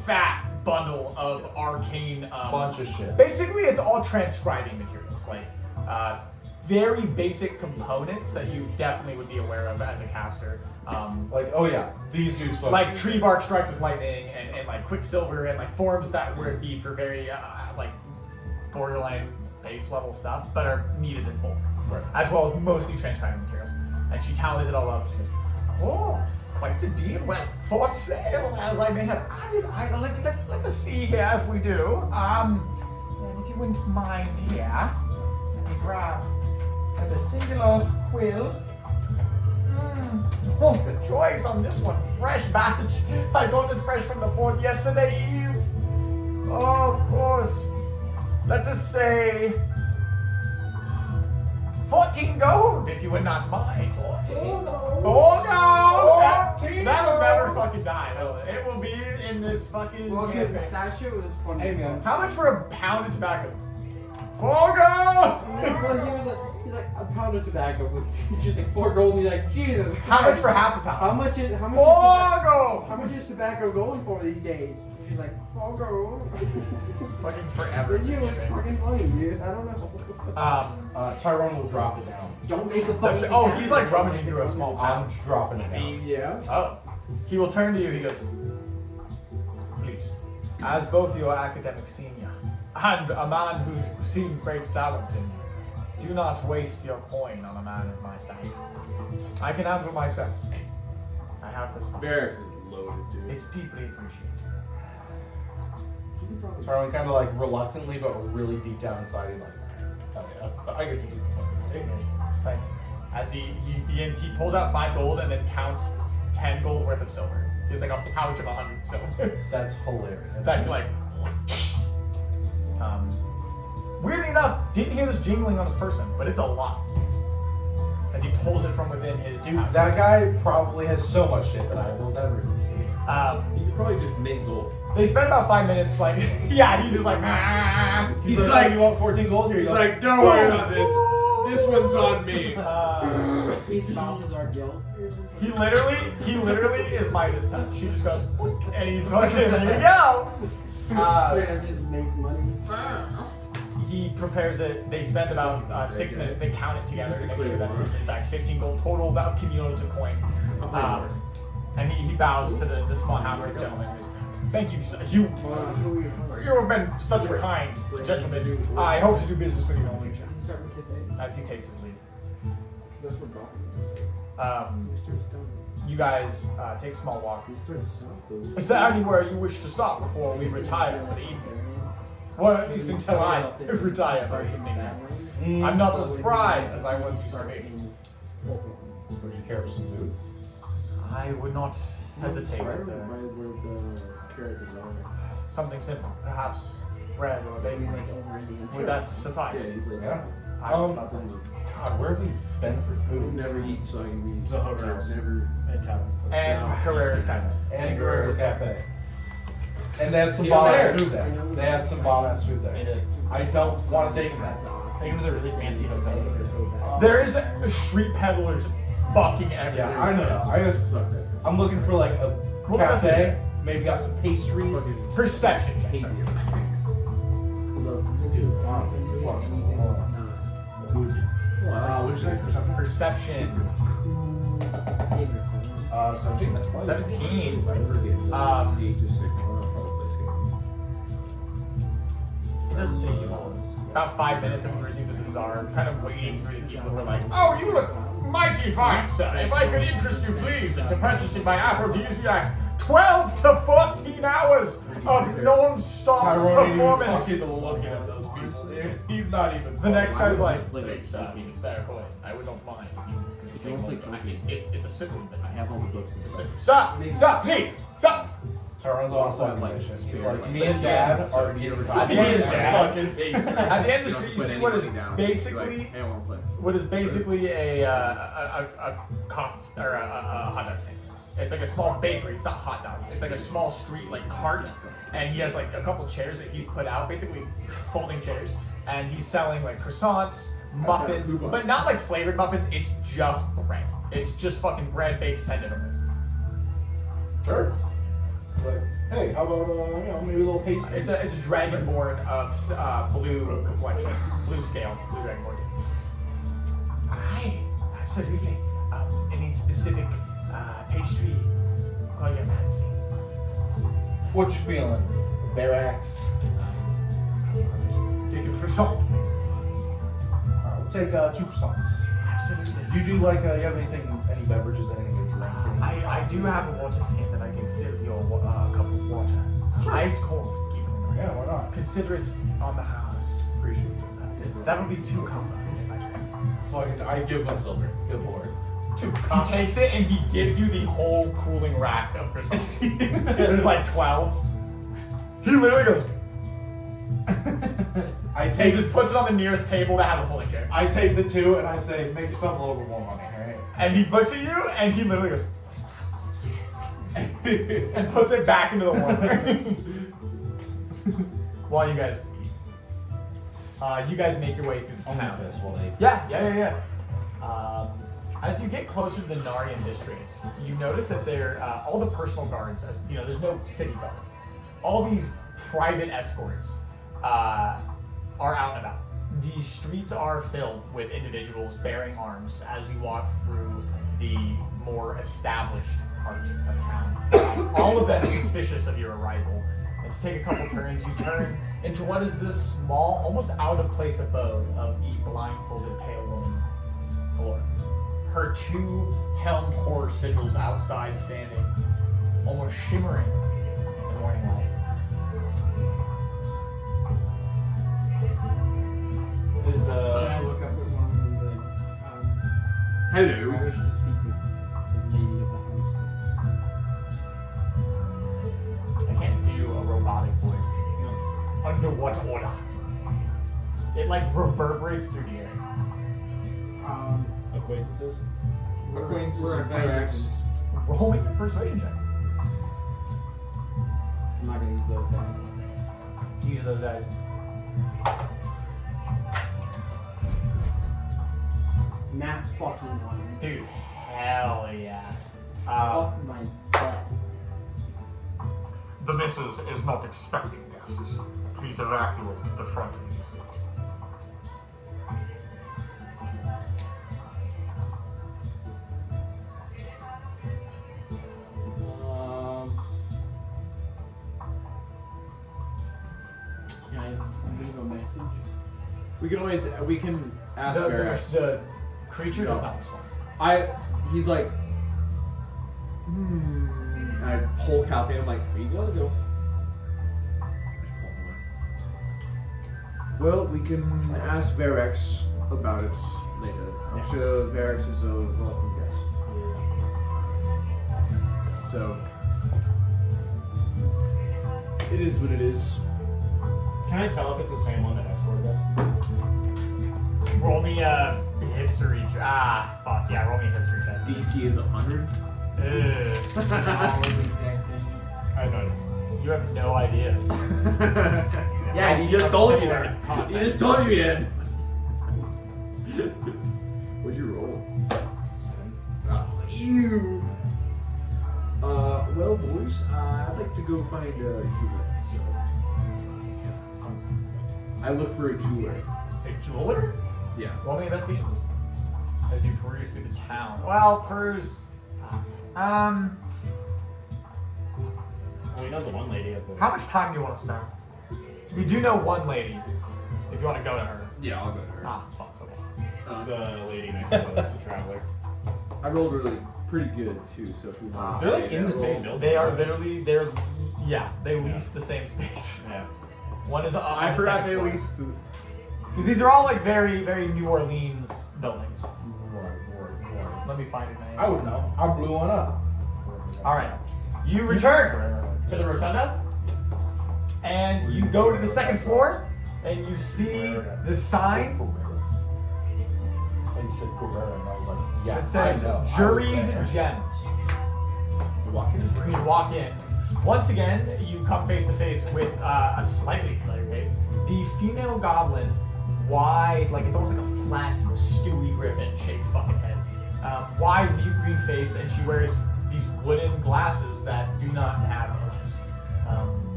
fat bundle of arcane, Bunch of shit. Basically, it's all transcribing materials, like very basic components that you definitely would be aware of as a caster. Like, oh yeah, these dudes fucking. Like tree bark striped with lightning, and like quicksilver, and like forms that would be for very like borderline base level stuff, but are needed in bulk, Right. as well as mostly transcribing materials. And she tallies it all up. She goes, "Oh, quite the deal. Well, for sale, as I may have added. Let us see here if we do. And if you wouldn't mind here, let me grab a singular quill. Oh, the joys on this one. Fresh batch. I got it fresh from the port yesterday eve. Oh, of course. Let us say 14 gold, if you would not mind. 4 gold. That'll never fucking die. It will be in this fucking Well, good. campaign. That shit was funny. Hey, man. How much for a pound of tobacco? 4 gold. He's like a pound of tobacco, which is just like 4 gold. And he's like, Jesus. How much Christ. for half a pound? How much is 4 how gold. much is tobacco going for these days? She's like 4 gold. Fucking forever. That shit was fucking funny, dude. I don't know. Tyrone will drop it down. Don't make the funny. Oh, he's like rummaging through a small I'm pouch. dropping it down. Yeah. Oh. He will turn to you, he goes, "Please, as both your academic senior and a man who's seen great talent in you, do not waste your coin on a man of my stature. I can handle myself. I have this fund. Varix is loaded, dude. It's deeply appreciated." Tyrone kind of like reluctantly, but really deep down inside, he's like, okay, I get to do it. Thank you. As he pulls out 5 gold and then counts 10 gold worth of silver. He has like a pouch of 100 silver. That's hilarious. That like, weirdly enough, didn't hear this jingling on his person, but it's a lot. As he pulls it from within his Dude, pouch. that guy probably has so much shit that I will never even see. You could probably just make gold. They spend about 5 minutes like, yeah, he's just like, nah. He's like, you want 14 gold? Here you He's go. like, don't worry about this. This one's on me. His mouth is our guilt. He literally is Midas touch. He just goes, boink, and he's fucking, there you go. Straight up just makes money. He prepares it. They spend about 6 minutes. They count it together to make sure that it is in fact 15 gold total. That accumulates a coin. And he bows to the small half-orc gentleman. Thank you, sir. You have been such a kind gentleman. I hope to do business with you in the future. As he takes his leave. That's what brought You guys take a small walk. He starts south of. Is there anywhere you wish to stop before we retire for the evening? Well, at least until I retire for the evening. I'm not as spry as I once used to be. Would you care for some food? I would not hesitate. Right where the characters are. Something simple, perhaps bread or bacon. He's like over Indian. Would that suffice? Yeah, he's like. Yeah. I'm God, where have we been for Who food? never eats soggy meat. The hotels. Never. And taverns. And Carrera's Cafe. And Guerrero's Cafe. And they had some Yeah, bomb there. ass food there. They had some bomb ass food They there. did. I don't want to take them. Take them to the really fancy hotel. There is street peddlers fucking everywhere. Yeah, I know. I'm looking for like a Roll cafe. Maybe got some pastries. Perception check. Hate sir. you. Dude, good. Wow, What'd you say? Perception? Perception. 17. That's 17. If I ever get Um, the age of 6, I'll probably play skate. It doesn't take you long. About 5 minutes of cruising through the bazaar, kind of waiting for the people who are like, oh, you look mighty fine, sir. If I could interest you, please, into purchasing my aphrodisiac, 12 to 14 hours of non-stop Tyrone ain't even performance. fucking looking at those people, dude. He's not even. The next guy's I would like, just play like please, sir, Tolkien. it's better coin. I would not mind if you If you want to play Tolkien, it's a simple bit. I have all the books. It's a simple. Sir, please, sir. Tyrone's on Also, I fucking like mission. Spirit, Like, like me and Dad are getting At the end of the day- fucking basement. At the end of the street, you see what is basically Hey, I want to play. what is basically a coffee or a hot dog stand. It's like a small bakery. It's not hot dogs. It's like a small street like cart, and he has like a couple chairs that he's put out, basically folding chairs, and he's selling like croissants, muffins, but not like flavored muffins. It's just bread. It's just fucking bread baked 10 different ways. Sure. Like, hey, how about maybe a little pastry? It's a dragonborn of blue complexion, blue scale, blue dragonborn. Aye, absolutely. Any specific pastry call you fancy? What you feeling? Barracks. Take a croissant, please. Alright, we'll take 2 croissants. Absolutely. Do you do like you have anything, any beverages, anything to drink? I do have a water skin that I can fill your cup with water. Ice cold. Keep it in the Yeah, why not? Consider it on the house. Appreciate it. That'll be 2 cups if I can. Fucking, I give him a silver. Good lord. 2 He cups. takes it and he gives you the whole cooling rack of croissants. There's like 12. He literally goes. I And take just puts it on the nearest table that has a folding chair. I take the 2 and I say, make yourself a little bit more money, alright? And he looks at you and he literally goes and puts it back into the water. While you guys eat. You guys make your way through the I'm town. pissed while they. Yeah. As you get closer to the Narian district, you notice that all the personal guards, as you know, there's no city guard. All these private escorts are out and about. The streets are filled with individuals bearing arms as you walk through the more established part of town. All of them suspicious of your arrival. As you take a couple turns, you turn into what is this small, almost out of place abode of the blindfolded pale woman, Alora. Her 2 helmed horror sigils outside standing, almost shimmering in the morning light. Is Can I look up at one of them and be like, Hello. I wish to speak with the lady of the house. I can't do a robotic voice. Under what order? It like reverberates through the air. Acquaintances? Acquaintances We're of Verax. acquaintances. Roll me a persuasion check. I'm not gonna use those guys. Use those guys. Nah, fucking one. Dude, hell yeah. Fuck my butt. The missus is not expecting guests. Please evacuate to the front of the estate. Can I leave a message? We can ask Verax. The creature does not respond. He's like, and I pull Calfee. I'm like, where you gotta go? I just pull him away. Well, we can ask Verax about it later. I'm sure Verax is a welcome guest. So, it is what it is. Can I tell if it's the same one that escorted us? Roll me a history check. Fuck yeah, roll me a history check. DC is 100. All the exact same. I have no idea. You have no idea. Yeah, he just told you that. He just told you that. What'd you roll? 7. Oh, ew. Well, boys, I'd like to go find a jeweler. So, let's go. I look for a jeweler. A jeweler? Yeah. Roll me an investigation, please. As you peruse through the town. Well, peruse. Well, we know the one lady at the. How much time do you want to spend? You do know one lady. If you want to go to her. Yeah, I'll go to her. Fuck. Okay. The lady next to the traveler. I rolled really pretty good too, so if we want to They're say like in that the same roll- building. They are literally, they lease the same space. Yeah. One is up on I the forgot second they floor. leased. Because these are all like very, very New Orleans buildings. Let me find it. I would know. I blew one up. All right. You return to the rotunda, and you go to the second floor, and you see the sign I thought you said Guerrero, and I was like, yeah, that says I know. Juries and Gems. You walk in. You walk in. Once again, you come face to face with a slightly familiar face. The female goblin, wide, like it's almost like a flat Stewie Griffin shaped fucking head. Wide, mute green face, and she wears these wooden glasses that do not have openings.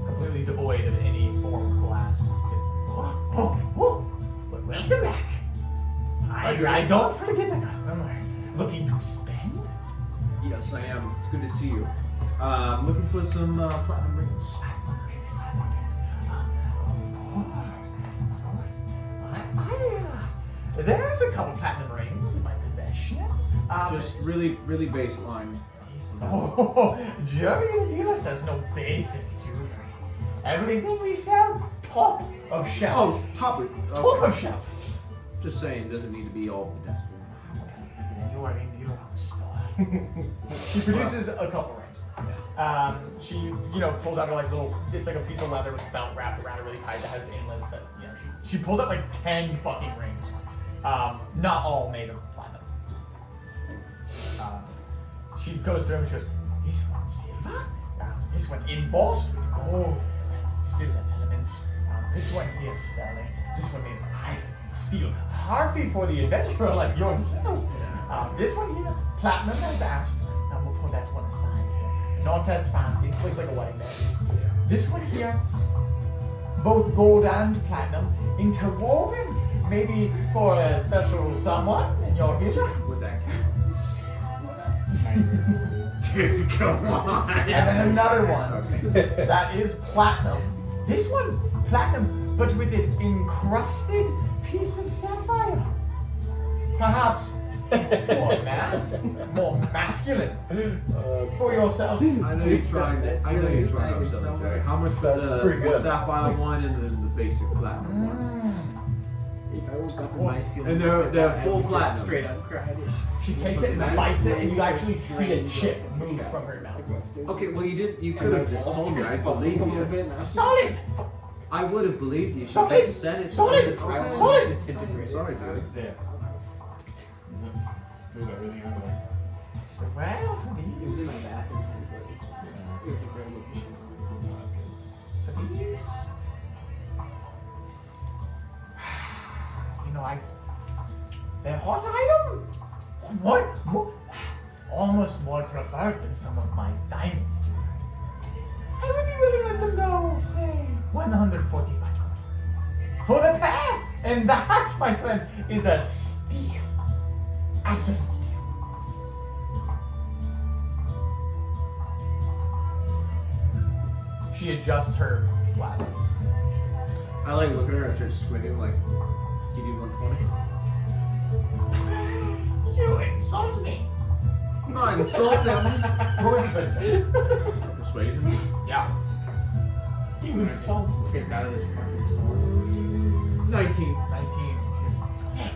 Completely devoid of any form of glass. Just, welcome back. I don't forget a customer looking to spend. Yes, I am. It's good to see you. I'm looking for some platinum rings. Of course. There's a couple platinum rings in my possession. Just really, really baseline. Oh, Jeremy the dealer says no basic jewelry. Everything we sell, top of shelf. Oh, top it. Top Okay. of shelf. Just saying, doesn't need to be all bedazzled. You are in the wrong store. She produces a couple rings. She, pulls out her like little. It's like a piece of leather with a felt wrapped around it, really tight that has inlets that she pulls out like 10 fucking rings. Not all made of platinum. She goes through them and she goes, this one silver, this one embossed with gold and silver elements. This one here sterling, this one made of iron and steel, hardly for the adventurer like yourself. This one here, platinum as asked. We'll put that one aside here. Not as fancy, looks like a wedding band. This one here, both gold and platinum, interwoven, maybe for a special someone in your future. With that cap. Dude, come on. And then another one that is platinum. This one, platinum, but with an encrusted piece of sapphire. Perhaps more masculine for yourself. I know you're trying to. I know you're trying to sell it, Jerry. How much for That's pretty the good. sapphire one and then the basic platinum one? If I woke up in my ceiling, And they're full platinum. Straight up cried. She takes it and bites it, and you actually see a chip move from her mouth. Okay, well you could have just told me. I believe you. Solid! I would have believed you. Solid! You said it. Solid! I Solid! disintegrated. Sorry, Joey. Yeah. Move everything out of the way. She's like, well, for It was in these. my bathroom. It was a great location. No, that's good. For these. You know, they're hot item. More, almost more preferred than some of my diamond jewelry. I would be willing to let them go, say, 145 gold. For the pair! And that, my friend, is a steal. Absolute steal. She adjusts her glasses. I like looking at her and start squinting like, you do 120? You insult me! I'm not insulting. I'm just Who insulted? persuasion. Yeah. You insult me. Kick out of this fucking store. 19. 19. She goes,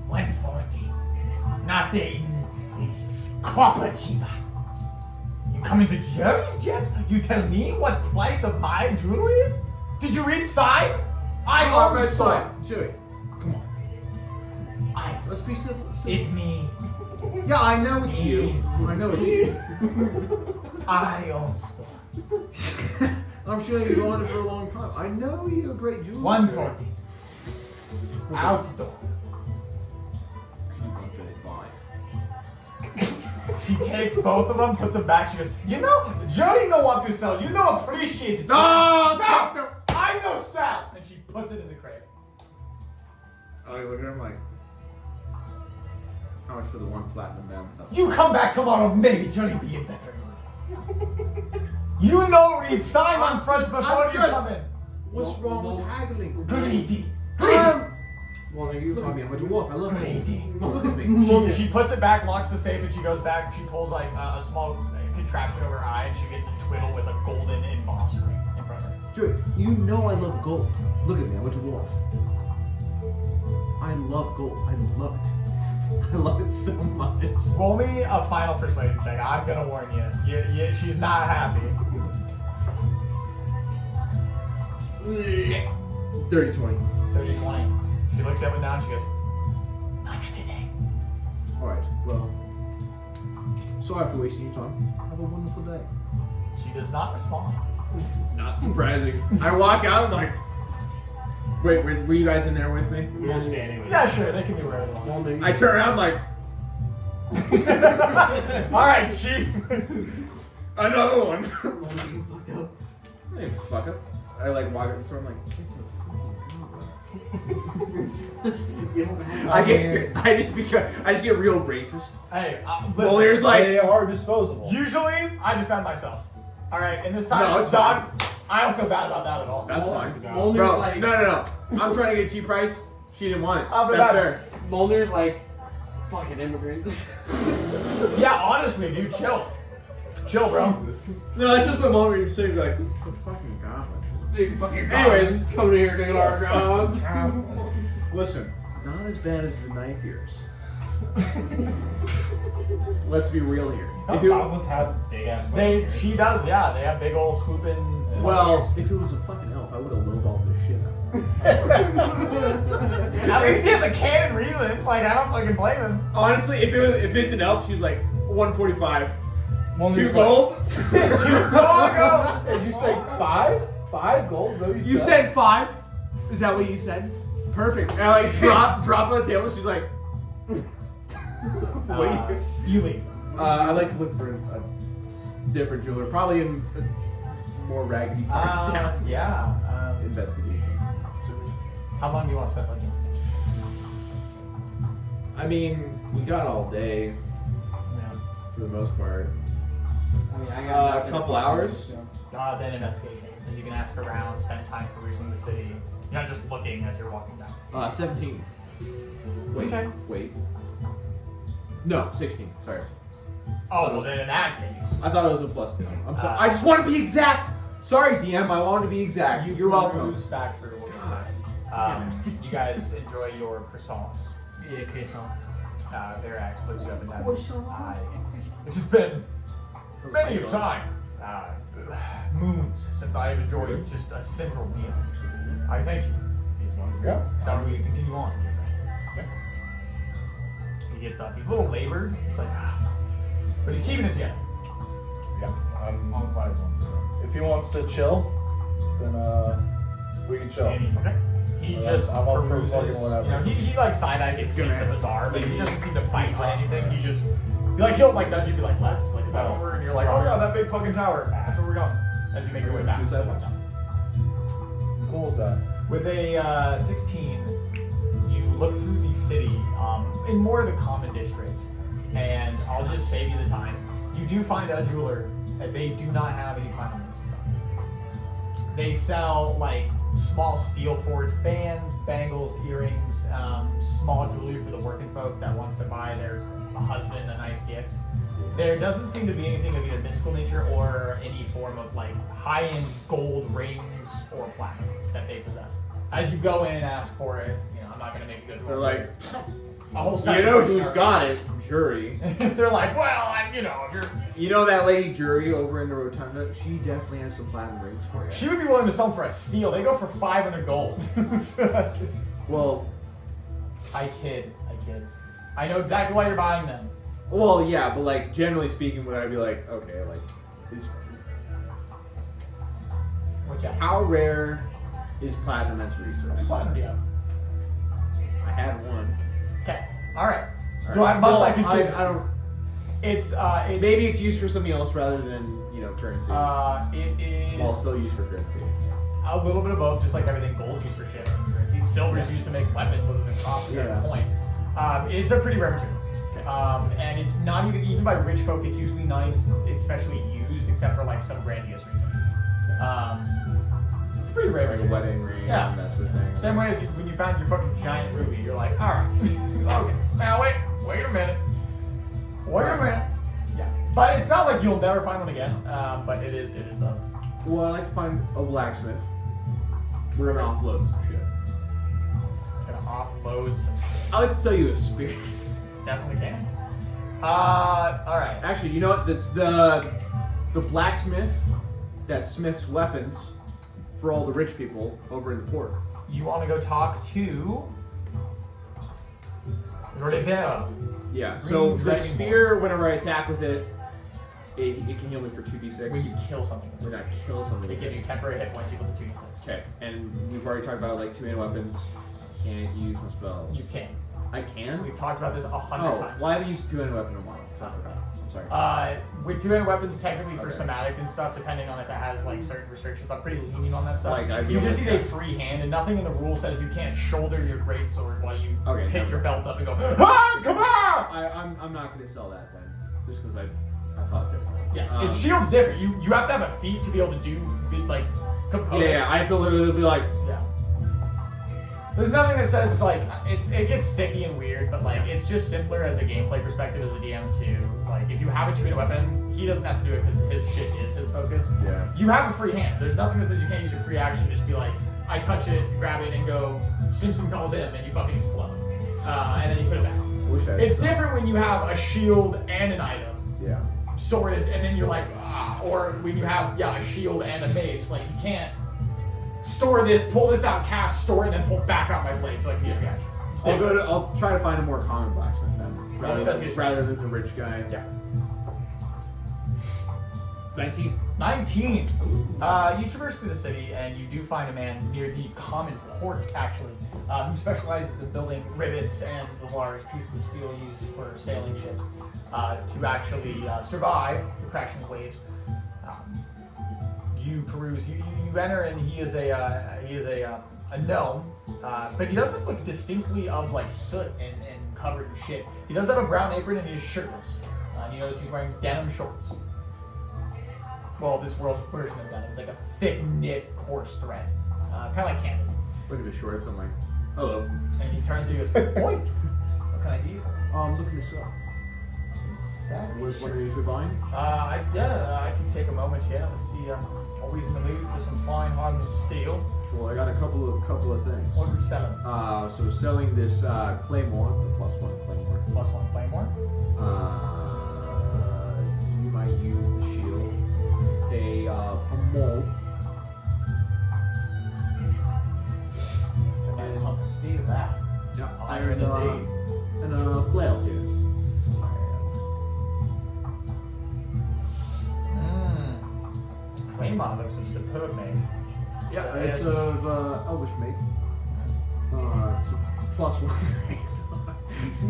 140. Nothing is copper cheaper. You come into Jerry's Gems? You tell me what price of my jewelry is? Did you read sign? I Oh, own red store. sign. Joey, come on. I. Let's be civil. It's me. Yeah, I know it's you. I know it's you. I own store. I'm sure you've owned it for a long time. I know you're a great jeweler. 140. Outdoor. Could you 135? She takes both of them, puts them back. She goes, you know, Jody know what to sell. You know, appreciate it. No! I know sell. And she puts it in the crate. I look at him like, how much for the one platinum man without? You come back tomorrow, maybe Jody be in better mood. You know, read sign on front before I'm you just- come in. What's wrong with haggling? Greedy. Well, maybe you Look taught at me me, how I'm to a dwarf. I love Greedy. it. Look at me. She puts it back, locks the safe, and she goes back. She pulls like a small contraption over her eye, and she gets a twiddle with a golden embossed ring in front of her. Joey, you know I love gold. Look at me, I'm a dwarf. I love gold. I love it. I love it so much. Roll me a final persuasion check. I'm gonna warn you. She's not happy. 30-20. 30-20. She looks up and down. She goes, not today. Alright, well, sorry for wasting your time. Have a wonderful day. She does not respond. Not surprising. I walk out, I'm like, wait, were you guys in there with me? We were standing with Yeah, sure. They can be wherever they want. Well, maybe I turn around, like, All right, Chief. another one. well, maybe you fucked up. I didn't fuck up. I like walk out the store, I'm like, it's a fucking You don't have I just get real racist. Hey, Well, listen. here's like, They are disposable. Usually, I defend myself. All right, and this time, No, it's it's dog. I don't feel bad about that at all. that's fine. Molnar's Bro, like, no. I'm trying to get a cheap price. She didn't want it. I'll be That's back. fair. Molnar's like, fucking immigrants. Yeah, honestly, dude, chill. Chill, bro. No, it's just my mom where you're sitting like, it's a fucking goblin. Big fucking Anyways. goblins coming here taking our jobs. Listen, not as bad as the knife ears. Let's be real here. If it, Goblins have big ass. She does, yeah. They have big old swooping. well, if it was a fucking elf, I would have lowballed this shit out. At least he has a canon reason. Like, I don't fucking blame him. Honestly, if it's an elf, she's like 145. Only 2 gold. Did you say 5? 5 gold? Is that what You said 5. Is that what you said? Perfect. And I like drop on the table. She's like, what do you? You leave. I'd like to look for a different jeweler, probably in a more raggedy part of town. Yeah. Investigation. How long do you want to spend looking? I mean, we got all day Yeah. for the most part. I mean, I got A nothing couple to fucking hours? do, so. Then investigation. As you can ask around, spend time perusing the city. You're not just looking as you're walking down. 17. Wait. Okay. Wait. No, 16. Sorry. Oh, well then in that case. I thought it was a +2. I'm sorry. I just want to be exact. Sorry, DM. I wanted to be exact. You're welcome. Back through what we God. said. You guys enjoy your croissants. Yeah, okay, so. Verax looks you up and down. It has been many a time, moons, since I have enjoyed just a simple meal. I thank you. Yeah. Shall we continue on, dear friend? He gets up. He's a little labored. He's like, but he's keeping it together. Yeah. On fire zone. If he wants to chill, then we can chill. Okay. He I'm just up for peruses. fucking whatever. You know, he like side eyes It's the gonna bazaar, but he doesn't seem to bite on anything. He just he'll like nudge you, be like left, like is that over? And you're like, oh yeah, that big fucking tower. That's where we're going. As you make your way back. Suicide watch. I'm cool with that. With a 16, you look through the city in more of the common district, and I'll just save you the time. You do find a jeweler, and they do not have any platinum and stuff. They sell like small steel forged bands, bangles, earrings, small jewelry for the working folk that wants to buy their husband a nice gift. There doesn't seem to be anything of either mystical nature or any form of like high-end gold rings or platinum that they possess. As you go in and ask for it, you know, I'm not gonna make you go through. They're like, a whole you set know of who's got it? Jury. They're like, well, if you're. You know that lady Jury over in the rotunda? She definitely has some platinum rings for you. She would be willing to sell them for a steal. They go for 500 gold. Well, I kid. I know exactly why you're buying them. well, yeah, but like generally speaking, would I be like, okay, like, is Which ass? how rare is platinum as a resource? Platinum do you have? I had one. Okay. All right. All Do I right. must Well, I continue? I don't. It's Maybe it's used for something else rather than currency. it is Well, still used for currency. a little bit of both, just like everything. Gold's used for shit and currency. Silver's used to make weapons other than copper Yeah. and coin. It's a pretty rare material. Okay. And it's not even by rich folk. It's usually not even especially used, except for like some grandiose reason. It's a pretty rare Like a material. wedding ring, Yeah. that sort of thing. Same way as when you found your fucking giant ruby, you're like, all right, okay. Now wait a minute. Yeah, but it's not like you'll never find one again. But it is of. Well, I like to find a blacksmith. We're gonna offload some shit. Gonna offload some shit. I like to sell you a spear. Definitely can. All right. Actually, you know what? That's the blacksmith that smiths weapons for all the rich people over in the port. You want to go talk to Rivera? Yeah. So Green the Dragon spear, whenever I attack with it, it can heal me for 2d6. When you kill something, When I kill something. they give you temporary hit points equal to 2d6. Okay. And we've already talked about like two-handed weapons. Can't use my spells. You can. I can. We've talked about this 100 times. Well, I haven't used a two-handed weapon in a while, so I forgot. I'm sorry. With two-handed weapons, technically for Okay. somatic and stuff, depending on if it has like certain restrictions, I'm pretty lenient on that stuff. Like, I'd be you able just to need a cast- free hand, and nothing in the rule says you can't shoulder your greatsword while you Okay, pick never your mind. belt up and go, ah, come on! I'm not gonna sell that then, just because I thought differently. Yeah, it shield's different. You have to have a feat to be able to do like components. Yeah, I have to literally be like, Yeah. There's nothing that says like it gets sticky and weird, but like it's just simpler as a gameplay perspective as a DM to like if you have a two-handed weapon, he doesn't have to do it because his shit is his focus. yeah. You have a free hand. There's nothing that says you can't use your free action. Just be like, I touch it, grab it, and go Simpson called him, and you fucking explode. And then you put it back. Wish I had It's stuff. different when you have a shield and an item Yeah. sorted, and then you're like, or when you have a shield and a mace, like you can't store this, pull this out, cast, store, and then pull back out my blade so I can use reactions. It's different. I'll try to find a more common blacksmith then, rather than the rich guy. Yeah. 19. 19. You traverse through the city and you do find a man near the common port, actually, who specializes in building rivets and the large pieces of steel used for sailing ships to actually survive the crashing waves. You peruse. You enter, and he is a gnome, but he doesn't look distinctly of like soot and covered in shit. He does have a brown apron and he is shirtless. And you notice he's wearing denim shorts. Well, this world's version of denim. It's like a thick knit, coarse thread, kind of like canvas. Look at his shorts. I'm like, hello. And he turns to you and goes, "Oi, what can I do you for?" I'm looking this up. Savage. Was wondering if you're buying. I can take a moment here. Let's see. Always in the mood for some fine hardened steel. Well, I got a couple of things. What are we selling? So selling this claymore, the +1 claymore. +1 claymore. You might use the shield. A mold. It's a nice hunk of steel, that. Yeah. Iron indeed. And a flail here. Claymore looks of superb make. Yeah, it's of Elvish make. It's a +1.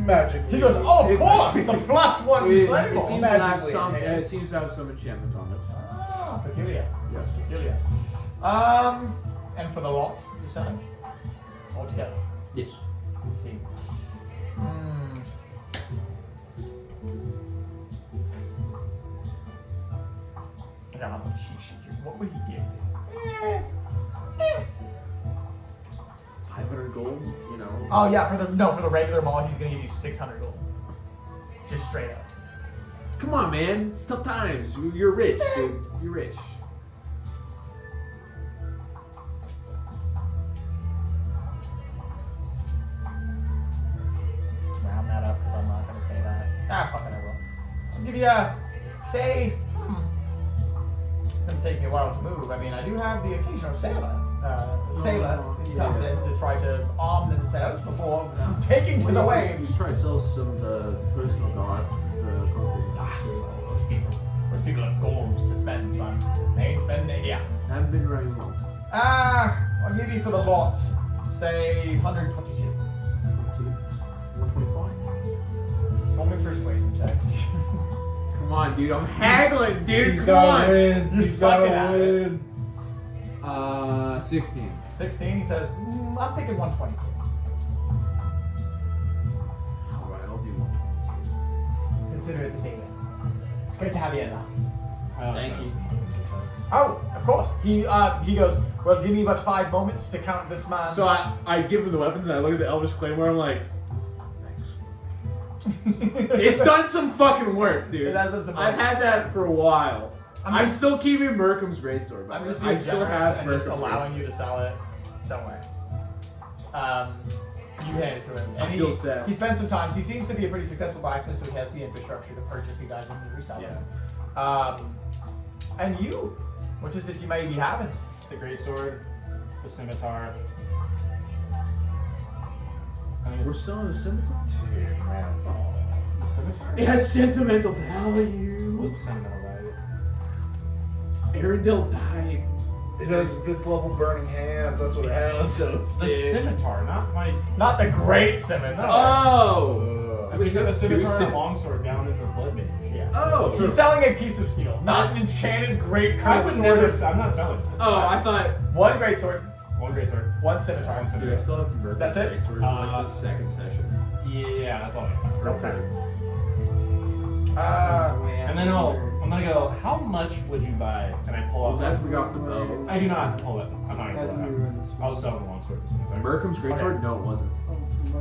Magic. He goes, oh, of course, the +1 claymore. It seems to have some. It seems to have some enchantment on it. Ah, peculiar. Yes. Peculiar. And for the lot you're selling? Altogether. Yes. Let's see. I got a cheat sheet here. What would he give me? 500 gold. You know. Oh yeah, for the regular mall, he's gonna give you 600 gold. Just straight up. Come on, man. It's tough times. You're rich, dude. You're rich. Round that up because I'm not gonna say that. Ah, fuck it, I will. I'll give you say. It's gonna take me a while to move. I mean, I do have the occasional sailor. Sailor comes in to try to arm themselves before taking to the waves. You try to sell some of the personal guard. The Those people have gold to spend, son. They ain't spending it here. haven't been around long. I'll give you for the lot, say 122. 125. Roll me persuasion check. Come on, dude. I'm haggling, dude. He's Come gotta on. win. You're He's sucking gotta at it. win. 16. 16, he says, I'm thinking 122. All right, I'll do 122. Consider it a deal. It's great to have you in. Thank you. Oh, of course. He goes, well, give me about 5 moments to count this man. So I give him the weapons and I look at the Elvish Claymore. I'm like, thanks. It's done some fucking work, dude. It has done some I've work. had that for a while. I'm I'm just- still keeping Merkham's greatsword. I'm just I being still generous have and just Merkham's allowing greatsword. you to sell it. Don't worry. You hand it to him. I And feel sad. he spends some time. He seems to be a pretty successful blacksmith, so he has the infrastructure to purchase these items and resell them. And you, what is it you may be having? The greatsword, the scimitar. I think We're it's selling a scimitar? the scimitar. It has sentimental value. What's sentimental value? Arendelle died. It has 5th level burning hands. That's what it has. So The sick. scimitar, not my. Not the great scimitar. Oh! I mean, the that's scimitar too and a longsword down in the blood mage. Yeah. Oh! He's selling a piece of steel, not an enchanted great I curved would sword. never. I'm not selling. Oh, I thought. One great sword, One greatsword. one scimitar. One Dude, I still have the Merkham's That's it? greatsword from like the second session. Yeah, that's all I got. Okay. And then I'm gonna go, how much would you buy? And I pull Well, out. as we got off the bow. I do not pull it. I'm not gonna pull it out. I'll sell the longsword. Merkham's greatsword? No, it wasn't.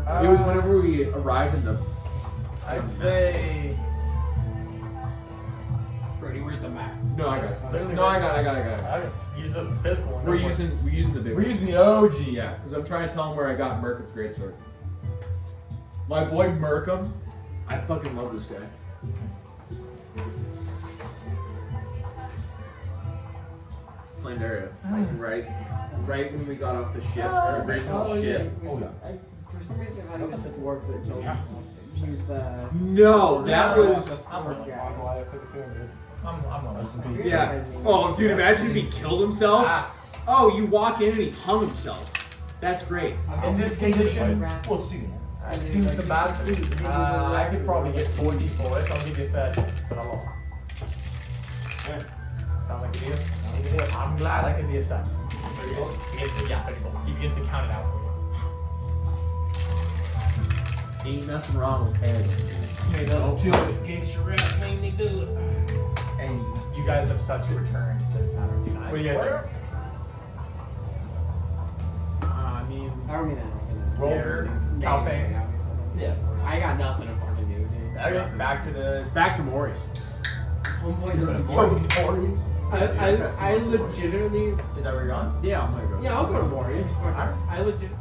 Uh, It was whenever we arrived in the. I'd say. Brody, where's the map? No, I got it. Clearly No, I got it. I use the physical one. We're using the big We're one. using the OG. Yeah, because I'm trying to tell him where I got Merkham's greatsword. My boy Merkham, I fucking love this guy. Plandaria, like right when we got off the ship, the original ship. For some reason, I thought it was the dwarf that killed himself. She's the. No, that was. I'm Fourth guy. Why I took it to him, dude. I'm one of them. Yeah. Oh, dude, imagine if he killed himself. Oh, you walk in and he hung himself. That's great. In this condition, We'll see. I've seen some bad stuff. I could probably get 40 for it. I'll give you 30 for the lot. Yeah. Sound like a deal? Sound like a deal. I'm glad I can be of sense. 30 gold. Yeah, 30 gold. He begins to count it out for you. Ain't nothing wrong with head. Hey, Oh, Jewish gangster rap made me do it. And you guys have such returned to this matter. What do you guys think? I mean, I don't mean that. Roger, Calfane. Yeah. I got nothing in front of you, dude. Okay, back to Maury's. Homeboy. I legitimately. Is that where you're going? Yeah, I'm gonna go. Yeah, I'll go to Maury's. I legit.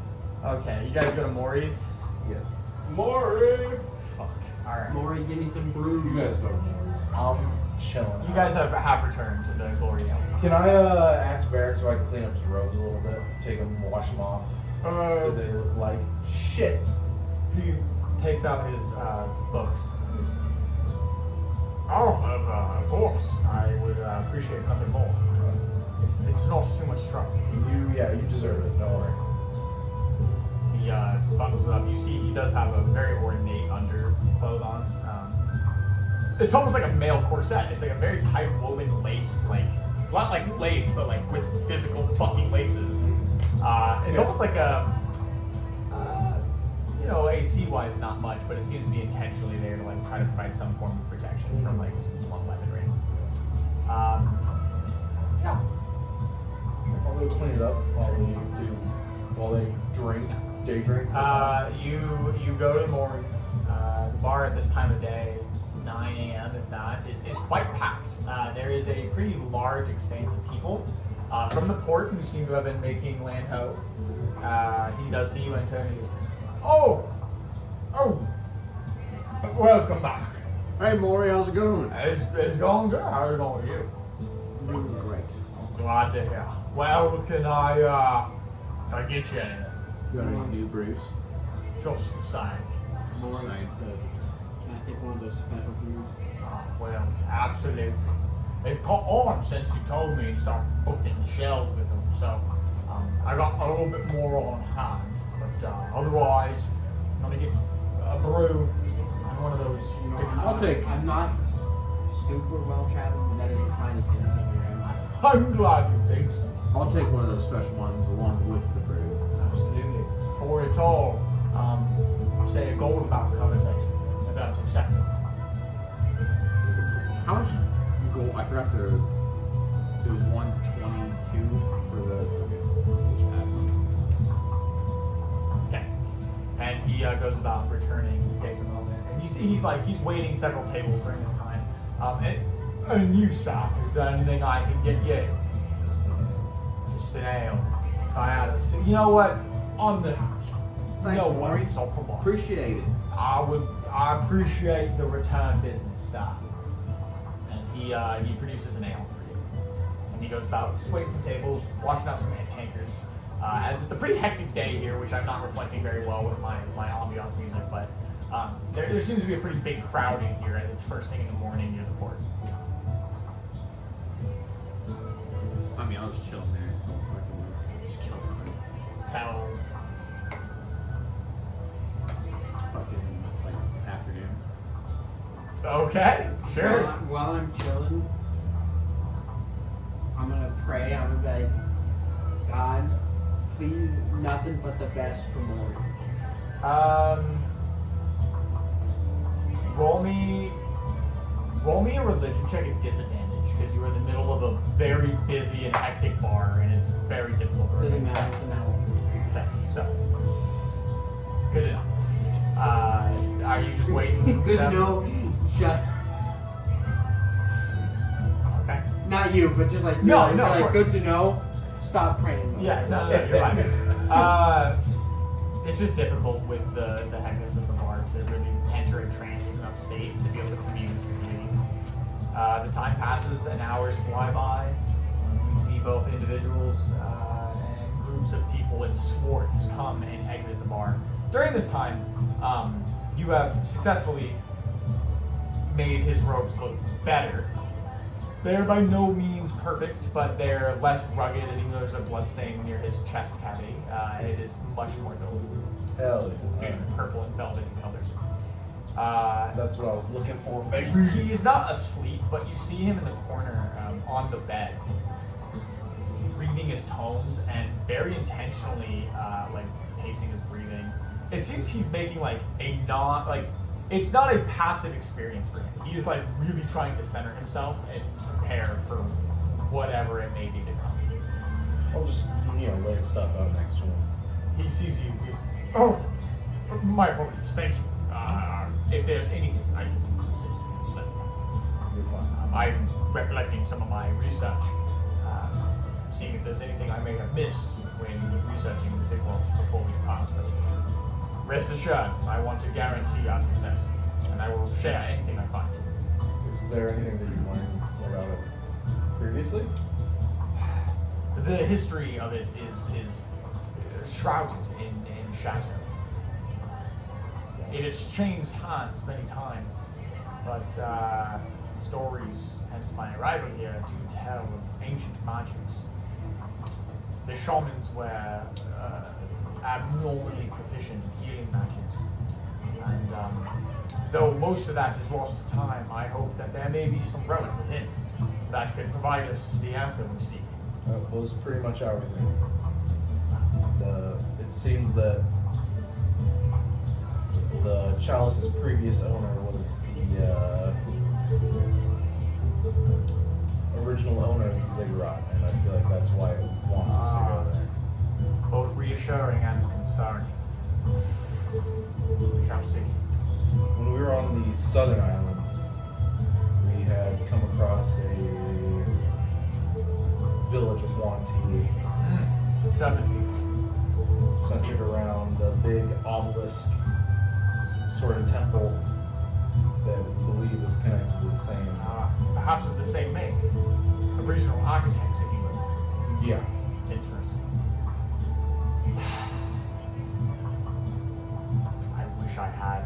Okay, you guys go to Maury's. Yes. Maury! Fuck. All right. Maury, give me some brews. You guys go to Maury's. Chilling. You guys have returned to the Glory Hill. Can I ask Varric so I can clean up his robes a little bit? Take them, wash them off. Does they look like shit? He takes out his books. Of course. I would appreciate nothing more. If it's not too much trouble. You deserve it. Don't worry. He bundles it up. You see he does have a very ornate undercloth on. It's almost like a male corset. It's like a very tight woven lace, like not like lace, but like with physical fucking laces. It's almost like a, AC wise not much, but it seems to be intentionally there to like try to provide some form of protection from like some blunt weaponry. Yeah. I'll go clean it up while they drink, day drink. You go to Maury's. The bar at this time of day, 9 a.m. if that, is quite packed. There is a pretty large expanse of people from the port who seem to have been making land ho. He does see you enter and he goes, Oh, welcome back. Hey, Maury, how's it going? It's going good. How's it going with you? I'm doing great. I'm glad to hear. Well, can I get you anything? You got any new brews? Just the same. Maury, Same. can I take one of those special brews? Well, absolutely. They've caught on since you told me and started booking shells with them, so I got a little bit more on hand. But otherwise, I'm gonna get a brew and one of those. I'll take. I'm not super well traveled, but that is the finest thing I've ever had. I'm glad you think so. I'll take one of those special ones along with the brew. Absolutely. For it all, say a gold about covers it, if that's acceptable. How much gold? I forgot to. It was 122 for the. Okay. So just add one. Okay. And he goes about returning, takes a moment, and you see he's waiting several tables during this time. And you, sir, is there anything I can get you? Just an ale. I had a. You know what? On the house. Thanks, No Maury. worries, I'll provide. Appreciate it. I appreciate the return business, sir. And he produces an ale for you. And he goes about just waiting some tables, washing out some tankards. As it's a pretty hectic day here, which I'm not reflecting very well with my ambiance music, but there seems to be a pretty big crowd in here as it's first thing in the morning near the port. I mean, I'll just chill in there until fucking just kill time. Tell Fucking like afternoon. Okay, sure. While I'm chilling, I'm gonna pray. I'm gonna be like, God, please, nothing but the best for Maury. Roll me a religion check at disadvantage because you're in the middle of a very busy and hectic bar and it's very difficult to Doesn't read. matter. It's an hour. Okay, so good enough. Are you just waiting? Good to know. Shut. Okay. Not you, but just like No, you're like, no, you're of like course. good to know. Stop praying. Yeah, no, you're right. It's just difficult with the heckiness of the bar to really enter a trance enough state to be able to commune with the community. The time passes and hours fly by. You see both individuals and groups of people in swarths come and exit the bar. During this time, you have successfully made his robes look better. They're by no means perfect, but they're less rugged, and even though there's a bloodstain near his chest cavity, it is much more noble Hell due yeah. to the purple and velvet colors. That's what I was looking for, baby. He is not asleep, but you see him in the corner on the bed, reading his tomes and very intentionally like pacing his breathing. It seems he's making like a it's not a passive experience for him. He's like really trying to center himself and prepare for whatever it may be to come. I'll just, lay stuff out next to him. He sees you. He goes, "Oh, my apologies. Thank you. if there's anything I can do to assist, please let me know. You're fine. I'm recollecting some of my research, seeing if there's anything I may have missed when researching the Ziggurat before we depart. But rest assured, I want to guarantee our success, and I will share anything I find. Is there anything that you learned about it previously? The history of it is shrouded in shadow. It has changed hands many times, but stories, hence my arrival here, do tell of ancient magics. The shamans were abnormally proficient in healing magics, and though most of that is lost to time, I hope that there may be some relic within that could provide us the answer we seek. That was pretty much our thing. It seems that the chalice's previous owner was the original owner of the Ziggurat, and I feel like that's why it wants us to go there. Both reassuring and concerning. We shall see. When we were on the southern island, we had come across a village of Wanti 7 people. centered around a big obelisk sort of temple that we believe is connected to the same. Perhaps of the same make. Original architects, if you will. Yeah. Interesting. I wish I had.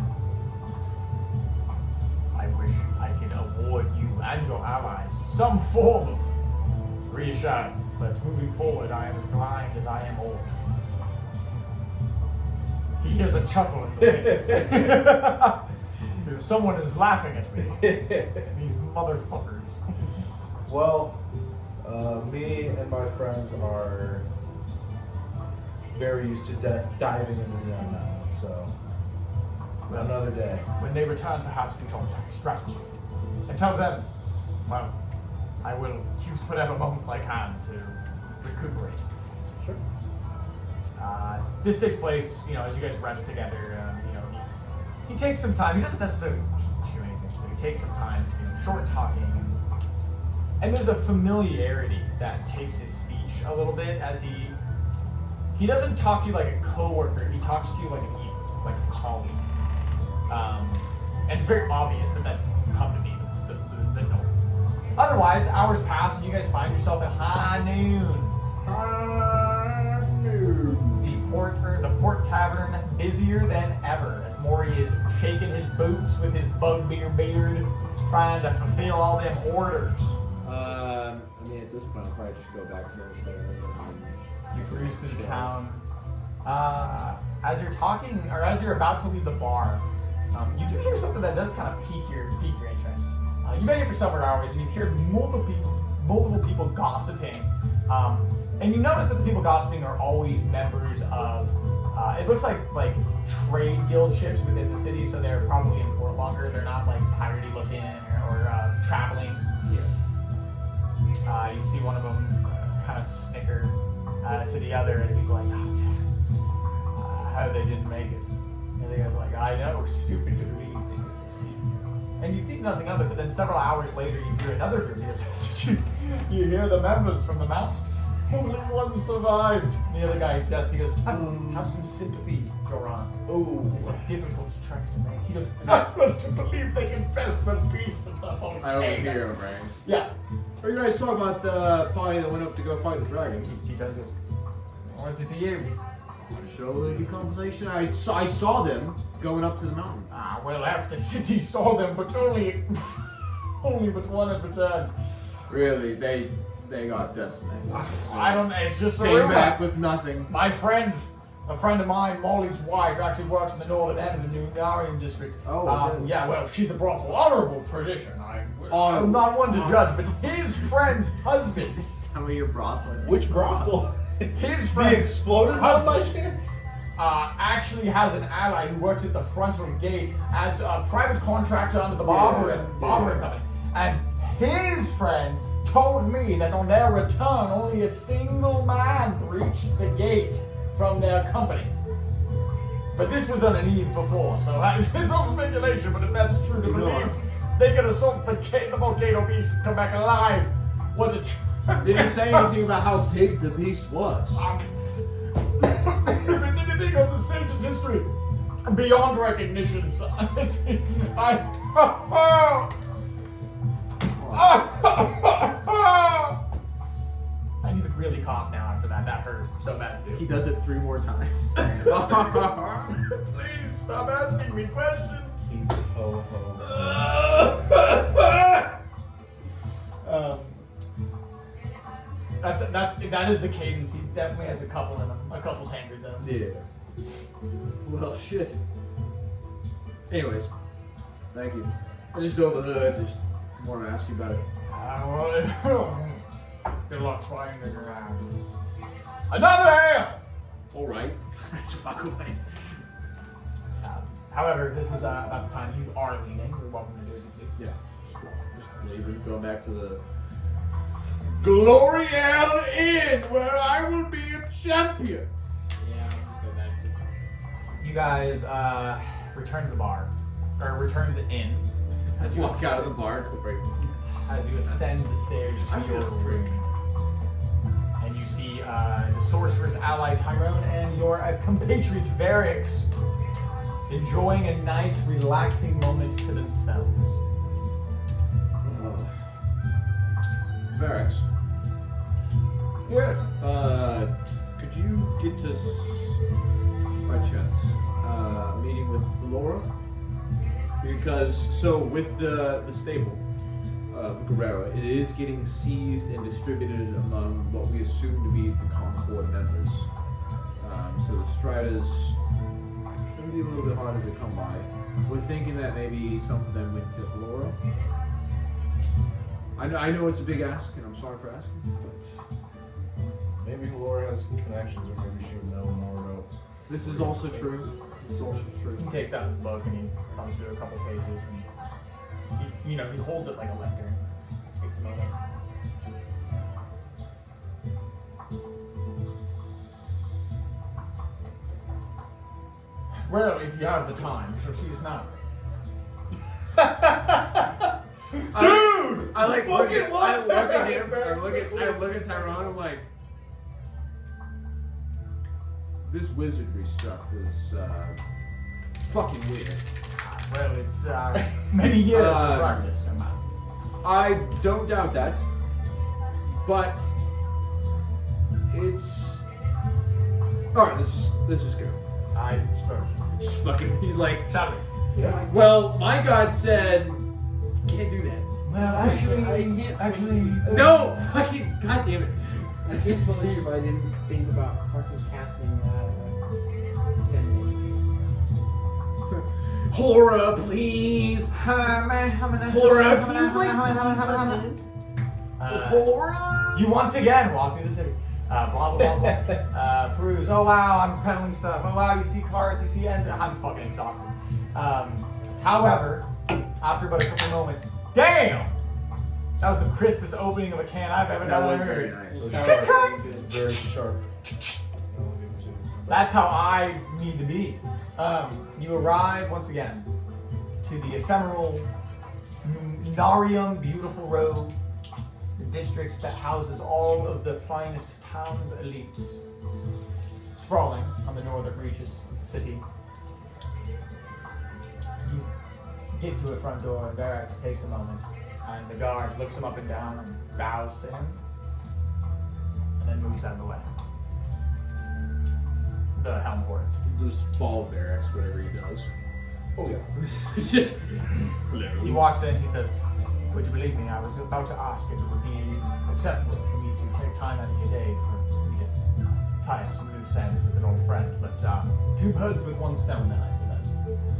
I wish I could award you and your allies some form of reassurance, but moving forward, I am as blind as I am old. He hears a chuckle in the wind. Someone is laughing at me. These motherfuckers. Well, me and my friends are very used to diving into the unknown, so another day. When they return, perhaps we talk strategy. And tell them, well, I will use whatever moments I can to recuperate. Sure. This takes place, as you guys rest together. He takes some time. He doesn't necessarily teach you anything, but he takes some time, short talking, and there's a familiarity that takes his speech a little bit as he doesn't talk to you like a coworker. He talks to you like a colleague, and it's very obvious that that's come to be the norm. Otherwise, hours pass and you guys find yourself at high noon. The port tavern busier than ever as Maury is shaking his boots with his bugbear beard, trying to fulfill all them orders. At this point, I'll probably just go back to there. You cruise through the town. As you're talking, or as you're about to leave the bar, you do hear something that does kind of pique your interest. You've been here for several hours, and you've heard multiple people gossiping. And you notice that the people gossiping are always members of, it looks like trade guild ships within the city, so they're probably in port longer. They're not like piratey looking or traveling. You see one of them kind of snicker to the other as he's like, how they didn't make it. And the guy's like, I know, we're stupid to believe they succeeded. And you think nothing of it, but then several hours later you hear another group. You hear the members from the mountains. Only one survived. And the other guy, Jesse, goes, have some sympathy, Joran. Oh, it's a difficult trek to make. He goes, I want to believe they can best the beast of the whole I overhear him, right? Yeah. Are you guys talking about the party that went up to go fight the dragon? He turns and goes, what's it to you? Show the conversation. I saw them going up to the mountain. Well, half the city saw them, but only but one had returned. Really? They got decimated. I don't know. It's just a Came rumor. back with nothing. My friend, a friend of mine, Molly's wife, actually works in the northern end of the New Narian district. Oh, yeah. Well, she's a brothel. Honorable tradition. I'm not one to judge, but his friend's husband. Tell me your brothel. Which brothel? His The friend's exploded house by husband chance? actually has an ally who works at the frontal gate as a private contractor under the Barber and Company. And his friend told me that on their return, only a single man breached the gate from their company. But this was on an eve before, so it's all speculation, but if that's true to You know, believe, they could assault the volcano beast and come back alive. What a Did he say anything about how big the beast was? If it's anything of the sage's history, beyond recognition, son. I need to really cough now after that. That hurt so bad. He does it 3 more times. Please stop asking me questions. Keep ho ho. That is the cadence. He definitely has a couple in him, a couple tankards in him. Yeah. Well, shit. Anyways, thank you. I just overheard. Just want to ask you about it. Good luck trying to grab. Another ale! Alright. Just walk away. However, this is about the time you are leaving. You're welcome to do as you please. Yeah. Just leaving, going back to the Gloriel Inn, where I will be a champion. Yeah, let's go back to You guys return to the bar, or return to the inn. As you walk out of the bar, go break. As you ascend the stairs to your room, and you see the sorceress ally Tyrone and your compatriot Varix enjoying a nice, relaxing moment to themselves. Varix. Yes. Could you get us, by chance, a meeting with Laura? Because, so with the stable of Guerrero, it is getting seized and distributed among what we assume to be the Concord members. So the Striders going to be a little bit harder to come by. We're thinking that maybe some of them went to Laura. I know it's a big ask, and I'm sorry for asking, but Maybe Laura has connections, or maybe she would know more about. this is also true. This is also true. He takes out his book and he thumbs through a couple pages, and he holds it like a lectern. Takes a moment. Well, if you have the time, so she's not. Dude! I like look fucking at love I look at that. him. I look at Tyrone. I'm like, this wizardry stuff is fucking weird. Well, it's many years of practice. I don't doubt that, but it's all right. Let's just go. I suppose. Just fucking. He's like, Shall we? well, my god said can't do that. Well, actually, No, fucking goddamn it. I can't believe I didn't think about fucking casting sending. Laura, please. Laura, can you Laura? You once again walk through the city. Blah blah blah blah. Peruse. Oh wow, I'm peddling stuff. Oh wow, you see cards, you see ends. I'm fucking exhausted. However, after about a couple moments, damn, that was the crispest opening of a can I've ever That done. was very nice. Very sharp. That's how I need to be. You arrive once again to the ephemeral Narium Beautiful Road, the district that houses all of the finest town's elites. Sprawling on the northern reaches of the city. You get to a front door and Barracks takes a moment, and the guard looks him up and down and bows to him, and then moves out of the way. The helm porter. Just follow Barracks, whatever he does. Oh yeah. It's just He walks in, he says, would you believe me, I was about to ask if it would be acceptable for me to take time out of your day for me to tie up some loose ends with an old friend, but 2 birds with 1 stone then, I suppose.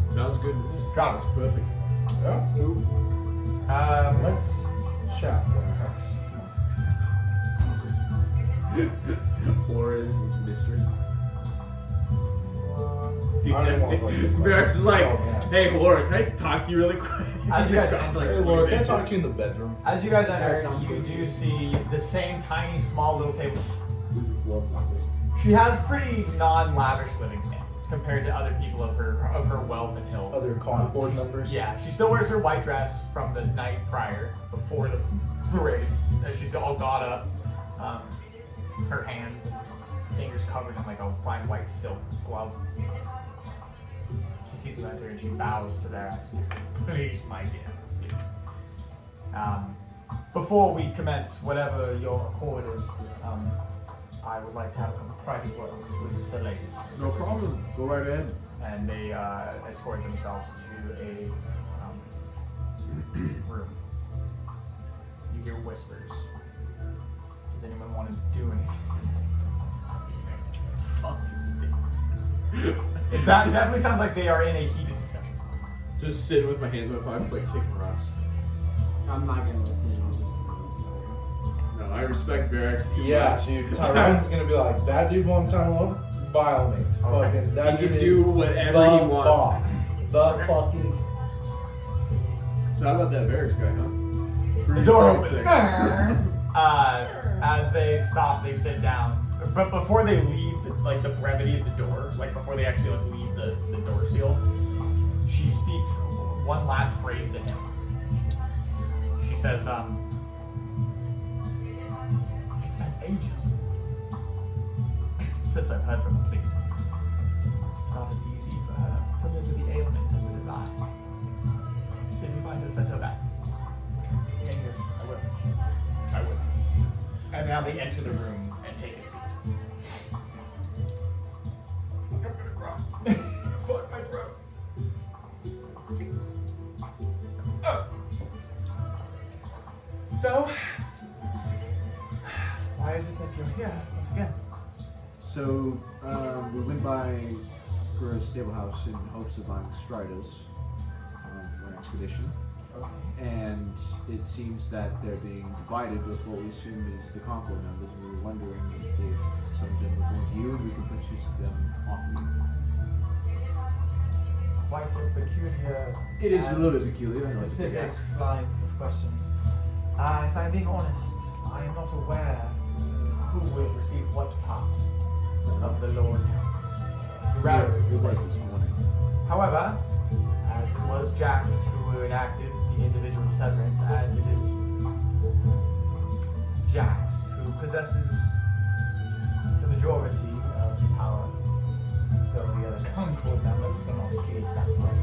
sounds good to me. Travis. Perfect. Yeah. Let's chat, Barracks. Laura is his mistress. I don't want to like. Barracks is like, Oh, man. hey Laura, can I talk to you really quick? As you guys enter, Hey Laura, can I talk to you in the bedroom? as you guys enter, you do see the same tiny, small little table. Wizards love like this. She has pretty non-lavish living standards. as compared to other people of her wealth and ilk. Other Concord She's- members? Yeah, she still wears her white dress from the night prior, before the parade. She's all got up, her hands and fingers covered in like a fine white silk glove. She sees you enter and she bows to their Please, my dear, please. Before we commence whatever your accord is, I would like to have some private words with the lady. No problem. Go right ahead. And they escort themselves to a room. You hear whispers. Does anyone want to do anything? That definitely sounds like they are in a heated discussion. Just sitting with my hands in my pockets, like kicking rocks. I'm not gonna listen. I'll just No, I respect Barracks too Yeah, much. dude. Tyrone's gonna be like, that dude wants time alone? By all means. Fucking, that He dude can is do whatever the he wants. boss. The fucking... So how about that Barracks guy, huh? The door opens. Sick. As they stop, they sit down. But before they leave, the brevity of the door, like before they actually leave the door seal, she speaks one last phrase to him. She says, it's been ages since I've heard from the police. It's not as easy for her to live with the ailment as it is I. If you find her, send her back. And he goes, I will. I will. And now they enter the room and take a seat. I'm gonna cry. Fuck my throat. So, why is it that you're here once again? So, we went by Gur's stable house in hopes of finding Striders for an expedition. And it seems that they're being divided with what we assume is the Concord members. We were wondering if some of them were going to you and we could purchase them off of you. Quite a peculiar. It is a and little bit peculiar. I know it's a big specific ask. line of questioning. If I'm being honest, I am not aware who will receive what part of the Lord Count's It was this morning. However, as it was Jax who enacted the individual severance, and it is Jax who possesses the majority of the power, though the other Concord members will not see it that way.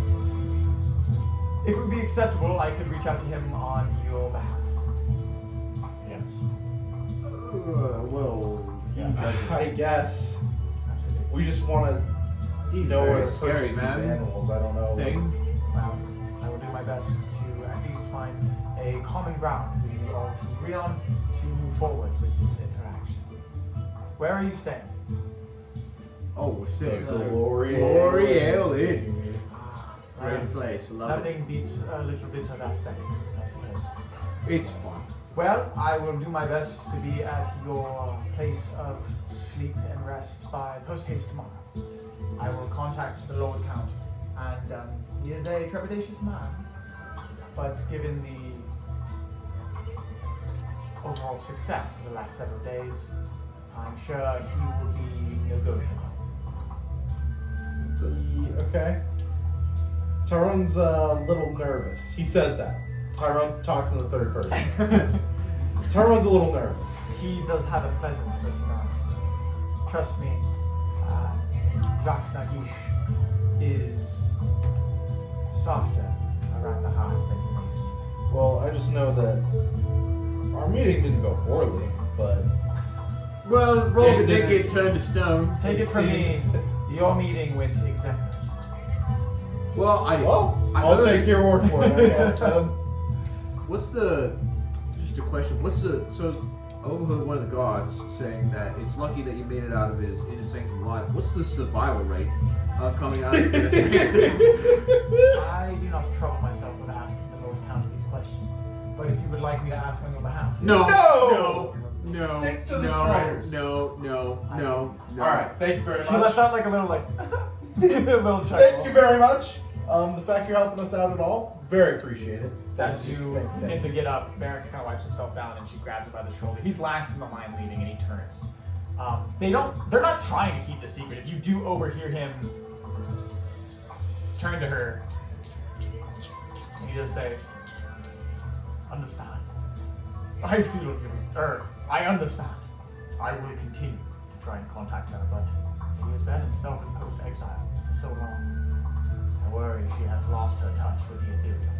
If it would be acceptable, I could reach out to him on your behalf. Yes. Well, he doesn't. I guess. Absolutely. We just want to He's know where very to scary, purchase these man. animals. I don't know. Thing. Well, I will do my best to at least find a common ground for you all to agree on to move forward with this interaction. Where are you staying? Oh, we're The sick. glory. Glory Ale Inn. Well, Great place. I love nothing beats a little bit of aesthetics, I suppose. it. It's fun. Well, I will do my best to be at your place of sleep and rest by post-haste tomorrow. I will contact the Lord Count, and he is a trepidatious man, but given the overall success of the last several days, I'm sure he will be negotiable. Okay. Tyrone's a little nervous. He says that. Tyrone talks in the third person. Tyrone's a little nervous. He does have a presence, does he not? Trust me, Jacques Nagish is softer around the heart than he may seem. Well, I just know that our meeting didn't go poorly, but Well, roll It the didn't. ticket, turn to stone. Take it from me, your meeting went exemplary. Well, I'll heard- take your word for it, I guess. Then. What's the? Just a question. What's the? So, I overheard one of the guards saying that it's lucky that you made it out of his inner sanctum alive. What's the survival rate of coming out of his inner sanctum? I do not trouble myself with asking the Lord Count these questions, but if you would like me to ask on your behalf, No. No! No. Stick to the no, Striders. No. All right, thank you very she lets much. out like a little little chuckle. Thank you very much. The fact you're helping us out at all, very appreciated. As you Thank begin you. to get up, Barracks kind of wipes himself down and she grabs him by the shoulder. He's last in the line leading and he turns. They're not trying to keep the secret. If you do overhear him turn to her, and you just say, understand. I feel you, I understand. I will continue to try and contact her, but she has been in self-imposed exile for so long. I worry she has lost her touch with the ethereal.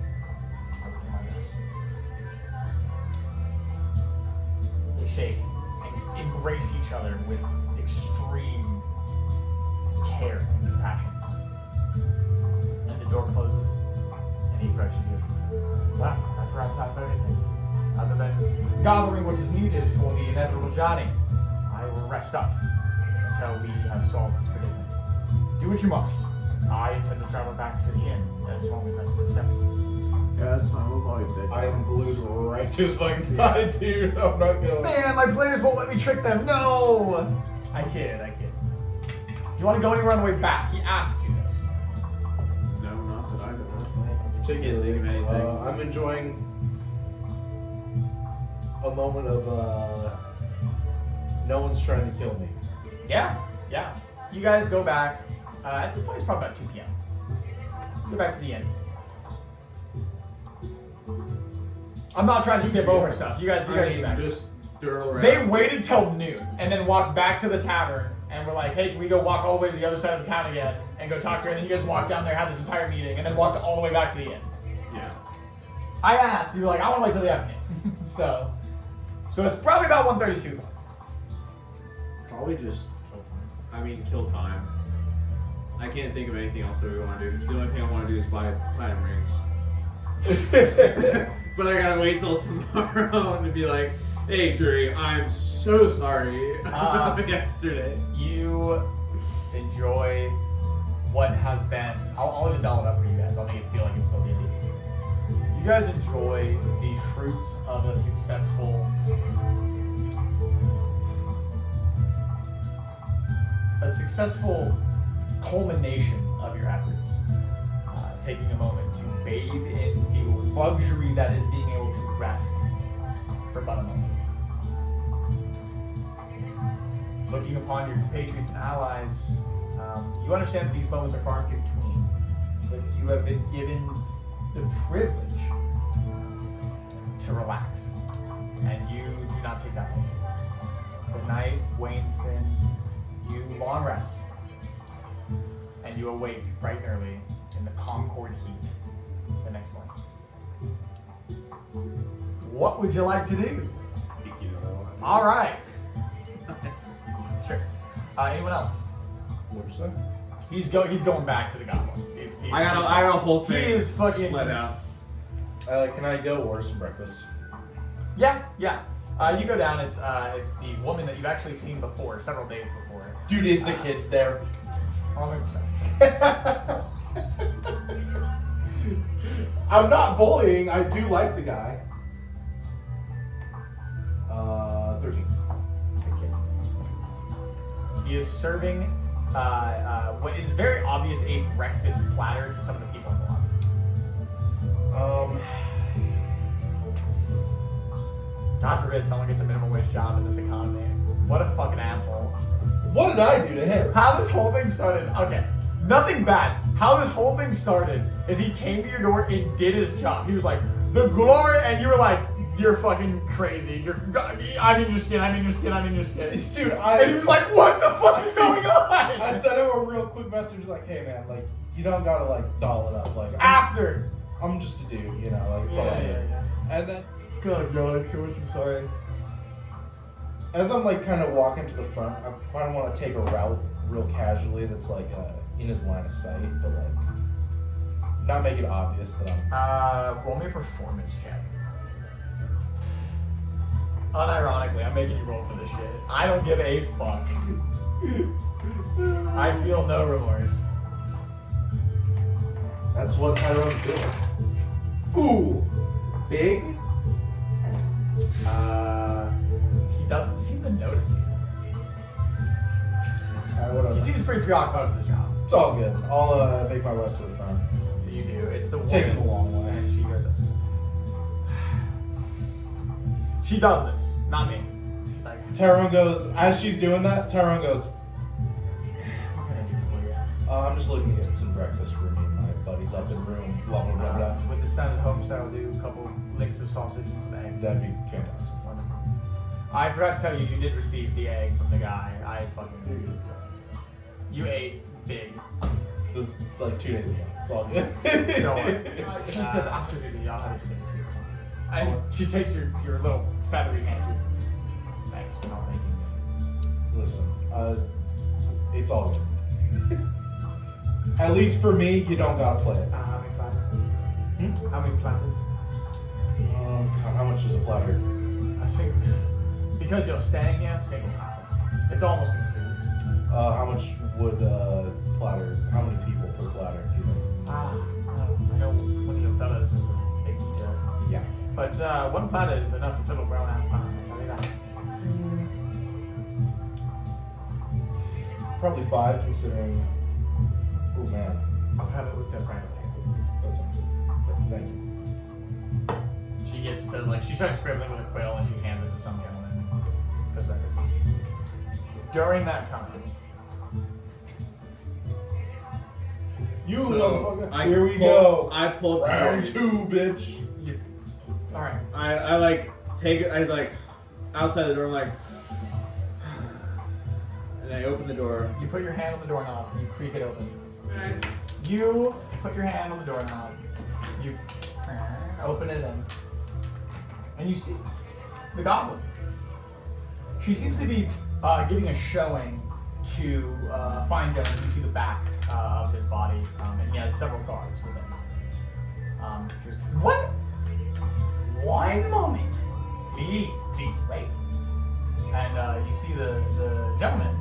I will do my best. They shake and embrace each other with extreme care and compassion. And the door closes, and he approaches you. Well, that wraps up everything. Other than gathering what is needed for the inevitable journey, I will rest up until we have solved this predicament. Do what you must. I intend to travel back to the inn as long as that is acceptable. Yeah, that's fine. We'll call you bed. I am glued right to his fucking side, dude. I'm not going. Man, my players won't let me trick them. No! I kid. Do you want to go anywhere on the way back? He asked you this. No, not that I know of. Can't think of anything. I'm enjoying a moment of no one's trying to kill me. Yeah. You guys go back. At this point, it's probably about 2 p.m. Go back to the inn. I'm not trying to skip over stuff. You guys get back. Just dirtle around. They waited till noon and then walked back to the tavern and were like, hey, can we go walk all the way to the other side of the town again and go talk to her? And then you guys walked down there, had this entire meeting, and then walked all the way back to the inn. Yeah. I asked, you were like, I want to wait till the afternoon. so it's probably about 1:32. Probably just, kill time. I can't think of anything else that we want to do. Because the only thing I want to do is buy platinum rings. But I gotta wait till tomorrow to be like, hey, Drury, I'm so sorry yesterday. You enjoy what has been. I'll even doll it up for you guys. I'll make it feel like it's still the end of the game. You guys enjoy the fruits of a successful culmination of your efforts. Taking a moment to bathe in the luxury that is being able to rest for about a moment. Looking upon your compatriots and allies, you understand that these moments are far and few between, but you have been given the privilege to relax, and you do not take that lightly. The night wanes thin, you long rest, and you awake bright and early in the Concord heat the next morning. What would you like to do? I think you know what I want to do. All right. Sure. Anyone else? What'd you say? He's going back to the goblin. I got a whole thing. He is fucking split out. Can I go order some breakfast? Yeah. You go down. It's the woman that you've actually seen before, several days before. Dude, is the kid there? 100%. I'm not bullying. I do like the guy. 13. He is serving what is very obvious a breakfast platter to some of the people in the lobby. God forbid someone gets a minimum wage job in this economy. What a fucking asshole. What did I do to him? How this whole thing started, okay, nothing bad. How this whole thing started is he came to your door and did his job. He was like, the glory, and you were like, you're fucking crazy. I'm in your skin. Dude, and he was like, what the fuck is going on? I sent him a real quick message like, hey man, like, you don't gotta like doll it up. Like, I'm just a dude, you know, like, it's all good. And then, God, yawning so much, I'm sorry. As I'm like kind of walking to the front, I kind of want to take a route real casually that's like in his line of sight, but like not make it obvious that I'm. Roll me a performance check. Unironically, I'm making you roll for this shit. I don't give a fuck. I feel no remorse. That's what Tyrone's doing. Ooh, big. He doesn't seem to notice you. Whatever. He seems pretty preoccupied with his job. It's all good. I'll make my way up to the front. You do. It's the woman. Taking the long way. And she goes up. She does this, not me. She's like, Tyrone goes, as she's doing that, Tyrone goes, what can I do for you? I'm just looking to get some breakfast for me and my buddies up in room. Blah blah blah blah. With the standard home style, do a couple licks of sausage and some egg. That'd be fantastic. Wonderful. I forgot to tell you, you did receive the egg from the guy. I fucking. You ate big. This is like 2 days ago. It's all good. Don't worry. She says absolutely. I'll have it delivered to you. And she takes your little feathery hand. She says, thanks for not making me. Listen, it's all good. At least for me, you don't gotta play it. How many platters? How many platters? Oh God, how much is a platter? I think because you're staying here, single platter. It's almost included. How much would platter? How many people per platter? Do you think? I know one of your fellas is a big eater. Yeah. But one platter is enough to fill a grown ass man, I'll tell you that. Probably 5, considering. Oh man, I'll have it with them right away. that's thank you. She gets to, like, she starts scribbling with a quill and she hands it to some gentleman. Goes back to his. During that time, You So, motherfucker. Here we go. I pull up the Round doors. 2, bitch. alright. I like take it. I like outside the door. I'm like, and I open the door. You put your hand on the doorknob and you creak it open. You put your hand on the doorknob. You open it and you see the goblin. She seems to be giving a showing to a fine gentleman. You see the back of his body, and he has several guards with him. She goes, "What? One moment, please wait." And you see the gentleman.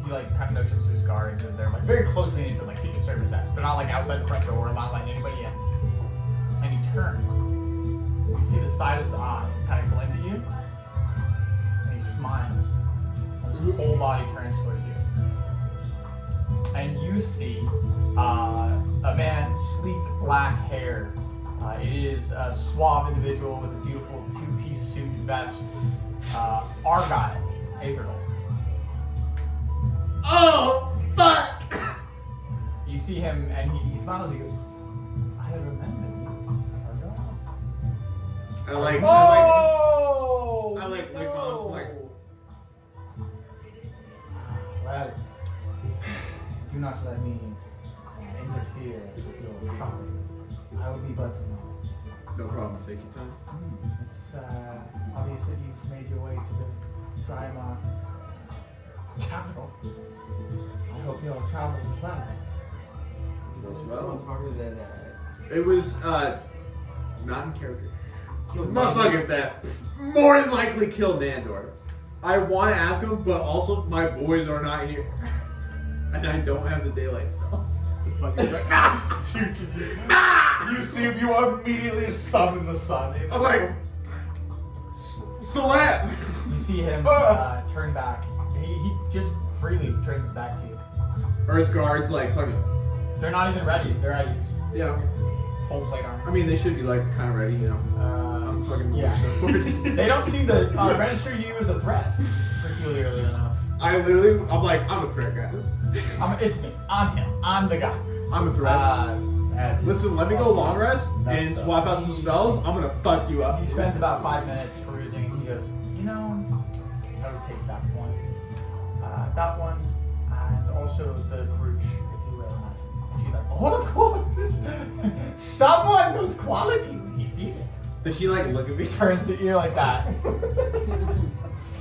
He like kind of notions to his guards as they're like very closely into like Secret Service-esque. They're not like outside the front door, not letting anybody in. And he turns. You see the side of his eye kind of glint at you, and he smiles. And his whole body turns towards you. And you see a man, sleek black hair. It is a suave individual with a beautiful two-piece suit and vest. Argyle, Averil. Oh fuck! You see him, and he smiles. He goes, "I remember you, Argyle." I like wig bombs. I'm like, Well, do not let me interfere with your shopping. I will be but no problem. Take your time. It's obvious that you've made your way to the Drymark capital. I hope your travel was well. Goes This well. motherfucker that It was not in character. Motherfucker that more than likely killed Nandor. I want to ask him, but also my boys are not here, and I don't have the daylight spell. The fucking You see him, you immediately summon the sun. I'm like, Salam. You see him turn back. He just freely turns his back to you. Or his guards like fucking. They're not even ready. They're at ease. Yeah. Full plate armor. I mean, they should be like kind of ready, you know. I'm fucking. Yeah. Of course. They don't seem to register you as a threat, peculiarly enough. I'm like, I'm a threat, guys. It's me. I'm him. I'm the guy. I'm a threat. Listen, let me go long rest and swap out some spells. I'm gonna fuck you up. He spends about 5 minutes perusing, and he goes, "You know, I would take that one, and also the brooch, if you will." And she's like, "Oh, of course. Someone knows quality when he sees it." Did she like look at me? Turns at you like that.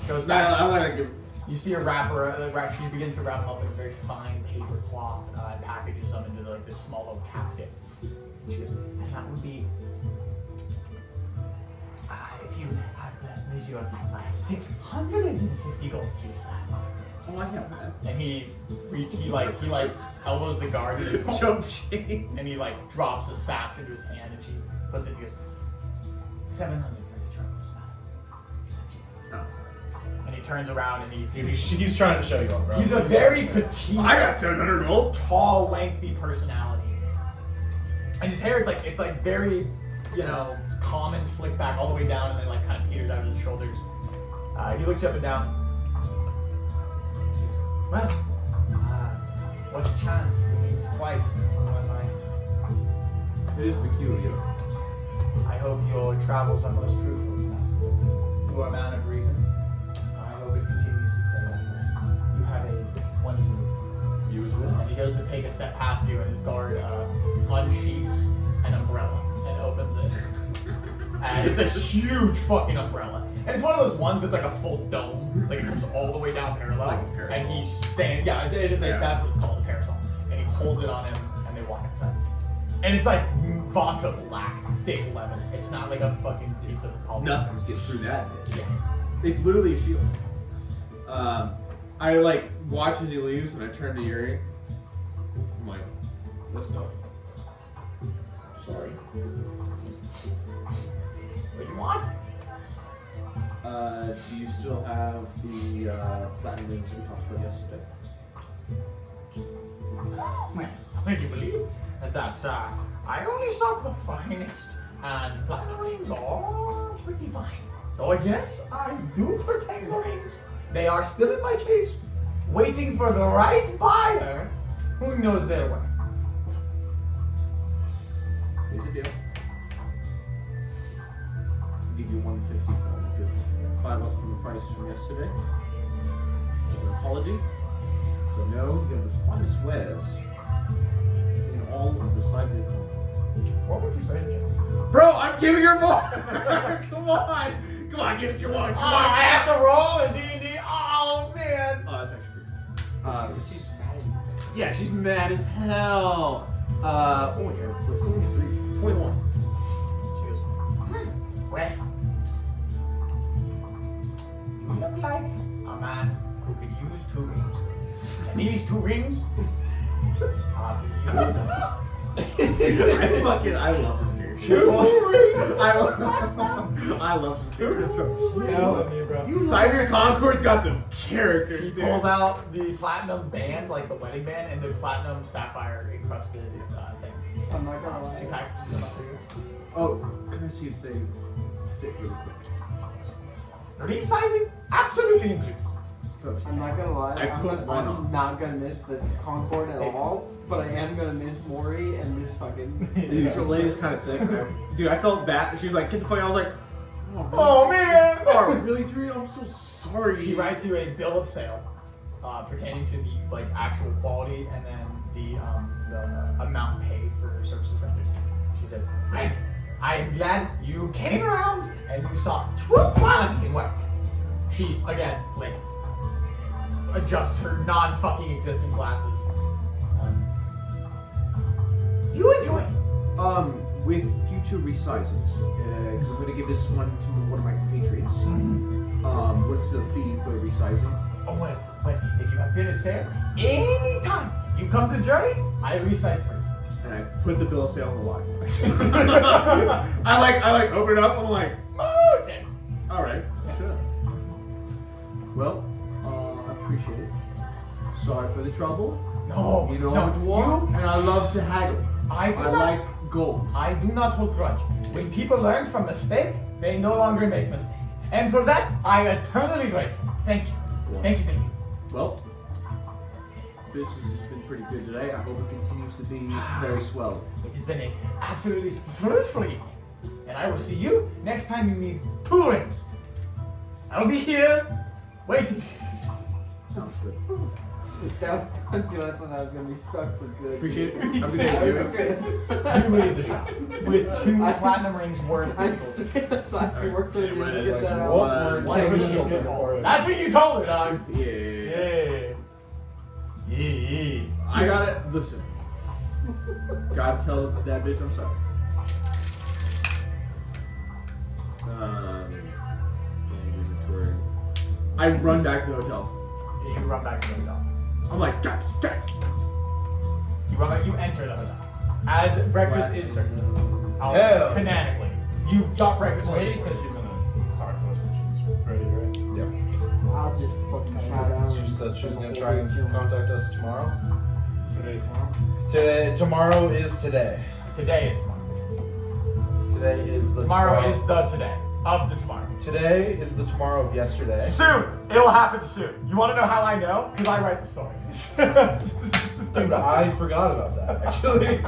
Goes No, back. I'm gonna give. You see her wrapper. She begins to wrap them up in a very fine paper cloth and packages them into like this small little casket. And she goes, "And that would be, if you have the measure, 650 gold pieces." Oh, I have that. And he elbows the guard and he, Jump shade. and he like drops a sack into his hand and she puts it. And he goes, 700 for the troubles, madam. Oh. And he turns around and Dude, he's trying to show you up, bro. he's a very petite, I got 700 gold. tall, lengthy personality. And his hair, it's like very, calm and slicked back all the way down and then like kind of peters out of his shoulders. He looks up and down. He goes, What's a chance? It means twice in one lifetime. It is peculiar. I hope your travels are most fruitful, Master. You are a man of reason. I hope it continues to stay that way. You have a wonderful. You as well. And he goes to take a step past you, and his guard unsheaths an umbrella and opens it. And it's a huge fucking umbrella. And it's one of those ones that's like a full dome. Like it comes all the way down parallel. Like a parasol. And he stands, yeah, it is like, Yeah. that's what it's called, a parasol. And he holds it on him, and they walk inside. And it's like Vanta black, thick leather. It's not like a fucking piece of polyester. Nothing's getting through that. Yeah. It's literally a shield. I like watch as he leaves, and I turn to Yuri. I'm like, this stuff. Sorry. What do you want? Do you still have the platinum rings we talked about yesterday? Well, would you believe that I only stock the finest, and platinum rings are pretty fine. So yes, I do pertain the rings. They are still in my case, waiting for the right buyer who knows their worth. Here's the deal. I'll give you 150 for them. I'll give 5 up from the price from yesterday. As an apology. So no, you have the finest wares in all of the Syveer Concord. What would persuasion check? Bro, I'm giving her more! Come on! Come on, give it, come on, come on! I have to roll in D&D. Oh man. Oh, that's actually pretty. Yeah, she's mad as hell. Oh, yeah, plus 3. 21. She goes, well, you look like a man who could use 2 rings. And these 2 rings are beautiful. I love this character. I love this character so much. Hell me, bro. Syveer Concord's got some character. She pulls out the platinum band, like the wedding band, and the platinum sapphire encrusted thing. I'm not gonna She lie. packages them up for you. Oh, can I see if they fit really quick? Resizing? Absolutely included. I'm not gonna lie. I put one on. I'm not gonna miss the Concord at all, but I am gonna miss Maury and this fucking. The neutral lady's kind of sick. Dude, I felt bad. She was like, get the fuck out. I was like, Oh man! oh, really, Dre? I'm so sorry. She writes you a bill of sale pertaining to the like actual quality and then the amount paid for services rendered. She says, "Great, I am glad you came around and you saw true quality in work." She again like adjusts her non-fucking existing glasses. You enjoy it. With future resizings, because I'm gonna give this one to one of my compatriots. What's the fee for resizing? Oh well, if you have been a sale anytime you come to Journey, I resize for you. And I put the bill of sale in the lockbox. I like open it up. I'm like, Okay. all right, sure. Well, I appreciate it. Sorry for the trouble. No, You know, no, I'm a dwarf, and I love to haggle. I do I not, like gold. I do not hold grudge. When people learn from mistake, they no longer make mistake. And for that, I eternally grateful. Thank you. Thank you, thank you. Well, business has been pretty good today. I hope it continues to be very swell. It has been an absolutely fruitful evening. And I will see you next time you need 2 rings. I'll be here waiting. Sounds good. Dude, I thought that was gonna be stuck for good. Appreciate it. Me Have a too. good I day, was dude. straight You leave the shop with 2 I- platinum rings worth I'm of gold. straight up we worked it. Anyway, Get that's that out. one- That's what you told her, dog. Yeah. Yeah. I gotta listen. Gotta tell that bitch I'm sorry. Inventory. I run back to the hotel. You run back to the hotel. I'm like, guys. You run back. You enter the hotel. As breakfast is served. Hell. Canonically, you got breakfast. Lady says she's gonna talk to us when she's ready, right? Yep. I'll just fucking shout out. She said she was gonna try and contact us tomorrow. Today's tomorrow. Tomorrow is today. Today is tomorrow. Today is the Tomorrow 12th. is the today. of the tomorrow. Today is the tomorrow of yesterday. Soon! It'll happen soon. You want to know how I know? Because I write the stories. Dude, I forgot about that, actually.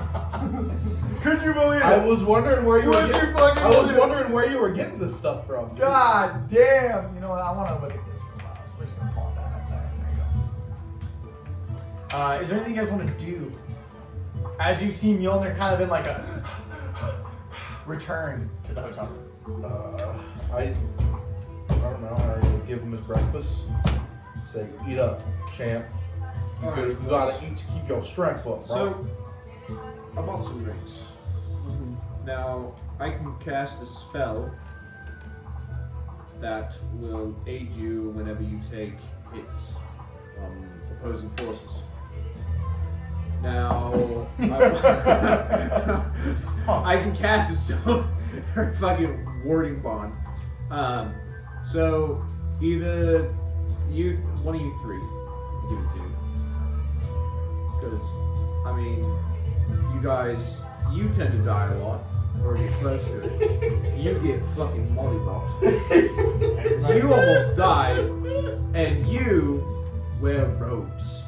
Could you believe it? I was wondering where you were Would you getting, fucking I was believe it? wondering where you were getting this stuff from. God damn! You know what? I want to look at this for a while, so we're just gonna pull that up there. There you go. Is there anything you guys want to do? As you see Mjolnir kind of in like a return to the hotel room. I don't know. I give him his breakfast. Say, eat up, champ. You gotta eat to keep your strength up, bro. So, I bought some rings. Now, I can cast a spell that will aid you whenever you take hits from opposing forces. Now, I can cast it so her fucking warding bond. So either one of you three, I'll give it to you. Because I mean, you guys, you tend to die a lot or get close to it. You get fucking mollybopped. You almost died, and you wear robes.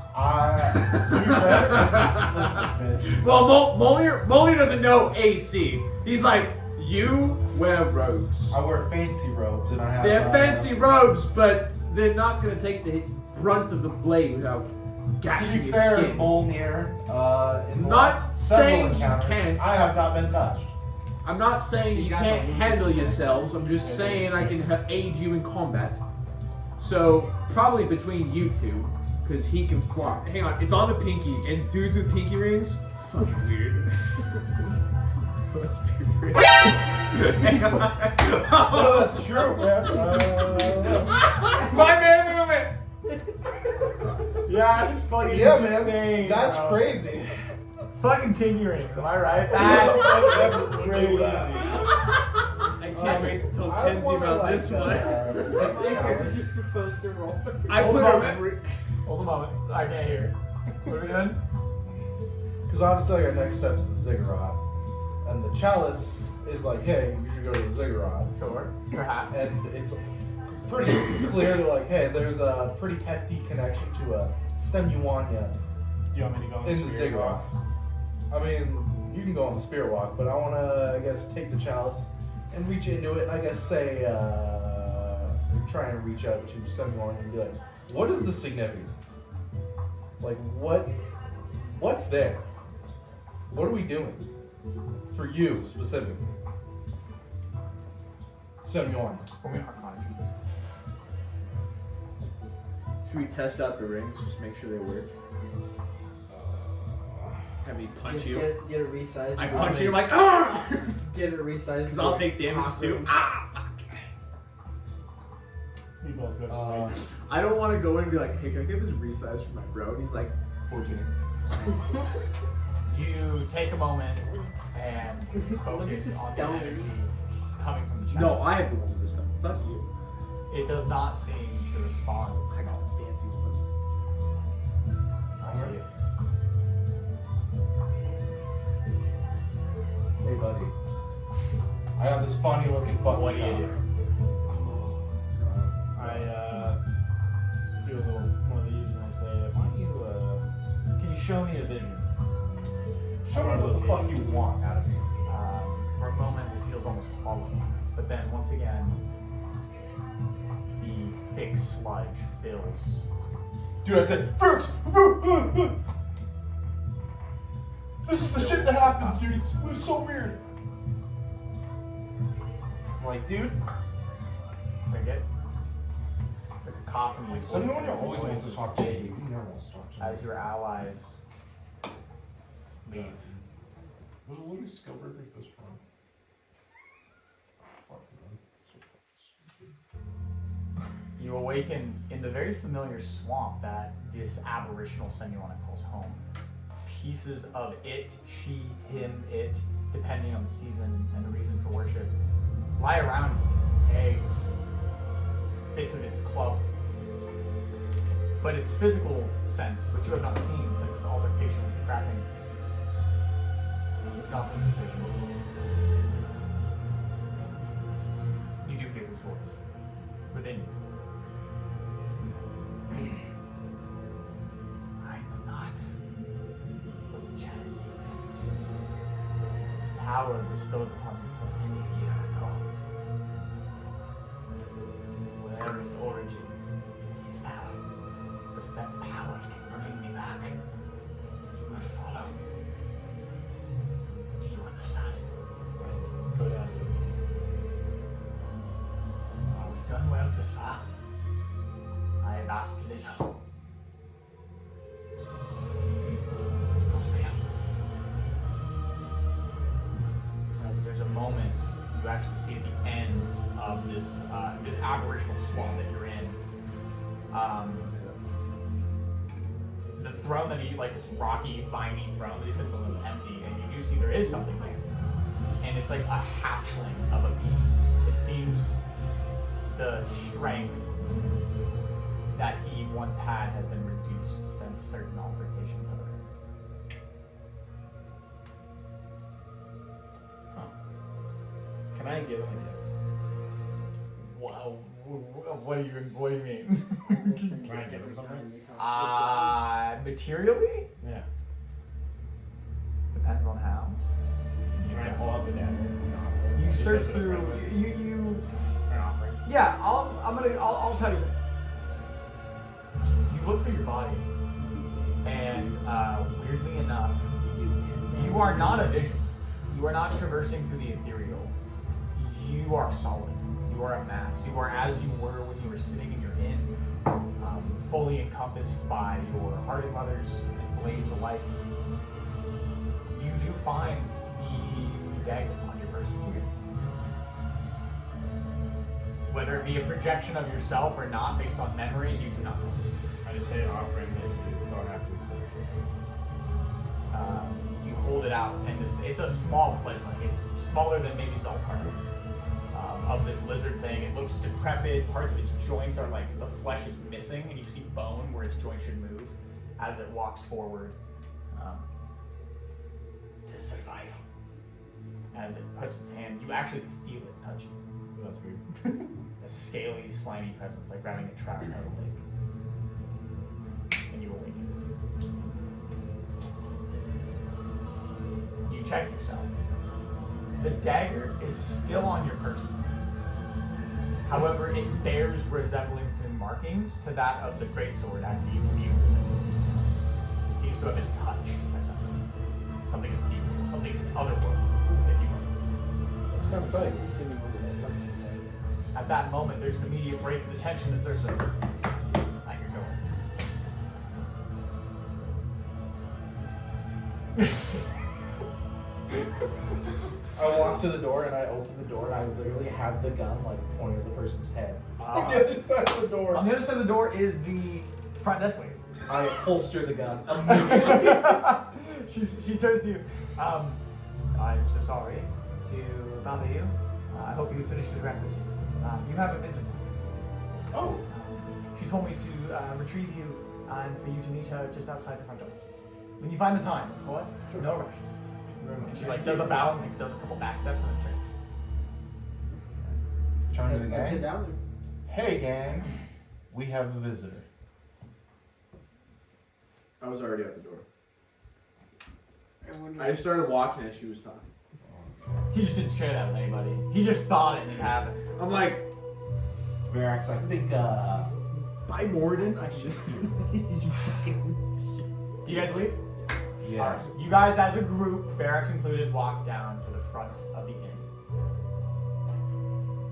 Listen, bitch. Well, Molly doesn't know AC. He's like, you wear robes. I wear fancy robes, and I have. They're fancy robes, but they're not gonna take the brunt of the blade without To gashing be your fair, skin. Mjolnir, in the Not last several saying you encounters, can't. I have not been touched. I'm not saying He's you got can't the handle loops. yourselves. I'm just saying I can aid you in combat. So probably between you two, because he can fly. Hang on, it's on the pinky, and dudes with pinky rings, fucking weird. Let's be real. Hang on. No, that's true, man. My man movement! Yeah, it's fucking Yeah, insane. man. That's bro. crazy. Fucking pinky rings, am I right? That's fucking crazy. I can't wait to tell I Kenzie wanna, about like, this one. take the challenge. Supposed to roll. I Hold put a a moment. Hold a moment. I can't hear. What are we doing? Because obviously, our next step is the Ziggurat. And the chalice is like, hey, you should go to the Ziggurat. Sure. Perhaps. And it's pretty clear that, like, hey, there's a pretty hefty connection to a Semuanya You want me to go in the Ziggurat. I mean, you can go on the Spirit Walk, but I want to, I guess, take the chalice and reach into it and I guess say, try and reach out to Semuanya and be like, what is the significance? Like, what's there? What are we doing? For you, specifically. Semuanya. We're gonna arcana check this. Should we test out the rings? Just make sure they work. Have me punch Just you. Get it resized. I punch you. You're like, ah! Get it resized. Because I'll take damage too. Ah! We both go to sleep. I don't want to go in and be like, hey, can I get this resized for my bro? And he's like, 14. You take a moment and Look at focus this on the stone. energy coming from the chalice. no, I have the one with this stuff. Fuck you. It does not seem to respond with I the got a fancy one. I see it. Hey, buddy. I got this funny looking fucking What do you cup. do? I do a little one of these and I say, why don't you, can you show me a vision? Show me what the fuck you want out of me. For a moment, it feels almost hollow, but then once again, the thick sludge fills. Dude, I said, fruit! This is the shit that happens, dude. It's so weird. I'm like, dude, Drink it. The cacophony. like, of someone voices always and wants to noises talk to you. You never want to talk to me. as your allies leave. What is Skillbreak make this from? Fuck, man. You awaken in the very familiar swamp that this aboriginal Senuana calls home. Pieces of it, she, him, it, depending on the season and the reason for worship, lie around you. Eggs, bits of its club. But its physical sense, which you have not seen since its altercation with the Kraken, is not in this vision. You do voice within you. I know not what the chalice seeks, but it is power bestowed upon me from many a year ago. Wherever its origin, it seeks power. But if that power can bring me back, you will follow. Do you understand? Go down to Oh, we've done well this far. I have asked little. Not fail. There's a moment you actually see at the end of this this aboriginal swamp that you're in. The throne that he, like this rocky, viney throne that he sits on is empty, and you do see there is something there. And it's like a hatchling of a being. It seems the strength that he once had has been reduced since certain altercations have occurred. Can I give him a gift? Wow, what do you mean? Can I give him something? Materially? Yeah. Depends on how. Can I pull out the dagger? You Just search as a through. present? You. An offering. Yeah, I'll tell you this. You look through your body, and weirdly enough, you are not a vision. You are not traversing through the ethereal. You are solid. You are a mass. You are as you were when you were sitting in your inn, fully encompassed by your hearted mothers and blades alike. You do find the dagger on your person. Whether it be a projection of yourself or not, based on memory, you do not know. I just say an offering that you don't have to accept. You hold it out, and it's a small fledgling. It's smaller than maybe Zoltar is. Of this lizard thing, it looks decrepit. Parts of its joints are like the flesh is missing, and you see bone where its joints should move as it walks forward to survive. As it puts its hand, you actually feel it touch you. That's weird. A scaly, slimy presence, like grabbing a trout out of the lake. And you awaken. You check yourself. The dagger is still on your person. However, it bears resemblance in markings to that of the greatsword after you viewed it. It seems to have been touched by something. Something ethereal, something otherworldly, if you will. It's kind of funny. You're sitting over there. Must be like, At that moment, there's an immediate break of the tension as there's a at your door. I walk to the door and I open the door and I literally have the gun like pointed at the person's head. Ah. On the other side of the door. On the other side of the door is the front desk lady. I holster the gun. she turns to you. I'm so sorry to bother you. I hope you finished your breakfast. You have a visitor. Oh. She told me to retrieve you and for you to meet her just outside the front doors. When you find the time, of course. Sure. No rush. And she like does a bow and like, does a couple back steps and then turns. Turn to the Let's sit gang. down there. Hey gang, we have a visitor. I was already at the door. Everyone I just started walking as she was talking. He just didn't share that with anybody. He just thought it would happen. I'm like, Verax, I think by Morden, I just. Do you guys leave? yeah. Alright, you guys as a group, Ferex included, walk down to the front of the inn.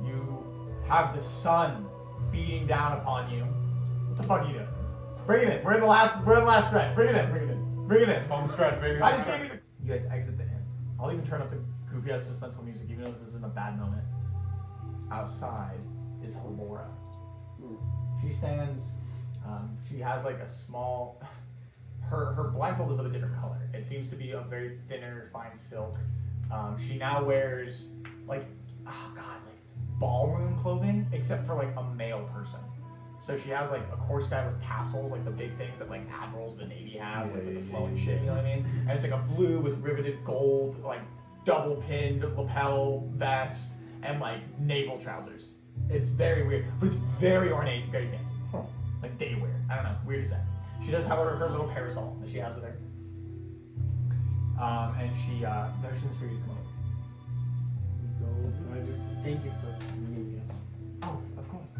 You have the sun beating down upon you. What the fuck are you doing? Bring it in. We're in the last stretch. Bring it in. Bring it in. Home stretch, baby. I just gave you the... You guys exit the inn. I'll even turn up the goofy ass suspenseful music, even though this isn't a bad moment. Outside is Homora. She stands. She has like a small. Her blindfold is of a different color. It seems to be a very thinner, fine silk. She now wears like ballroom clothing, except for like a male person. So she has like a corset with tassels, like the big things that like admirals of the Navy have, like with the flowing shit, you know what I mean? And it's like a blue with riveted gold, like double pinned lapel vest and like naval trousers. It's very weird, but it's very ornate, very fancy. Like day wear. I don't know. Weird design. She does have her little parasol that she has with her. And she motions for you to come over. Can I just thank you for meeting us? Oh, of course.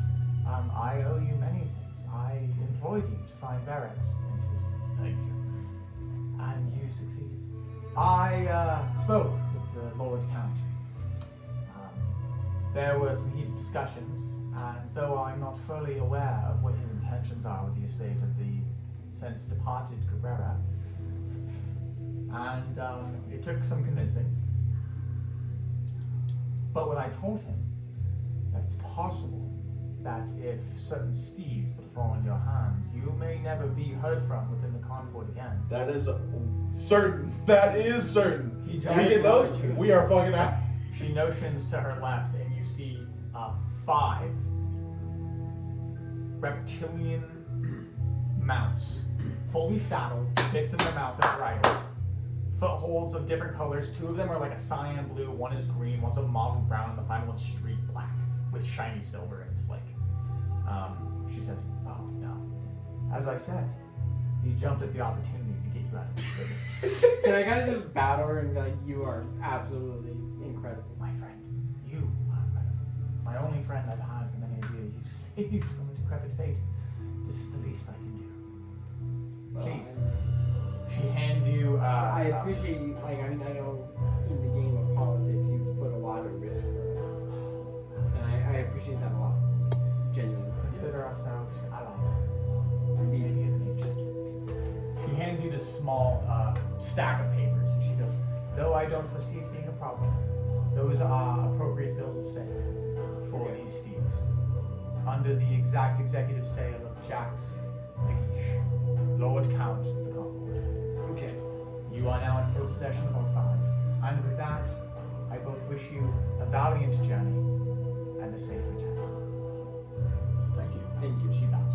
I owe you many things. I employed you to find Varex. And he says, thank you. And you succeeded. I spoke with the Lord Count. There were some heated discussions, and though I'm not fully aware of what his intentions are with the estate of the since departed Cabrera, and it took some convincing. But when I told him that it's possible that if certain steeds were to fall in your hands, you may never be heard from within the Concord again. That is certain. That is certain. He We jumps get those. forward to We are fucking out. She notions to her left, and you see 5 reptilian mounts, fully saddled, bits in their mouth and bridle, footholds of different colors. 2 of them are like a cyan blue, one is green, one's a mottled brown, and the final one's street black with shiny silver in its flake. She says, "Oh no, as I said, he jumped at the opportunity to get you out of the city." Can I kind of just bow to her and be like, you are absolutely incredible. My friend, you are incredible. My only friend I've had for many years. You saved from a decrepit fate. This is the least I can do. Please. She hands you. I appreciate you. Like, I mean, I know in the game of politics, you've put a lot of risk for us, and I appreciate that a lot. Genuinely. Consider ourselves allies. Indeed. Maybe in the future. She hands you this small stack of papers, and she goes, "Though I don't foresee it being a problem, those are appropriate bills of sale for these steeds, under the exact executive sale of Jax McGeish, Lord Count of the Concord. Okay. You are now in full possession of all 5, and with that, I both wish you a valiant journey and a safe return." Thank you. Thank you. She bows.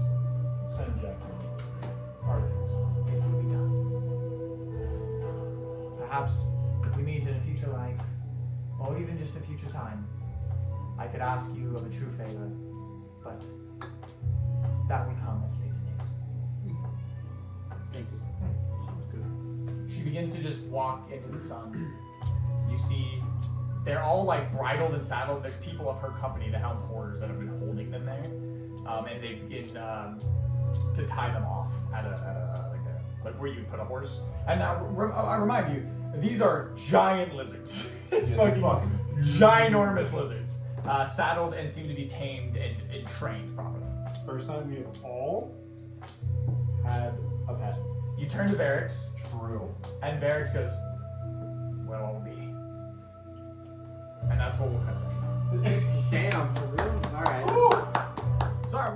Send Jack to me. Arden's. It will be done. Perhaps if we meet in a future life, or even just a future time, I could ask you of a true favor, but that will come at a later date. Thanks. Sounds good. She begins to just walk into the sun. You see, they're all like bridled and saddled. There's people of her company, the Helm Porters, that have been holding them there, and they begin to tie them off at like where you put a horse. And now I remind you, these are giant lizards. It's fucking ginormous lizards, saddled and seem to be tamed and trained properly. First time we have all had a pet. You turn to Varix, True. and Varix goes, "Well, I'll be," and that's what we'll cut section. Damn, for real? All right. Sorry.